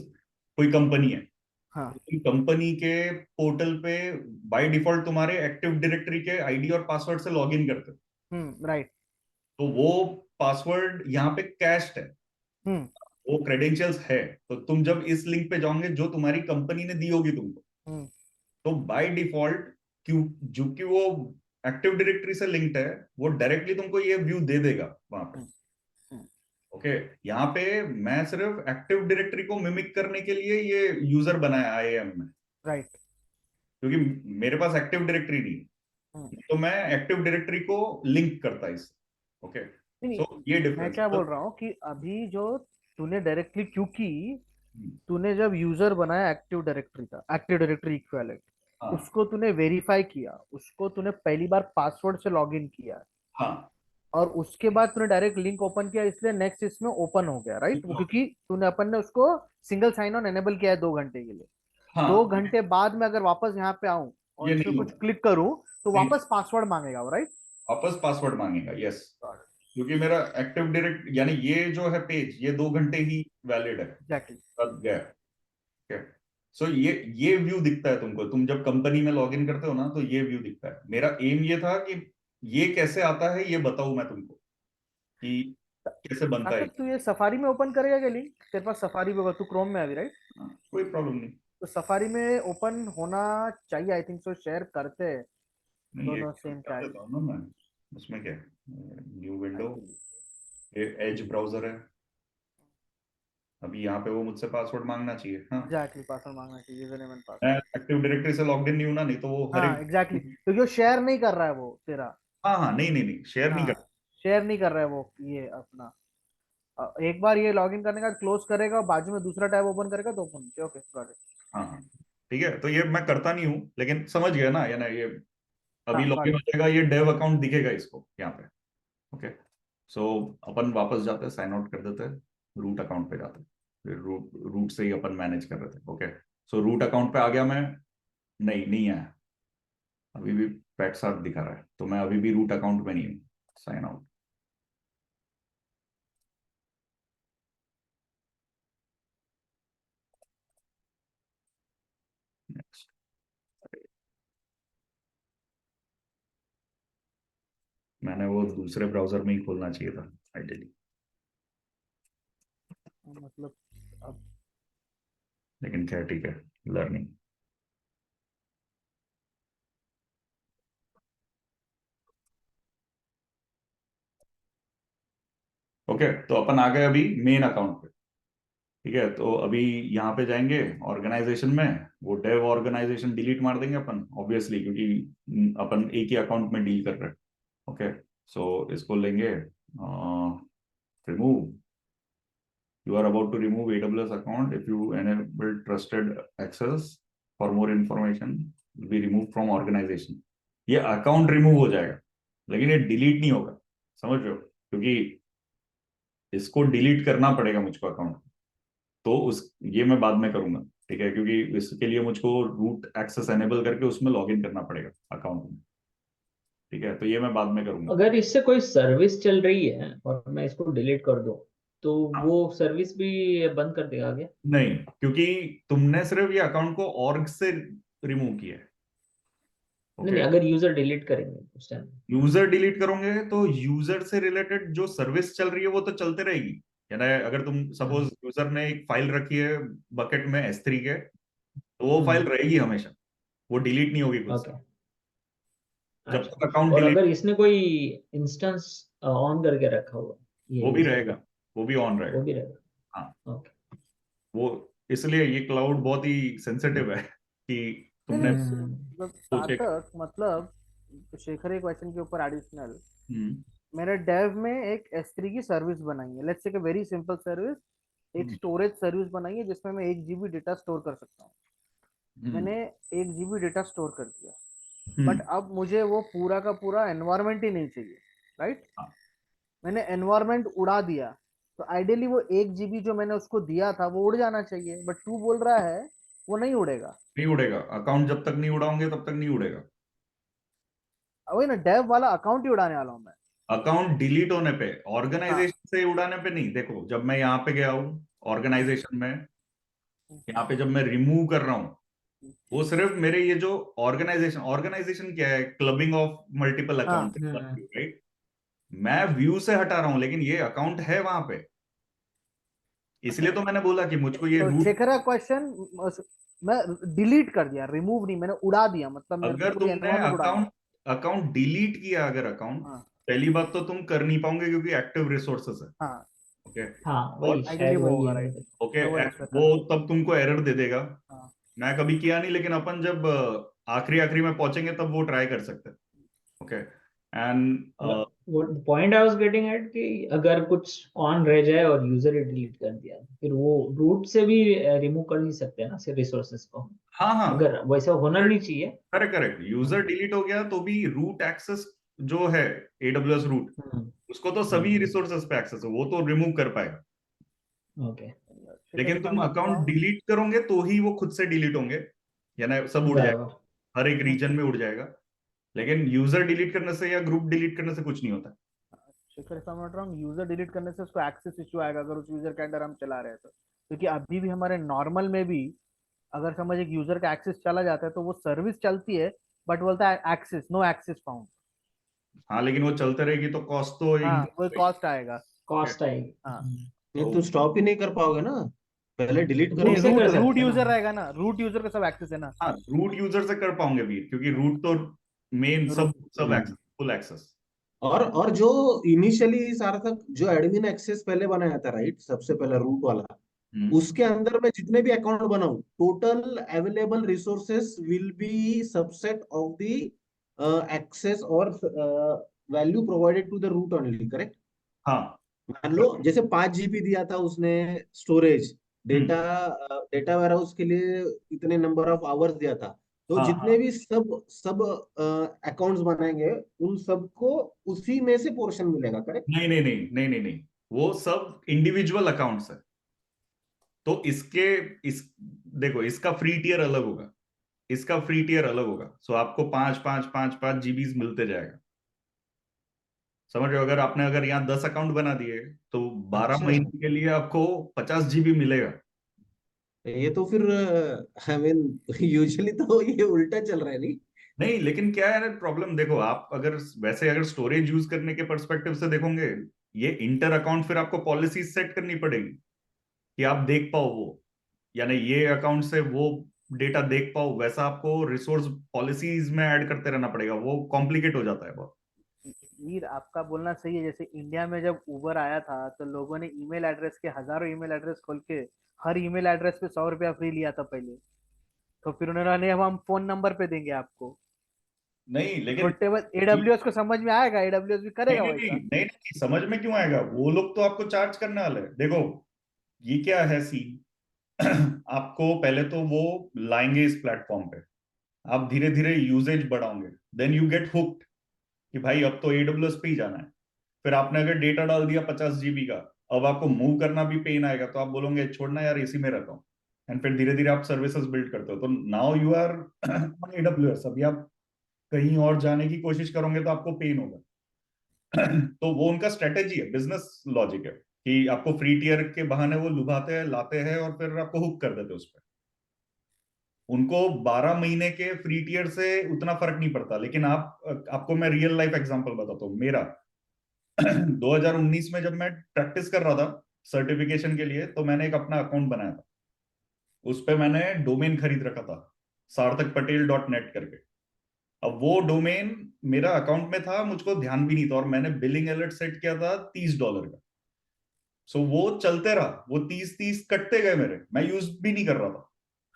S2: कोई कंपनी है,
S1: हाँ
S2: कंपनी के पोर्टल पे बाय डिफॉल्ट तुम्हारे एक्टिव डायरेक्टरी के ID और पासवर्ड से लॉगिन करते हो,
S1: राइट।
S2: तो वो पासवर्ड यहाँ पे कैश्ड है,
S1: हम्म
S2: वो क्रेडेंशियल्स है, तो तुम जब इस लिंक पे जाओगे जो तुम्हारी कंपनी ने दी होगी तुमको,
S1: हम्म
S2: तो बाय डिफॉल्ट क्यों, जो कि वो एक्टिव डायरेक्टरी से लिंक्ड है, वो डायरेक्टली तुमको ये व्यू दे देगा वहां पे।
S1: हम्म हम्म,
S2: ओके, यहाँ पे मैं सिर्फ एक्टिव डायरेक्टरी को मिमिक करने के लिए ये यूजर बनाया IAM में,
S1: राइट।
S2: क्योंकि मेरे पास एक्टिव डायरेक्टरी नहीं
S1: हम्म,
S2: है, तो मैं एक्टिव डायरेक्टरी को लिंक करता इससे। ओके,
S1: नहीं
S2: सो ये
S1: मैं
S2: डिफरेंस।
S1: क्या बोल रहा हूँ कि अभी जो तूने डायरेक्टली, क्योंकि तूने जब यूजर बनाया एक्टिव डायरेक्टरी का, एक्टिव डायरेक्टरी इक्विवेलेंट,
S2: हाँ
S1: उसको तूने वेरीफाई किया, उसको तूने पहली बार पासवर्ड से लॉगिन किया
S2: हाँ
S1: और उसके बाद तूने डायरेक्ट लिंक ओपन किया, इसलिए नेक्स्ट इसमें ओपन हो गया, राइट? वो क्योंकि तूने अपन ने उसको सिंगल साइन ऑन एनेबल किया है 2 घंटे के लिए। दो
S2: हाँ,
S1: घंटे बाद में अगर वापस यहाँ पे आऊं और
S2: ये
S1: इस पे
S2: नहीं
S1: कुछ
S2: होगा,
S1: क्लिक करूं तो
S2: नहीं,
S1: वापस पासवर्ड मांगेगा वो, राइट?
S2: वापस पासवर्ड मांगेगा, यस, क्योंकि मेरा एक्टिव डायरेक्ट यानी ये जो है पेज, ये 2 घंटे ही वैलिड है,
S1: एग्जैक्टली।
S2: तब गया। ओके, सो ये व्यू दिखता है तुमको, तुम जब कंपनी में लॉग इन करते हो ना तो ये व्यू दिखता है। मेरा एम ये था कि ये कैसे आता है ये बताऊं मैं तुमको, कि कैसे बनता है।
S1: सार्थक तू ये सफारी में ओपन करेगा क्या लिंक? तेरे पास सफारी भी होगा, तू क्रोम में अभी, राइट?
S2: हाँ, कोई प्रॉब्लम नहीं,
S1: तो सफारी में ओपन होना चाहिए, आई थिंक सो। शेयर करते हैं
S2: नहीं, ये
S1: दोनों सेम
S2: कर
S1: चैट।
S2: देता हूँ ना मैं, उसमें क्या न्यू विंडो,
S1: एग्जैक्टली,
S2: ये एज ब्राउजर है। अभी यहाँ पे वो मुझसे पासवर्ड मांगना चाहिए। हाँ,
S1: पासवर्ड मांगना चाहिए, यूजर नेम एंड
S2: मैं
S1: पासवर्ड।
S2: एक्टिव डायरेक्टरी से लॉग्ड इन नहीं हूं ना, नहीं तो वो हर
S1: हाँ
S2: एक।
S1: एग्जैक्टली, क्योंकि वो शेयर नहीं कर रहा है वो तेरा।
S2: हाँ हाँ, नहीं नहीं नहीं, शेयर नहीं
S1: हाँ,
S2: कर।
S1: शेयर नहीं कर रहा है वो ये अपना। एक बार ये लॉगिन करने के बाद क्लोज करेगा, बाजू में दूसरा टैब ओपन करेगा तो ओपन। Okay got it.
S2: हाँ हाँ, ठीक है, तो ये मैं करता नहीं हूँ, लेकिन समझ गया ना, या ना ये अभी
S1: हाँ गॉट
S2: लॉगिन हो
S1: इट।
S2: जाएगा, ये डेव अकाउंट दिखेगा इसको यहाँ पे। ओके, सो अपन वापस जाते हैं, साइन आउट कर देते हैं, रूट अकाउंट पे जाते हैं, फिर रूट से ही अपन मैनेज कर रहे थे। ओके, सो रूट अकाउंट पे आ गया मैं। नहीं नहीं आया, अभी भी पेट साथ दिखा रहा है, तो मैं अभी भी रूट अकाउंट में नहीं हूँ। Sign out. नेक्स्ट। मैंने वो दूसरे ब्राउजर में ही खोलना चाहिए था आइडियली,
S1: मतलब अब
S2: लेकिन खैर ठीक है, लर्निंग। ओके, तो अपन आ गए अभी मेन अकाउंट पे। ठीक है, तो अभी यहाँ पे जाएंगे ऑर्गेनाइजेशन में, वो डेव ऑर्गेनाइजेशन डिलीट मार देंगे अपन ऑब्वियसली, क्योंकि अपन एक ही अकाउंट में डील कर रहे हैं। ओके, सो इसको लेंगे, remove. You are about to remove AWS account if you enable trusted access. For more information, will be removed from organization. ये अकाउंट रिमूव हो जाएगा, लेकिन ये डिलीट नहीं होगा, समझ रहे हो? क्योंकि इसको डिलीट करना पड़ेगा मुझको अकाउंट, तो उस ये मैं बाद में करूंगा। ठीक है, क्योंकि इसके लिए मुझको रूट एक्सेस एनेबल करके उसमें लॉगिन करना पड़ेगा अकाउंट में। ठीक है, तो ये मैं बाद में करूंगा।
S4: अगर इससे कोई सर्विस चल रही है और मैं इसको डिलीट कर दूं तो
S2: हाँ,
S4: वो सर्विस भी बंद कर देगा क्या?
S2: नहीं, क्योंकि तुमने सिर्फ ये अकाउंट को ऑर्ग से रिमूव किया है।
S4: नहीं नहीं, अगर यूजर डिलीट करेंगे उस टाइम।
S2: यूजर डिलीट करोगे तो यूजर से रिलेटेड जो सर्विस चल रही है वो तो चलते रहेगी। यानी अगर तुम सपोज यूजर ने एक फाइल रखी है बकेट में S3 के, तो वो फाइल रहेगी हमेशा, वो डिलीट नहीं होगी खुद से,
S4: ओके,
S2: जब
S4: अच्छा।
S2: तक अकाउंट
S4: और
S2: डिलीट।
S4: अगर इसने कोई इंस्टेंस ऑन करके रखा हुआ ये
S2: वो भी
S4: यूजर,
S2: रहेगा, वो भी ऑन रहेगा।
S4: वो भी रहेगा।
S2: हाँ,
S4: ओके।
S2: वो इसलिए ये क्लाउड बहुत ही सेंसिटिव है कि
S1: नहीं
S2: तुमने
S1: नहीं,
S4: हम्म,
S1: मतलब
S2: सोचे।
S1: स्टार्टअप मतलब शेखर एक क्वेश्चन के ऊपर एडिशनल,
S2: हम्म,
S1: मेरे डेव में एक S3 की सर्विस बनाई है। Let's say very simple service, एक
S2: हम्म,
S1: स्टोरेज सर्विस बनाई है जिसमें मैं 1 GB डेटा स्टोर कर सकता हूँ।
S2: हम्म,
S1: मैंने 1 GB डेटा स्टोर कर दिया, बट
S2: हम्म,
S1: अब मुझे वो पूरा का पूरा एनवायरमेंट ही नहीं चाहिए, राइट?
S2: हाँ,
S1: मैंने एनवायरमेंट उड़ा दिया, तो आइडियली वो 1 GB जो मैंने उसको दिया था वो उड़ जाना चाहिए, बट तू बोल रहा है वो नहीं उड़ेगा।
S2: नहीं उड़ेगा। अकाउंट जब तक नहीं उड़ाओगे तब तक नहीं उड़ेगा।
S1: वही ना, डेव वाला अकाउंट ही उड़ाने वाला हूँ मैं।
S2: अकाउंट डिलीट होने पे,
S1: हाँ,
S2: ऑर्गेनाइजेशन से उड़ाने पे नहीं। देखो, जब मैं यहाँ पे गया हूँ ऑर्गेनाइजेशन में, यहाँ पे जब मैं रिमूव कर रहा हूँ, वो सिर्फ मेरे ये जो ऑर्गेनाइजेशन, ऑर्गेनाइजेशन क्या है, क्लबिंग ऑफ मल्टीपल
S1: हाँ।
S2: Account, right? मैं व्यू से हटा रहा हूँ, लेकिन ये अकाउंट है वहां पे। इसलिए तो मैंने बोला कि मुझको ये
S1: तो
S2: रूट।
S1: शेखर का क्वेश्चन, मैं डिलीट कर दिया, रिमूव नहीं, मैंने उड़ा दिया, मतलब मेरे को
S2: अगर
S1: पूरी
S2: तुमने
S1: एनवायरमेंट उड़ा दिया।
S2: अकाउंट अकाउंट डिलीट किया, अगर अकाउंट,
S1: हाँ
S2: पहली बात तो तुम कर नहीं पाओगे क्योंकि एक्टिव रिसोर्सेस है।
S1: हाँ,
S2: ओके,
S4: हाँ
S2: और
S4: वही
S1: आइडियली
S4: शायद
S1: वो
S4: वही
S1: होगा,
S4: है
S1: राइट?
S4: मेरे।
S2: ओके,
S1: मैं वो एक्सपेक्ट कर
S2: वो
S1: रहा हूँ।
S2: तब तुमको एरर दे देगा।
S1: हाँ,
S2: मैं कभी किया नहीं, लेकिन अपन जब आखिरी आखिरी में पहुंचेंगे तब वो ट्राई कर सकते हैं। ओके, एंड
S4: वो point I was getting eight कि अगर कुछ ऑन रह जाए और यूजर ही डिलीट कर दिया फिर वो रूट से भी रिमूव कर नहीं सकते ना सिर्फ रिसोर्सेज को।
S2: हाँ हाँ,
S4: अगर वैसा होना नहीं चाहिए।
S2: करेक्ट करेक्ट, यूजर डिलीट हो गया तो भी रूट एक्सेस जो है, AWS रूट, उसको तो सभी रिसोर्सेज पे एक्सेस है, वो तो रिमूव कर पाएगा।
S4: ओके,
S1: शेखर
S2: लेकिन
S1: इफ आई
S2: तुम
S1: am not
S2: account
S1: wrong.
S2: Delete करोगे तो ही वो खुद से डिलीट होंगे, यानी सब उड़ जाएगा,
S4: बराबर।
S2: हर एक रीजन में उड़ जाएगा। लेकिन यूजर डिलीट करने से या ग्रुप डिलीट करने से कुछ नहीं होता।
S1: Shekhar if I am not wrong, user delete करने से उसको एक्सेस इश्यू आएगा अगर उस यूजर के अंदर हम चला रहे हैं तो। क्योंकि अभी भी हमारे नॉर्मल में भी अगर समझ एक यूजर का एक्सेस चला जाता है तो वो सर्विस चलती है, बट बोलता है एक्सेस, नो एक्सेस फाउंड।
S2: हाँ, लेकिन वो चलते रहेगी तो कॉस्ट तो
S1: हाँ,
S2: इंक्रीज
S1: कोई
S2: होगी।
S1: कॉस्ट आएगा।
S2: ओके,
S4: कॉस्ट आएगी।
S1: हाँ,
S3: नहीं
S2: तो
S3: तुम स्टॉप ही नहीं कर पाओगे ना, पहले डिलीट
S1: नहीं,
S3: करोगे
S4: से कर
S1: रूट
S4: सकते
S1: रूट
S4: हैं ना।
S1: यूजर रहेगा ना, रूट यूजर का सब एक्सेस है ना।
S2: हाँ, रूट यूजर से कर पाओगे भी, क्योंकि रूट तो मेन सब सब एक्सेस, फुल एक्सेस।
S3: और जो इनिशियली सारा था, जो एडमिन एक्सेस पहले बनाया था, राइट, सबसे पहले रूट वाला, उसके अंदर मैं जितने भी अकाउंट बनाऊं, total available resources will be subset of the access और value provided to the root only, correct?
S2: हाँ,
S3: मान लो जैसे 5 GB दिया था उसने स्टोरेज, डेटा डेटा वेयरहाउस के लिए इतने नंबर ऑफ आवर्स दिया था, तो
S2: हाँ,
S3: जितने
S2: हाँ।
S3: भी सब सब अकाउंट्स बनाएंगे उन सबको उसी में से पोर्शन मिलेगा, करेक्ट?
S2: नहीं नहीं नहीं नहीं नहीं नहीं, वो सब इंडिविजुअल अकाउंट्स है। तो इसके इस देखो, इसका फ्री टियर अलग होगा, इसका फ्री टियर अलग होगा। सो आपको 5 5 5 5 5 जीबीज मिलते समझ रहे हो? अगर यहाँ 10 अकाउंट बना दिए तो 12
S3: अच्छा,
S2: महीने के लिए आपको 50 GB मिलेगा।
S3: ये तो फिर आई मीन यूजुअली तो ये उल्टा चल रहा है, नहीं?
S2: नहीं, लेकिन क्या है ना प्रॉब्लम, देखो आप अगर स्टोरेज यूज करने के परस्पेक्टिव से देखोगे, ये इंटर अकाउंट फिर आपको पॉलिसी सेट करनी पड़ेगी कि आप देख पाओ वो, यानी ये अकाउंट से वो डेटा देख पाओ, वैसा आपको रिसोर्स पॉलिसीज में ऐड करते रहना पड़ेगा, वो कॉम्प्लिकेट हो जाता है बहुत।
S1: वीर, आपका बोलना सही है। जैसे इंडिया में जब उबर आया था तो लोगों ने ईमेल एड्रेस के हजारों ईमेल एड्रेस खोल के हर ईमेल एड्रेस पे 100 रुपया फ्री लिया था पहले। तो फिर उन्होंने हम फोन नंबर पे देंगे आपको।
S2: नहीं
S1: तो
S2: लेकिन
S1: टेबल एडब्ल्यूएस को समझ में आएगा, एडब्ल्यूएस भी
S2: नहीं
S1: करेगा
S2: नहीं नहीं
S1: वैसा।
S2: नहीं नहीं, समझ में क्यों आएगा? वो लोग तो आपको चार्ज करने वाले हैं। देखो, ये क्या है सीन, आपको पहले तो वो लाएंगे इस प्लेटफॉर्म पे, आप धीरे धीरे यूजेज बढ़ाओगे, देन यू गेट हुक्ड कि भाई अब तो एडब्ल्यूएस पे ही जाना है। फिर आपने अगर डेटा डाल दिया 50 GB का, अब आपको मूव करना भी पेन आएगा, तो आप बोलोगे छोड़ना यार, इसी में रहता हूँ। एंड फिर धीरे धीरे आप सर्विसेज बिल्ड करते हो, तो now you are on AWS. अभी आप कहीं और जाने की कोशिश करोगे तो आपको पेन होगा। तो वो उनका स्ट्रेटेजी है, बिजनेस लॉजिक है कि आपको फ्री टियर के बहाने वो लुभाते हैं, लाते हैं और फिर आपको हुक कर देते हैं उस पर। उनको 12 महीने के फ्री टियर से उतना फर्क नहीं पड़ता। लेकिन आपको मैं रियल लाइफ एग्जांपल बताता हूँ मेरा। 2019 में जब मैं प्रैक्टिस कर रहा था सर्टिफिकेशन के लिए, तो मैंने एक अपना अकाउंट बनाया था। उस पे मैंने डोमेन खरीद रखा था, sarthakpatel.net करके। अब वो डोमेन मेरा अकाउंट में था, मुझको ध्यान भी नहीं था, और मैंने बिलिंग अलर्ट सेट किया था $30 का। सो वो चलते रहा, वो 30 30 कटते गए मेरे, मैं यूज भी नहीं कर रहा था।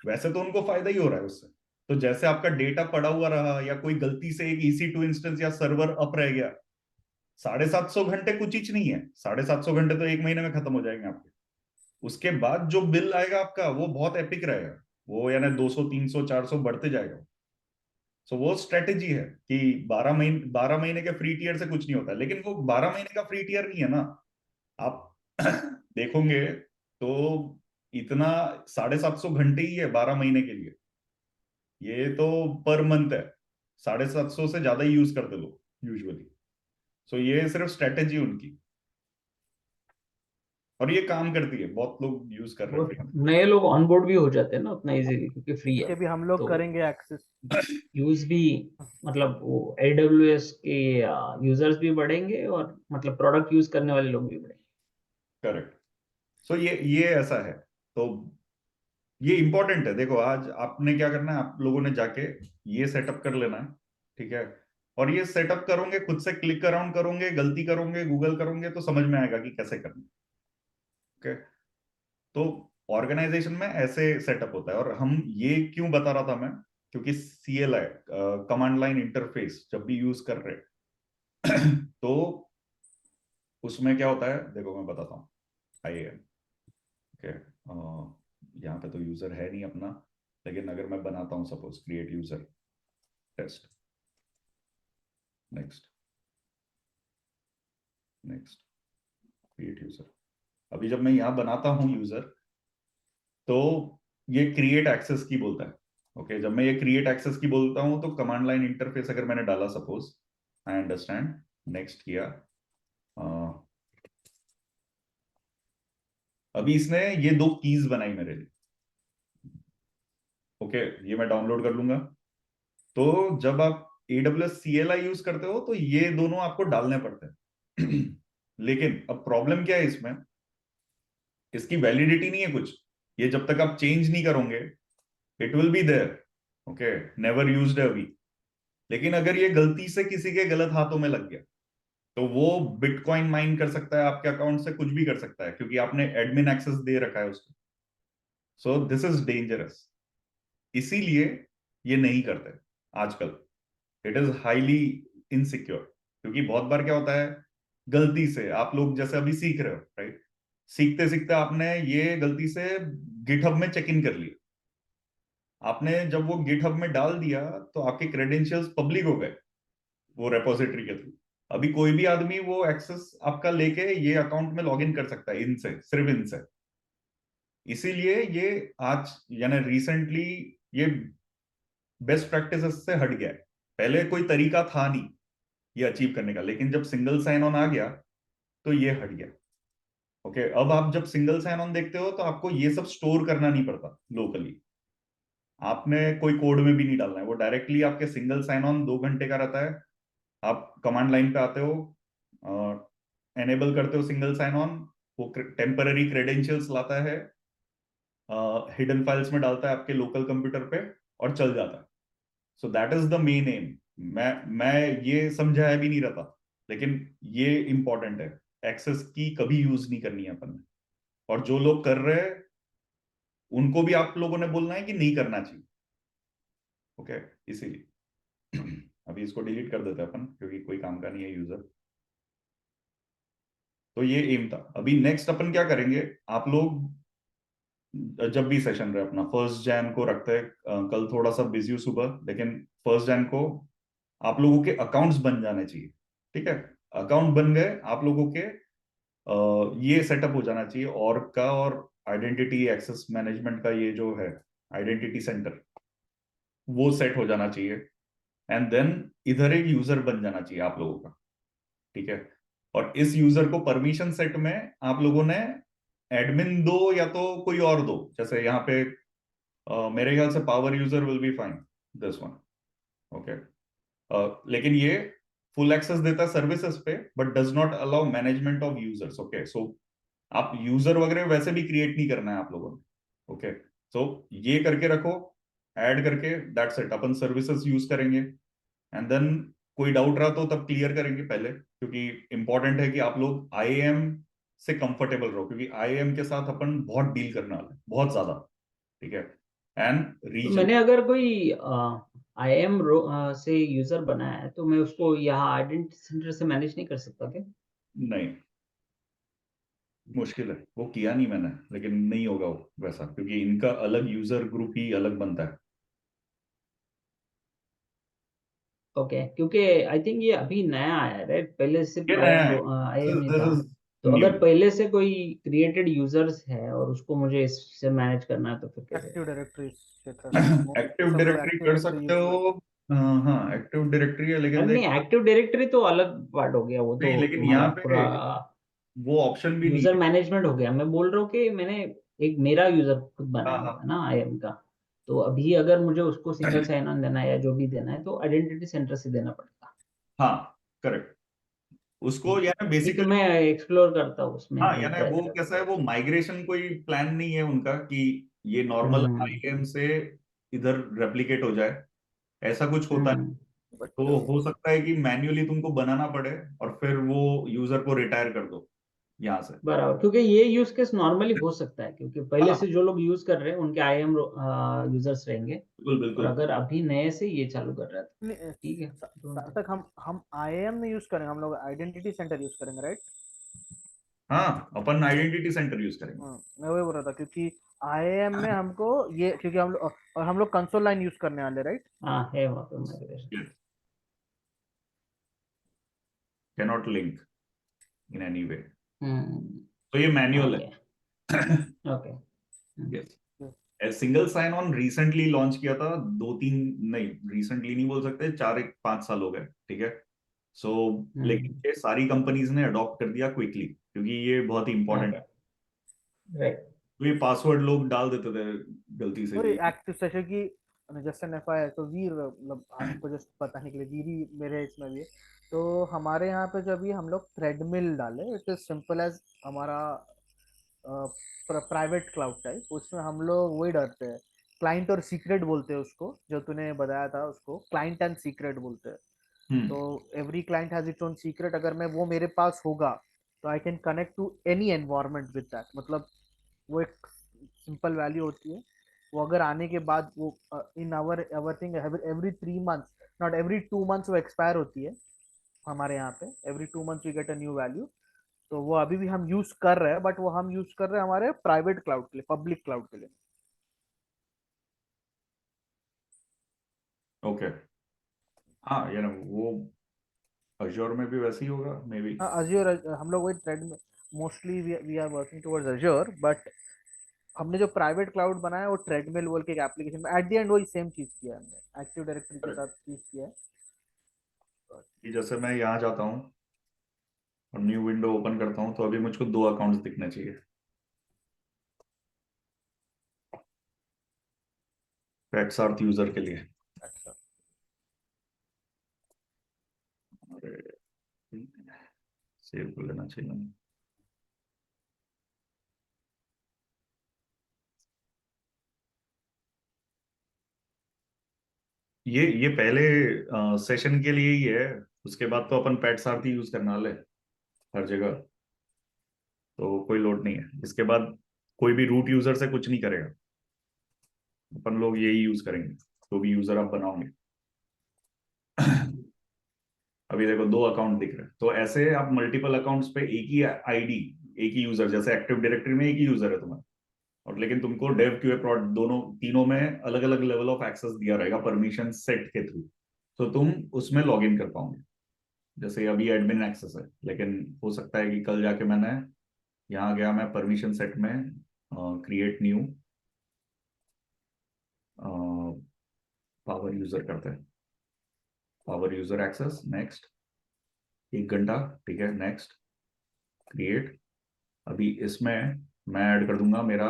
S2: वैसे तो उनको फायदा ही हो रहा है उससे। तो जैसे आपका डेटा पड़ा हुआ रहा, या कोई गलती से एक EC2 इंस्टेंस या सर्वर अप रह गया, 750 घंटे कुछ चीज नहीं है। 750 घंटे तो एक महीने में खत्म हो जाएंगे आपके। उसके बाद जो बिल आएगा आपका, वो बहुत एपिक रहेगा। वो यानी 200 300 400 बढ़ते जाएगा। सो वो स्ट्रेटेजी है कि 12 महीने के फ्री टियर से कुछ नहीं होता। लेकिन वो 12 महीने का फ्री टियर नहीं है ना, आप देखोगे तो इतना 750 घंटे ही है 12 महीने के लिए। ये तो पर मंथ है, 750 से ज्यादा ही यूज करते लोग यूजुअली। सो ये सिर्फ स्ट्रेटेजी उनकी, और ये काम करती है, बहुत लोग यूज कर
S4: वो
S2: रहे हैं।
S4: नए लोग ऑनबोर्ड भी हो जाते हैं ना उतना इजीली, क्योंकि फ्री है।
S1: के भी हम लोग
S4: तो
S1: करेंगे एक्सेस।
S4: यूज भी, मतलब वो AWS के यूजर्स भी बढ़ेंगे, और मतलब प्रोडक्ट यूज करने वाले लोग भी बढ़ेंगे।
S2: करेक्ट। सो ये ऐसा है। तो ये इंपॉर्टेंट है। देखो, आज आपने क्या करना है, आप लोगों ने जाके ये सेटअप कर लेना है, ठीक है? और ये सेटअप करोगे, खुद से क्लिक अराउंड करोगे, गलती करोगे, गूगल करोगे, तो समझ में आएगा कि कैसे करना है। ओके, तो ऑर्गेनाइजेशन में ऐसे सेटअप होता है। और हम ये क्यों बता रहा था मैं, क्योंकि CLI, कमांड लाइन इंटरफेस, जब भी यूज कर रहे तो उसमें क्या होता है, देखो मैं बताता हूँ। IAM, ओके, यहाँ पे तो यूजर है नहीं अपना, लेकिन अगर मैं बनाता हूँ, suppose create user test, next next, create user. अभी जब मैं यहाँ बनाता हूँ यूजर, तो ये क्रिएट एक्सेस की बोलता है। ओके, जब मैं ये क्रिएट एक्सेस की बोलता हूँ, तो कमांड लाइन इंटरफेस अगर मैंने डाला, सपोज आई अंडरस्टैंड, नेक्स्ट किया, अभी इसने ये 2 कीज बनाई मेरे लिए। ओके, ये मैं डाउनलोड कर लूंगा। तो जब आप AWS CLI यूज करते हो, तो ये दोनों आपको डालने पड़ते हैं। लेकिन अब प्रॉब्लम क्या है इसमें, इसकी वैलिडिटी नहीं है कुछ। ये जब तक आप चेंज नहीं करोगे it will be there, okay, never used अभी। लेकिन अगर ये गलती से किसी के गलत हाथों में लग गया तो वो बिटकॉइन माइन कर सकता है, आपके अकाउंट से कुछ भी कर सकता है, क्योंकि आपने एडमिन एक्सेस दे रखा है उसको। सो दिस इज डेंजरस, इसीलिए ये नहीं करते आजकल। इट इज हाईली इनसिक्योर, क्योंकि बहुत बार क्या होता है, गलती से आप लोग जैसे अभी सीख रहे हो, राइट, सीखते सीखते आपने ये गलती से गिटहब में चेक इन कर लिया। आपने जब वो गिटहब में डाल दिया तो आपके क्रेडेंशियल्स पब्लिक हो गए वो रेपोजिटरी के थ्रू। अभी कोई भी आदमी वो एक्सेस आपका लेके ये अकाउंट में लॉग इन कर सकता है इनसे, सिर्फ इनसे। इसीलिए ये आज यानी रिसेंटली ये बेस्ट प्रैक्टिसेस से हट गया है। पहले कोई तरीका था नहीं ये अचीव करने का, लेकिन जब सिंगल साइन ऑन आ गया तो ये हट गया। ओके, अब आप जब सिंगल साइन ऑन देखते हो तो आपको ये सब स्टोर करना नहीं पड़ता लोकली, आपने कोई कोड में भी नहीं डालना है, वो डायरेक्टली आपके सिंगल साइन ऑन 2 घंटे का रहता है। आप कमांड लाइन पे आते हो, एनेबल करते हो सिंगल साइन ऑन, वो टेम्पररी क्रेडेंशियल्स लाता है, हिडन फाइल्स में डालता है आपके लोकल कंप्यूटर पे और चल जाता है। So that is the main M. मैं ये समझाया भी नहीं रहता, लेकिन ये इंपॉर्टेंट है, एक्सेस की कभी यूज नहीं करनी है अपन ने। और जो लोग कर रहे हैं उनको भी आप लोगों ने बोलना है कि नहीं करना चाहिए। ओके, इसीलिए अभी इसको डिलीट कर देते हैं अपन, क्योंकि कोई काम का नहीं है यूजर। तो ये एम था। अभी नेक्स्ट अपन क्या करेंगे, आप लोग जब भी सेशन रहे अपना 1 जैन को रखते हैं, कल थोड़ा सा बिजी हूँ सुबह, लेकिन 1 जैन को आप लोगों के अकाउंट्स बन जाने चाहिए। ठीक है, अकाउंट बन गए आप लोगों के, ये सेटअप हो जाना चाहिए और का, और आइडेंटिटी एक्सेस मैनेजमेंट का ये जो है आइडेंटिटी सेंटर, वो सेट हो जाना चाहिए। एंड देन इधर एक यूजर बन जाना चाहिए आप लोगों का। ठीक है, और इस यूजर को परमिशन सेट में आप लोगों ने एडमिन दो या तो कोई और दो, जैसे यहाँ पे मेरे ख्याल से power user will be fine, this one. Okay, लेकिन ये फुल एक्सेस देता है सर्विसेज पे, but does not allow management of users. Okay, so आप यूजर वगैरह वैसे भी क्रिएट नहीं करना है आप लोगों ने। ओके, सो ये करके रखो, ऐड करके, that's it. Upon services use करेंगे एंड देन कोई डाउट रहा तो तब क्लियर करेंगे पहले, क्योंकि इंपॉर्टेंट है कि आप लोग आईएएम से कंफर्टेबल रहो, क्योंकि आईएएम के साथ अपन बहुत डील करने वाले हैं, बहुत ज्यादा। ठीक है, एंड
S4: तो
S2: रीजन।
S4: मैंने अगर कोई IAM से यूजर बनाया है तो मैं उसको यहाँ आइडेंटिटी सेंटर से मैनेज नहीं कर सकता क्या?
S2: नहीं, मुश्किल है, वो किया नहीं मैंने, लेकिन नहीं होगा वो वैसा, क्योंकि इनका अलग यूजर ग्रुप ही अलग बनता है।
S4: ओके, क्योंकि आई थिंक ये अभी नया आया है, राइट? पहले सिर्फ
S2: ये नया है,
S4: IAM नहीं
S2: दिस
S4: था।
S2: इज
S4: तो
S2: न्यू।
S4: अगर पहले से कोई क्रिएटेड यूजर्स है और उसको मुझे इससे मैनेज करना है तो फिर कैसे?
S1: एक्टिव डायरेक्टरी क्षेत्र
S2: एक्टिव
S1: सब लोग
S2: डायरेक्टरी
S1: एक्टिव
S2: कर
S1: डायरेक्टरी
S2: सकते
S1: यूज
S2: हो।
S1: करते
S2: हाँ, एक्टिव डायरेक्टरी है, लेकिन
S4: नहीं, एक्टिव डायरेक्टरी तो अलग पार्ट हो गया, वो
S2: नहीं,
S4: तो
S2: लेकिन
S4: तुम्हारा
S2: यहाँ
S4: पूरा
S2: पे वो ऑप्शन भी नहीं
S4: यूजर
S2: है।
S4: मैनेजमेंट हो गया। मैं बोल रहा हूँ कि मैंने एक मेरा यूजर खुद
S2: हाँ
S4: बनाया हुआ है
S2: हाँ
S4: ना IAM का। तो अभी अगर मुझे उसको सिंगल साइन ऑन देना है या जो भी देना है तो आइडेंटिटी सेंटर से देना पड़ेगा।
S2: हाँ, करेक्ट। उसको यानी
S4: ठीक है,
S2: बेसिकली,
S4: मैं एक्सप्लोर करता हूँ उसमें,
S2: हाँ
S4: अभी
S2: यानी
S4: ट्राई
S2: वो
S4: करता
S2: कैसा है, वो माइग्रेशन कोई प्लान नहीं है उनका कि ये नॉर्मल
S4: हूँ।
S2: आईएम से इधर रेप्लिकेट हो जाए, ऐसा कुछ होता नहीं।
S4: हम्म,
S1: बट
S2: तो हो सकता है कि मैन्युअली तुमको बनाना पड़े और फिर वो यूजर को रिटायर कर दो यहाँ से।
S4: बराबर, क्योंकि ये यूज केस नॉर्मली हो सकता है क्योंकि पहले
S2: हाँ,
S4: से जो लोग यूज कर रहे हैं उनके IAM यूजर्स रहेंगे।
S2: बिल्कुल
S4: और
S2: बिल्कुल।
S4: अगर अभी नए से ये चालू कर रहे हैं तो
S1: नहीं,
S4: ठीक है, don't
S1: तक हम आईएम नहीं यूज करेंगे, हम लोग आइडेंटिटी सेंटर यूज करेंगे, राइट?
S2: हाँ, अपन आइडेंटिटी सेंटर यूज करेंगे।
S1: मैं वही बोल रहा था, क्योंकि आईएम में हमको ये, क्योंकि हम लोग और हम लोग कंसोल लाइन यूज करने वाले, राइट?
S4: हाँ, है वहाँ पे migration.
S2: Cannot link in any way,
S4: hmm,
S2: तो ये मैन्युअल
S4: ओके
S2: है।
S4: Okay.
S2: Yes, single sign on recently launch किया था, 2-3, नहीं रिसेंटली नहीं बोल सकते, 4-5 साल हो गए। ठीक है, सो लेकिन ये सारी कंपनीज ने अडॉप्ट कर दिया क्विकली, क्योंकि ये बहुत ही इंपॉर्टेंट
S4: ओके,
S2: है।
S4: राइट।
S2: तो ये पासवर्ड लोग डाल देते थे गलती से
S1: वही
S2: भी।
S1: एक्टिव सेशन की जस्ट एन एफआईआर, तो वीर, मतलब आपको जस्ट बताने के लिए, वीर ही मेरे इसमें भी है। तो हमारे यहाँ पे जब ये हम लोग थ्रेडमिल डाले, इट इज सिंपल एज हमारा प्राइवेट क्लाउड टाइप, उसमें हम लोग वही डरते हैं, क्लाइंट और सीक्रेट बोलते हैं उसको, जो तूने बताया था उसको क्लाइंट एंड सीक्रेट बोलते हैं। तो every client has its own secret, अगर मैं वो मेरे पास होगा तो I can connect to any environment with that, मतलब वो एक सिंपल वैल्यू होती है। वो अगर आने के बाद वो in our everything every 3 months, not every 2 months वो एक्सपायर होती है हमारे यहाँ पे, every 2 months we get a new value. तो वो अभी भी हम यूज कर रहे हैं, बट वो हम यूज कर रहे हैं हमारे प्राइवेट क्लाउड के लिए, पब्लिक क्लाउड के लिए।
S2: ओके, हाँ ये ना वो अज्योर में भी वैसे ही होगा मे बी।
S1: अज्योर हम लोग वही ट्रेड में mostly we are working towards Azure, but हमने जो प्राइवेट क्लाउड बनाया वो ट्रेडमिल बोल के एक एप्लीकेशन में एट द एंड वही सेम चीज किया है हमने, एक्टिव डायरेक्टरी के साथ चीज किया है।
S2: जैसे मैं यहाँ जाता हूँ और न्यू विंडो ओपन करता हूँ तो अभी मुझको 2 अकाउंट्स दिखने चाहिए, पेट्सआर्थ यूजर के लिए।
S1: अच्छा,
S2: सेव कर लेना चाहिए मैंने। ये पहले सेशन के लिए ही है, उसके बाद तो अपन पेट्सआर्थ ही यूज करने वाले हर जगह, तो कोई लोड नहीं है। इसके बाद कोई भी रूट यूजर से कुछ नहीं करेगा, अपन लोग यही यूज करेंगे जो भी यूजर आप बनाओगे। अभी देखो 2 अकाउंट दिख रहे हैं, तो ऐसे आप मल्टीपल अकाउंट्स पे एक ही आईडी, एक ही यूजर, जैसे एक्टिव डायरेक्टरी में एक ही यूजर है तुम्हारा, और लेकिन तुमको डेव क्यूए प्रोड दोनों तीनों में अलग अलग लेवल ऑफ एक्सेस दिया रहेगा परमिशन सेट के थ्रू, तो तुम उसमें लॉग इन कर पाओगे। जैसे अभी एडमिन एक्सेस है, लेकिन हो सकता है कि कल जाके मैंने यहाँ गया, मैं परमिशन सेट में क्रिएट न्यू पावर यूजर करते हैं, पावर यूजर एक्सेस नेक्स्ट 1 घंटा, ठीक है नेक्स्ट क्रिएट। अभी इसमें मैं ऐड कर दूंगा मेरा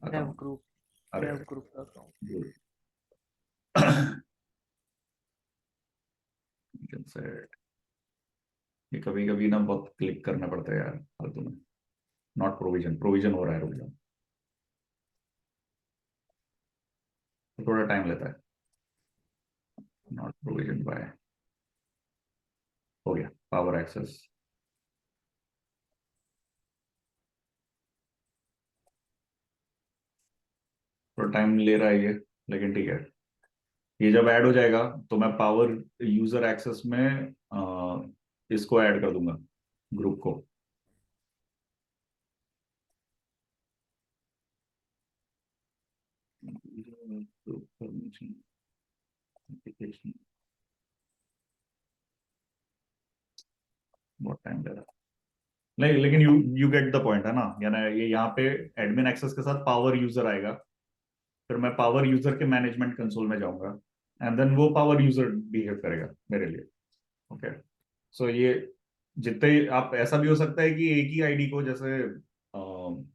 S1: डेव
S2: अकाउंट।
S1: ग्रुप,
S2: अरे
S1: डेव ग्रुप का अकाउंट।
S2: सेट, ये कभी कभी ना बहुत क्लिक करना पड़ता है यार फालतू में। नॉट प्रोविजन, प्रोविजन हो रहा है, रुक जाओ, तो थोड़ा टाइम लेता है। नॉट प्रोविजन बाय, हो गया पावर एक्सेस। थोड़ा टाइम ले रहा है ये, लेकिन ठीक है। ये जब ऐड हो जाएगा तो मैं पावर यूजर एक्सेस में इसको ऐड कर दूंगा, ग्रुप को। बहुत टाइम ले रहा है, नहीं लेकिन यू गेट द पॉइंट है ना, यानी ये यहाँ पे एडमिन एक्सेस के साथ पावर यूजर आएगा, फिर मैं पावर यूजर के मैनेजमेंट कंसोल में जाऊंगा, एंड देन वो पावर यूजर बिहेव करेगा मेरे लिए। ओके, सो ये जितने आप, ऐसा भी हो सकता है कि एक ही आईडी को, जैसे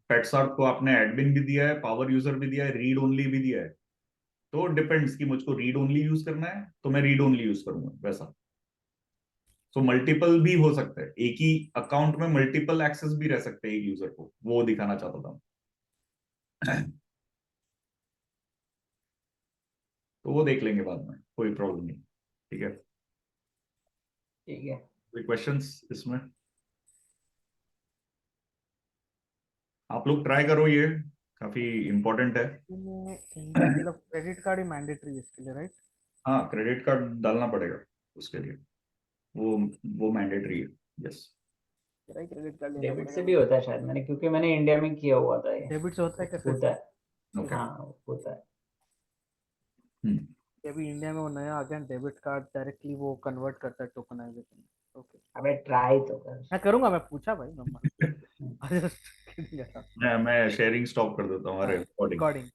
S2: पेट्सआर्ट को आपने एडमिन भी दिया है, पावर यूजर भी दिया है, रीड ओनली भी दिया है, तो डिपेंड्स कि मुझको रीड ओनली यूज करना है तो मैं रीड ओनली यूज करूंगा वैसा। सो मल्टीपल भी हो सकता है, एक ही अकाउंट में मल्टीपल एक्सेस भी रह सकते हैं एक यूजर को, वो दिखाना चाहता था। तो वो देख लेंगे बाद में, कोई प्रॉब्लम नहीं, ठीक है।
S4: ठीक है।
S2: कोई क्वेश्चंस इसमें? आप लोग ट्राई करो, ये काफी इंपॉर्टेंट है।
S1: इंडिया मतलब क्रेडिट कार्ड ही मैंडेटरी है इसके लिए, राइट?
S2: हाँ, क्रेडिट कार्ड डालना पड़ेगा उसके लिए, वो मैंडेटरी है, यस।
S1: क्रेडिट कार्ड लेना
S4: डेबिट से
S1: पड़ेगा।
S4: भी होता है शायद, मैंने क्योंकि मैंने इंडिया में किया हुआ था ये।
S1: डेबिट से होता है क्या सिर्फ?
S4: होता है,
S2: ओके।
S4: हाँ होता है।
S1: अभी इंडिया में वो नया आ गया डेबिट कार्ड, डायरेक्टली वो कन्वर्ट करता है टोकनाइजेशन। ओके,
S4: अबे ट्राई तो कर।
S1: मैं करूंगा, मैं पूछा भाई, मैं
S2: मैं शेयरिंग स्टॉप कर देता हूँ, अरे रिकॉर्डिंग।
S1: रिकॉर्डिंग